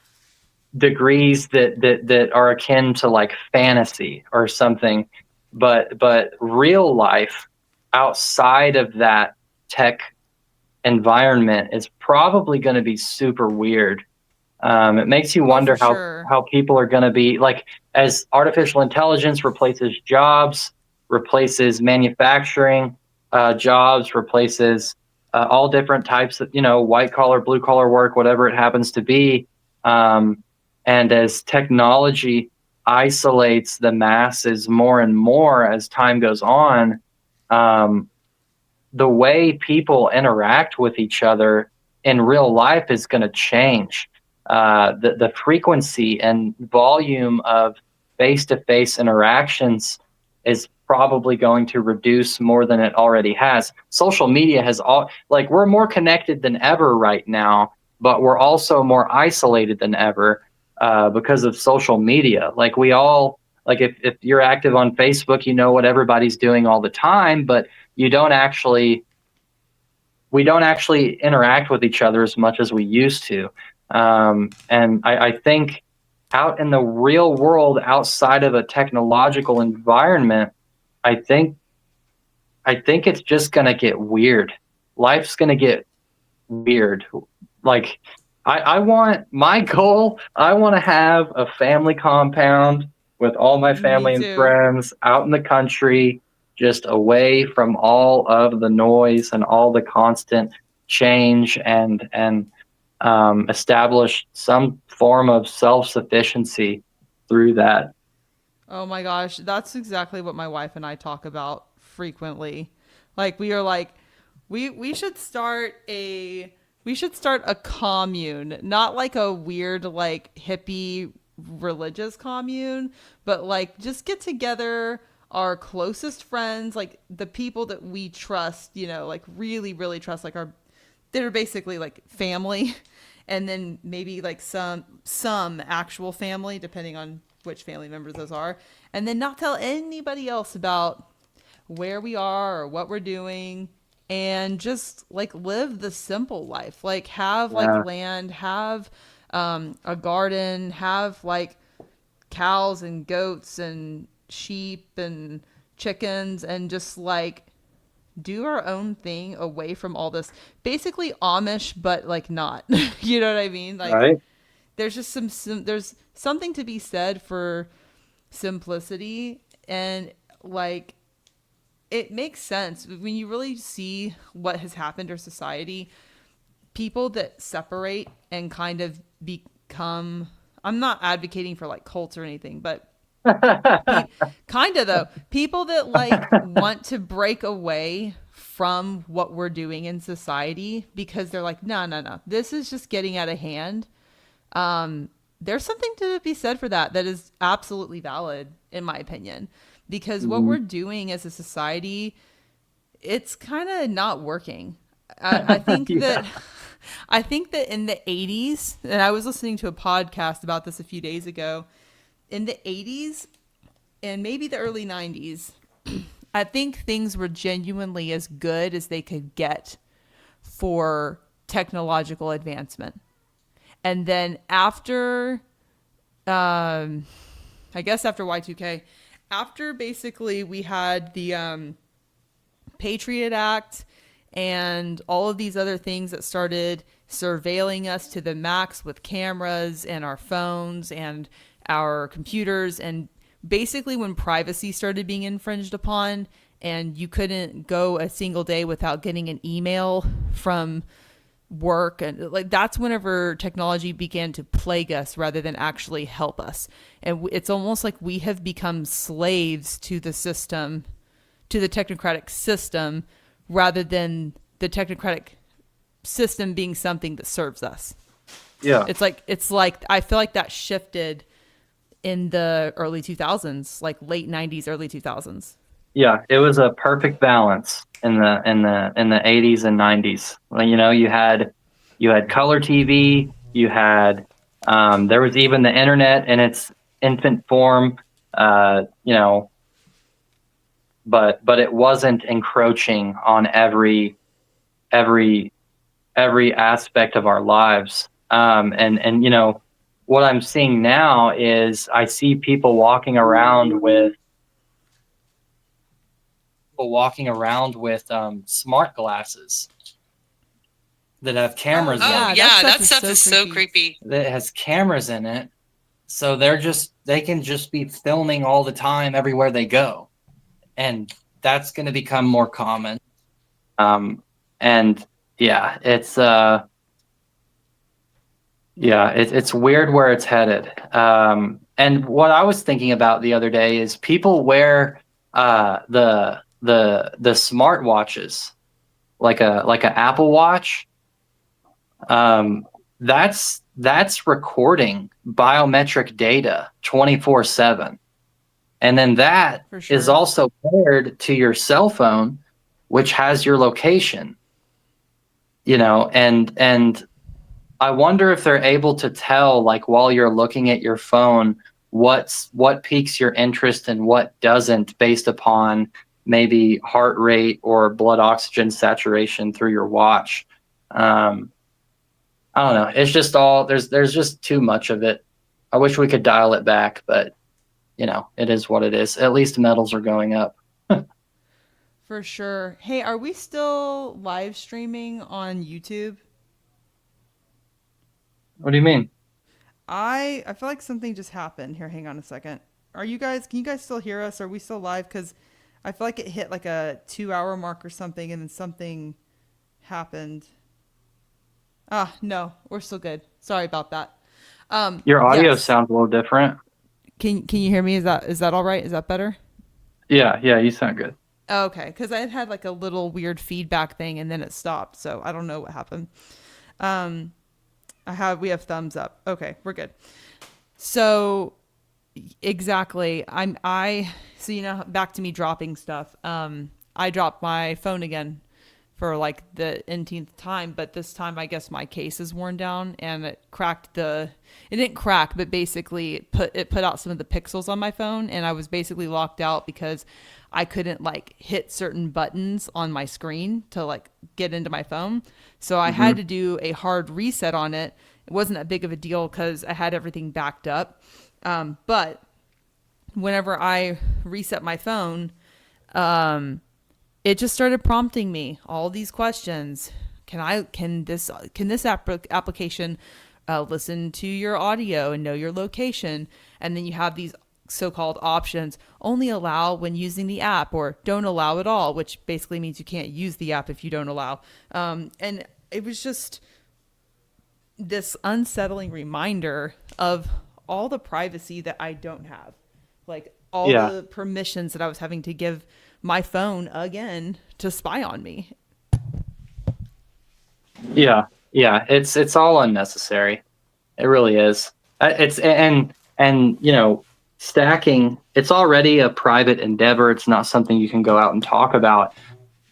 B: degrees that are akin to like fantasy or something, but real life outside of that tech environment is probably going to be super weird. It makes you
A: oh, for
B: wonder
A: sure.
B: how people are going to be like as artificial intelligence replaces jobs, replaces manufacturing jobs, replaces all different types of white collar, blue collar work, whatever it happens to be. Um, and as technology isolates the masses more and more as time goes on, um, the way people interact with each other in real life is going to change. The frequency and volume of face to face interactions is probably going to reduce more than it already has. Social media has all like we're more connected than ever right now, but we're also more isolated than ever because of social media. Like we all like if you're active on Facebook, you know what everybody's doing all the time, but you don't actually we don't actually interact with each other as much as we used to. And I think out in the real world, outside of a technological environment, I think I think it's just gonna get weird. Life's gonna get weird. Like I want my goal. I want to have a family compound with all my
A: Me
B: family and
A: too.
B: friends out in the country, just away from all of the noise and all the constant change, and establish some form of self sufficiency through that.
A: Oh my gosh, that's exactly what my wife and I talk about frequently. Like we are like we should start a commune, not like a weird like hippie religious commune, but like just get together our closest friends, like the people that we trust, like really really trust, like our they're basically like family, and then maybe like some actual family depending on which family members those are, and then not tell anybody else about where we are or what we're doing, and just like live the simple life, like have like
B: Yeah,
A: land, have a garden, have like cows and goats and sheep and chickens, and just like do our own thing away from all this basically Amish, but like not. You know what I mean? Like
B: right.
A: there's just there's something to be said for simplicity, and like it makes sense when you really see what has happened to society. People that separate and kind of become, I'm not advocating for like cults or anything, but kind of though, people that like want to break away from what we're doing in society because they're like, no, no, no, this is just getting out of hand. There's something to be said for that. That is absolutely valid, in my opinion, because what we're doing as a society, it's kind of not working. I think
B: Yeah.
A: that I think that in the 80s, and I was listening to a podcast about this a few days ago, in the 80s and maybe the early 90s, I think things were genuinely as good as they could get for technological advancement. And then after, I guess after Y2K, after basically we had the Patriot Act and all of these other things that started surveilling us to the max with cameras and our phones and our computers. And basically, when privacy started being infringed upon, and you couldn't go a single day without getting an email from work, and like that's whenever technology began to plague us rather than actually help us. And it's almost like we have become slaves to the system, to the technocratic system, rather than the technocratic system being something that serves us.
B: Yeah.
A: It's like I feel like that shifted in the early 2000s, like late 90s, early 2000s.
B: Yeah, it was a perfect balance in the 80s and 90s. Well, you had color TV, you had there was even the internet in its infant form, but it wasn't encroaching on every aspect of our lives. And what I'm seeing now is I see people walking around with smart glasses that have cameras in
C: Oh
B: it.
C: yeah,
A: that
C: that
A: stuff
C: stuff
A: is
C: is
A: so
C: so creepy.
B: That has cameras in it, so they can just be filming all the time everywhere they go, and that's going to become more common. And yeah, it's weird where it's headed. And what I was thinking about the other day is people wear the smart watches, like a Apple Watch. That's recording biometric data 24/7, and then that
A: For sure.
B: is also paired to your cell phone, which has your location. And I wonder if they're able to tell, like, while you're looking at your phone, what piques your interest and what doesn't, based upon maybe heart rate or blood oxygen saturation through your watch. I don't know. It's just there's just too much of it. I wish we could dial it back, but it is what it is. At least metals are going up.
A: For sure. Hey, are we still live streaming on YouTube?
B: What do you mean?
A: I feel like something just happened. Here, hang on a second. Can you guys still hear us? Are we still live? Because I feel like it hit like a 2-hour mark or something, and then something happened. No, we're still good. Sorry about that.
B: Your audio
A: Yes.
B: sounds a little different.
A: Can you hear me? Is that all right? Is that better?
B: Yeah, you sound good.
A: Okay, because I had like a little weird feedback thing, and then it stopped. So I don't know what happened. We have thumbs up. Okay, we're good. So exactly, so back to me dropping stuff. I dropped my phone again for like the ntth time, but this time I guess my case is worn down and it didn't crack, but basically it put out some of the pixels on my phone, and I was basically locked out because I couldn't like hit certain buttons on my screen to like get into my phone. So I had to do a hard reset on it. It wasn't that big of a deal because I had everything backed up. But whenever I reset my phone, it just started prompting me all these questions. Can this application listen to your audio and know your location? And then you have these so-called options: only allow when using the app, or don't allow at all, which basically means you can't use the app if you don't allow. And it was just this unsettling reminder of all the privacy that I don't have, like all
B: Yeah.
A: the permissions that I was having to give my phone again to spy on me.
B: Yeah, yeah, it's all unnecessary. It really is. It's and stacking. It's already a private endeavor. It's not something you can go out and talk about.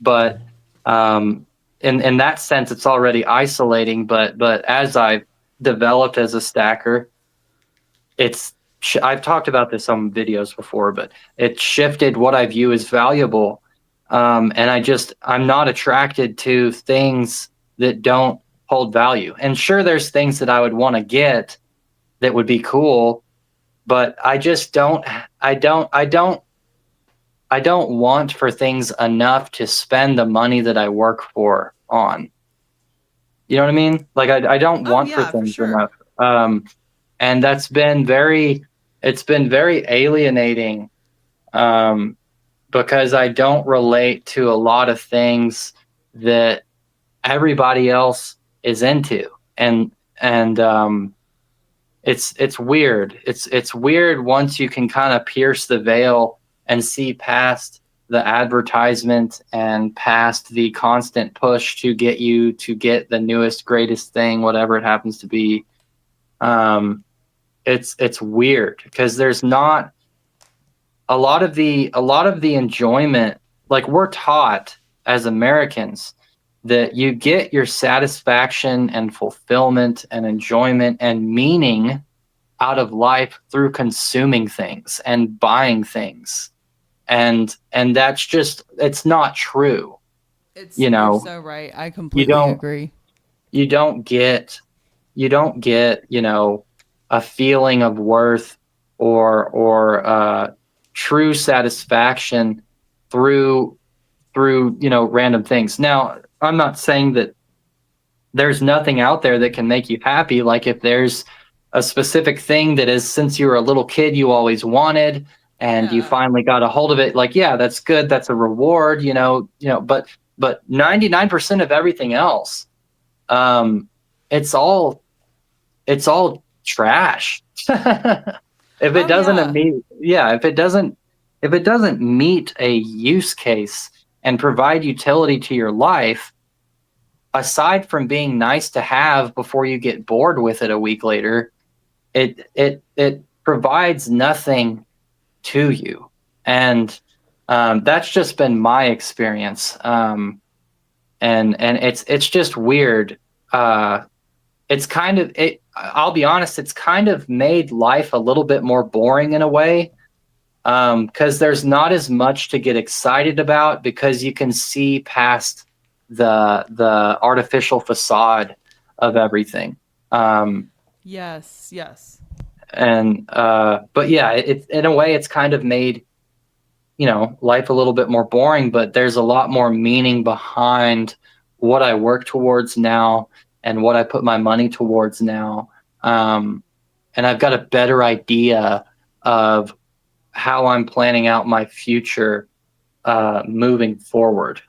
B: But in that sense, it's already isolating. But as I've developed as a stacker, I've talked about this on videos before, but it shifted what I view as valuable. And I'm not attracted to things that don't hold value. And sure, there's things that I would want to get that would be cool, but I just don't, I don't want for things enough to spend the money that I work for on. You know what I mean? Like I don't
A: Oh
B: want for
A: yeah, for
B: things
A: sure.
B: enough. And it's been very alienating, because I don't relate to a lot of things that everybody else is into. And it's weird. It's weird once you can kind of pierce the veil and see past the advertisement and past the constant push to get you to get the newest, greatest thing, whatever it happens to be. It's weird because there's not a lot of the enjoyment. Like, we're taught as Americans that you get your satisfaction and fulfillment and enjoyment and meaning out of life through consuming things and buying things. And that's just, it's not true.
A: It's
B: You
A: You're
B: know,
A: so right. I
B: you
A: completely
B: don't
A: agree.
B: you don't get a feeling of worth or true satisfaction through random things. Now, I'm not saying that there's nothing out there that can make you happy. Like, if there's a specific thing that is, since you were a little kid, you always wanted, and you
A: Yeah.
B: finally got a hold of it, like, yeah, that's good. That's a reward, but 99% of everything else, um, it's all trash. If it
A: Oh
B: doesn't
A: yeah.
B: meet, yeah, if it doesn't meet a use case and provide utility to your life, aside from being nice to have before you get bored with it a week later, it provides nothing to you. And that's just been my experience. And it's just weird. It's kind of it. I'll be honest. It's kind of made life a little bit more boring in a way, because there's not as much to get excited about because you can see past the artificial facade of everything.
A: Yes. Yes.
B: But yeah, it in a way it's kind of made life a little bit more boring, but there's a lot more meaning behind what I work towards now and what I put my money towards now. And I've got a better idea of how I'm planning out my future, moving forward.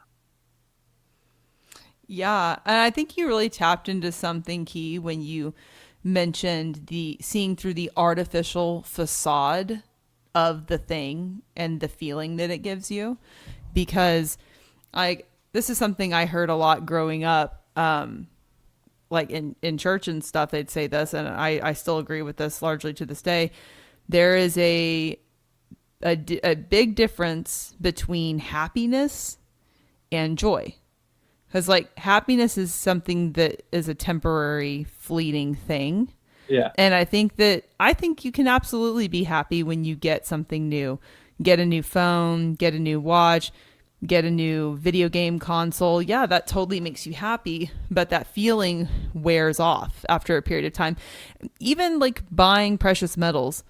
A: Yeah, and I think you really tapped into something key when you mentioned the seeing through the artificial facade of the thing and the feeling that it gives you, because I this is something I heard a lot growing up, like in church and stuff. They'd say this, and I still agree with this largely to this day. There is a big difference between happiness and joy. Because, like, happiness is something that is a temporary, fleeting thing.
B: Yeah.
A: And I think you can absolutely be happy when you get something new. Get a new phone, get a new watch, get a new video game console. Yeah, that totally makes you happy, but that feeling wears off after a period of time. Even like buying precious metals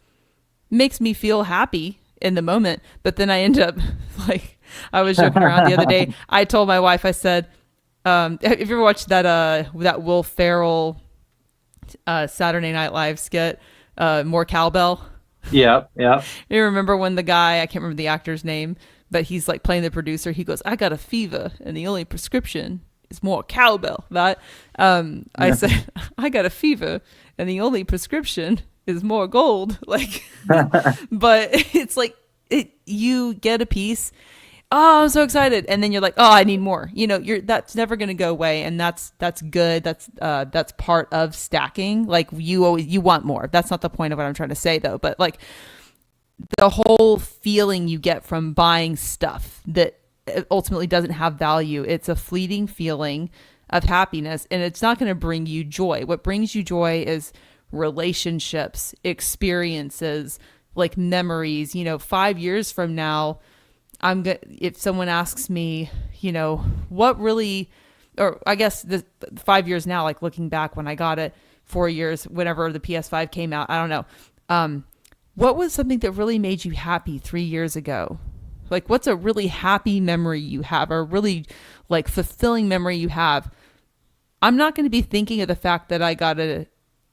A: makes me feel happy in the moment, but then I end up like, I was joking around the other day. I told my wife, I said, have you ever watched that Will Ferrell Saturday Night Live skit, More Cowbell?
B: Yeah. Yeah.
A: You remember when the guy, I can't remember the actor's name, but he's like playing the producer. He goes, "I got a fever, and the only prescription is more cowbell." That I said, "I got a fever, and the only prescription is more gold." Like, but it's like you get a piece. oh, I'm so excited, and then you're like, oh, I need more. That's never going to go away, and that's good. That's part of stacking. Like you want more. That's not the point of what I'm trying to say though. But like the whole feeling you get from buying stuff that ultimately doesn't have value, it's a fleeting feeling of happiness, and it's not going to bring you joy. What brings you joy is relationships, experiences, like memories. 5 years from now, if someone asks me, what really, or I guess the 5 years now, like looking back when I got it, 4 years, whenever the PS5 came out, I don't know. What was something that really made you happy 3 years ago? Like, what's a really happy memory you have, or really like fulfilling memory you have? I'm not going to be thinking of the fact that I got a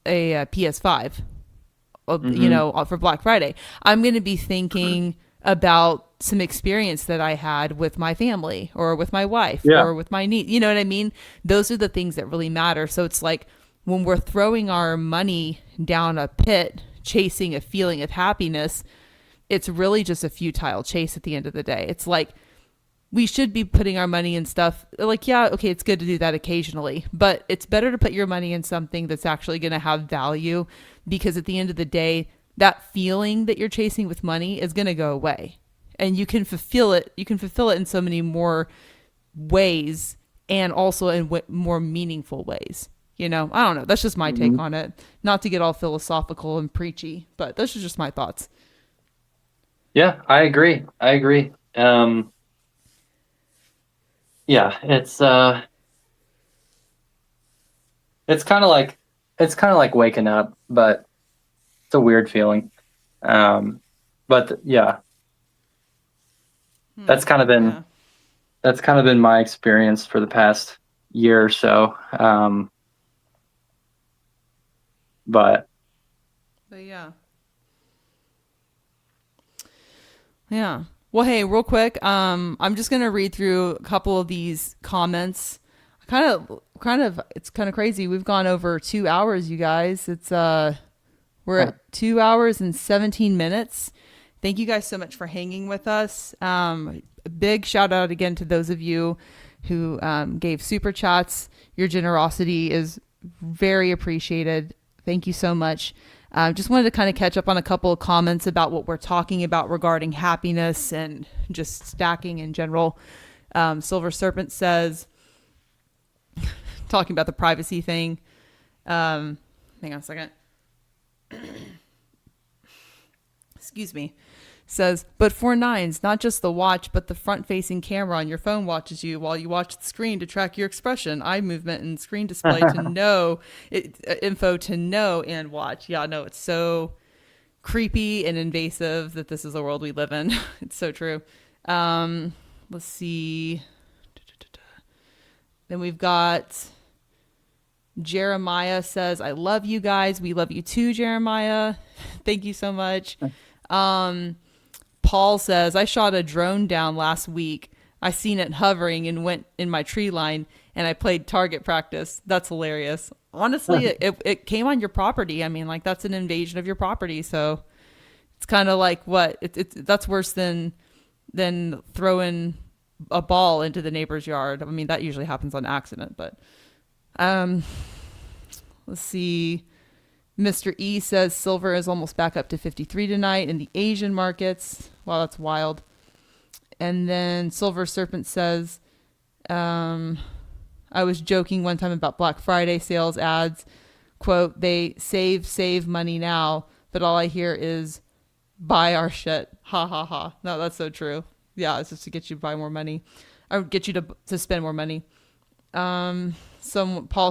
A: PS5, for Black Friday. I'm going to be thinking about some experience that I had with my family, or with my wife, or with my niece. You know what I mean? Those are the things that really matter. So it's like when we're throwing our money down a pit, chasing a feeling of happiness, it's really just a futile chase at the end of the day. It's like we should be putting our money in stuff like, yeah, okay, it's good to do that occasionally, but it's better to put your money in something that's actually going to have value, because at the end of the day, that feeling that you're chasing with money is going to go away, and you can fulfill it. You can fulfill it in so many more ways, and also in more meaningful ways. I don't know. That's just my take on it. Not to get all philosophical and preachy, but those are just my thoughts.
B: Yeah, I agree. Yeah, it's kind of like waking up, but it's a weird feeling. Yeah, that's kind of been my experience for the past year or so. But
A: yeah. Yeah. Well, hey, real quick, I'm just gonna read through a couple of these comments. It's kind of crazy. We've gone over 2 hours, you guys. We're at 2 hours and 17 minutes. Thank you guys so much for hanging with us. A big shout out again to those of you who gave super chats. Your generosity is very appreciated. Thank you so much. Just wanted to kind of catch up on a couple of comments about what we're talking about regarding happiness and just stacking in general. Silver Serpent says, talking about the privacy thing. Hang on a second. Excuse me. Says, but for nines, not just the watch, but the front-facing camera on your phone watches you while you watch the screen to track your expression, eye movement, and screen display to know info to know and watch. Yeah, no, it's so creepy and invasive that this is the world we live in. It's so true. Let's see. Then we've got Jeremiah says, I love you guys. We love you too, Jeremiah. Thank you so much. Paul says, I shot a drone down last week. I seen it hovering and went in my tree line, and I played target practice. That's hilarious. Honestly, it came on your property. I mean, like, that's an invasion of your property. So it's kind of like what? That's worse than throwing a ball into the neighbor's yard. I mean, that usually happens on accident, but let's see. Mr. E says silver is almost back up to 53 tonight in the Asian markets. Wow, that's wild. And then Silver Serpent says, I was joking one time about Black Friday sales ads. Quote, they save money now, but all I hear is buy our shit. Ha ha ha. No, that's so true. Yeah, it's just to get you to buy more money or get you to spend more money. Paul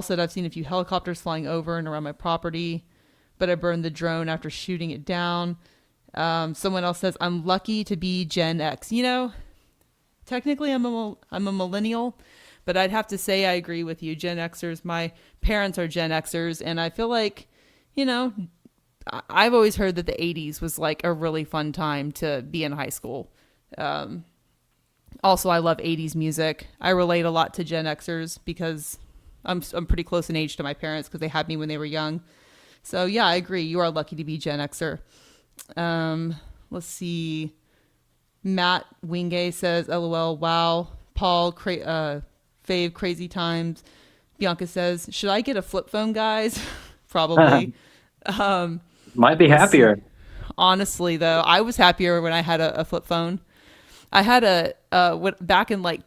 A: said, I've seen a few helicopters flying over and around my property, but I burned the drone after shooting it down. Someone else says, I'm lucky to be Gen X. Technically I'm a millennial, but I'd have to say I agree with you. Gen Xers, my parents are Gen Xers, and I feel like, I've always heard that the 80s was like a really fun time to be in high school. Also, I love 80s music. I relate a lot to Gen Xers because I'm pretty close in age to my parents because they had me when they were young. So yeah, I agree. You are lucky to be Gen Xer. Let's see. Matt Wingay says, LOL, wow. Fave, crazy times. Bianca says, should I get a flip phone, guys? Probably.
B: Might be
A: Let's see.
B: happier.
A: Honestly, though, I was happier when I had a flip phone. I had back in like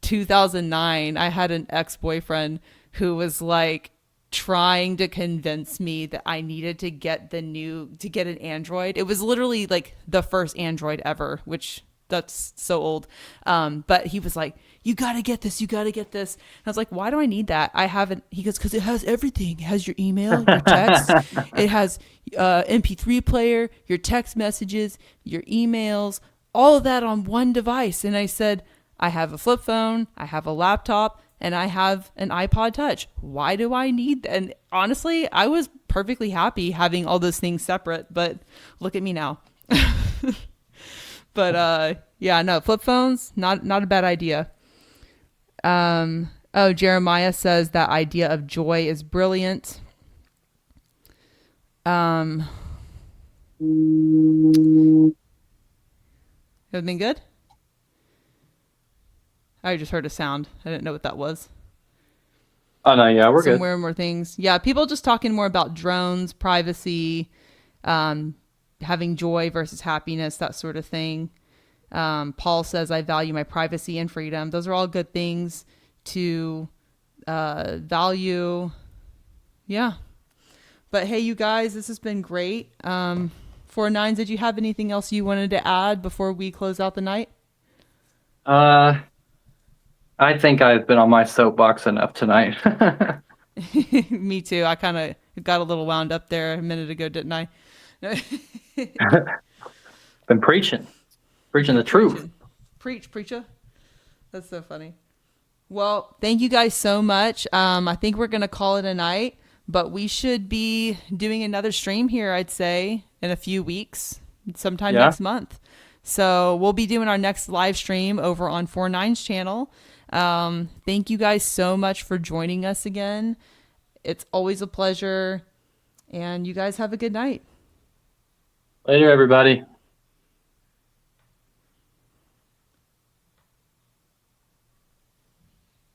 A: 2009, I had an ex-boyfriend who was like trying to convince me that I needed to get an Android. It was literally like the first Android ever, which that's so old. But he was like, you got to get this. You got to get this. And I was like, why do I need that? I haven't, he goes, cause it has everything. It has your email, your text. It has MP3 player, your text messages, your emails, all of that on one device. And I said, I have a flip phone, I have a laptop, and I have an iPod Touch. Why do I need that? And honestly, I was perfectly happy having all those things separate, but look at me now. But yeah, no, flip phones, not a bad idea. Oh, Jeremiah says that idea of joy is brilliant. Everything good? I just heard a sound. I didn't know what that was.
B: Oh no, yeah, we're good.
A: Somewhere more things. Yeah, people just talking more about drones, privacy, having joy versus happiness, that sort of thing. Paul says, I value my privacy and freedom. Those are all good things to value. Yeah. But hey, you guys, this has been great. Four Nines, did you have anything else you wanted to add before we close out the night?
B: I think I've been on my soapbox enough tonight.
A: Me too. I kind of got a little wound up there a minute ago, didn't I?
B: Been preaching the truth.
A: Preacher. That's so funny. Well, thank you guys so much. I think we're going to call it a night, but we should be doing another stream here, I'd say, in a few weeks, sometime next month. So we'll be doing our next live stream over on 49's channel. Thank you guys so much for joining us again. It's always a pleasure. And you guys have a good night.
B: Later, everybody.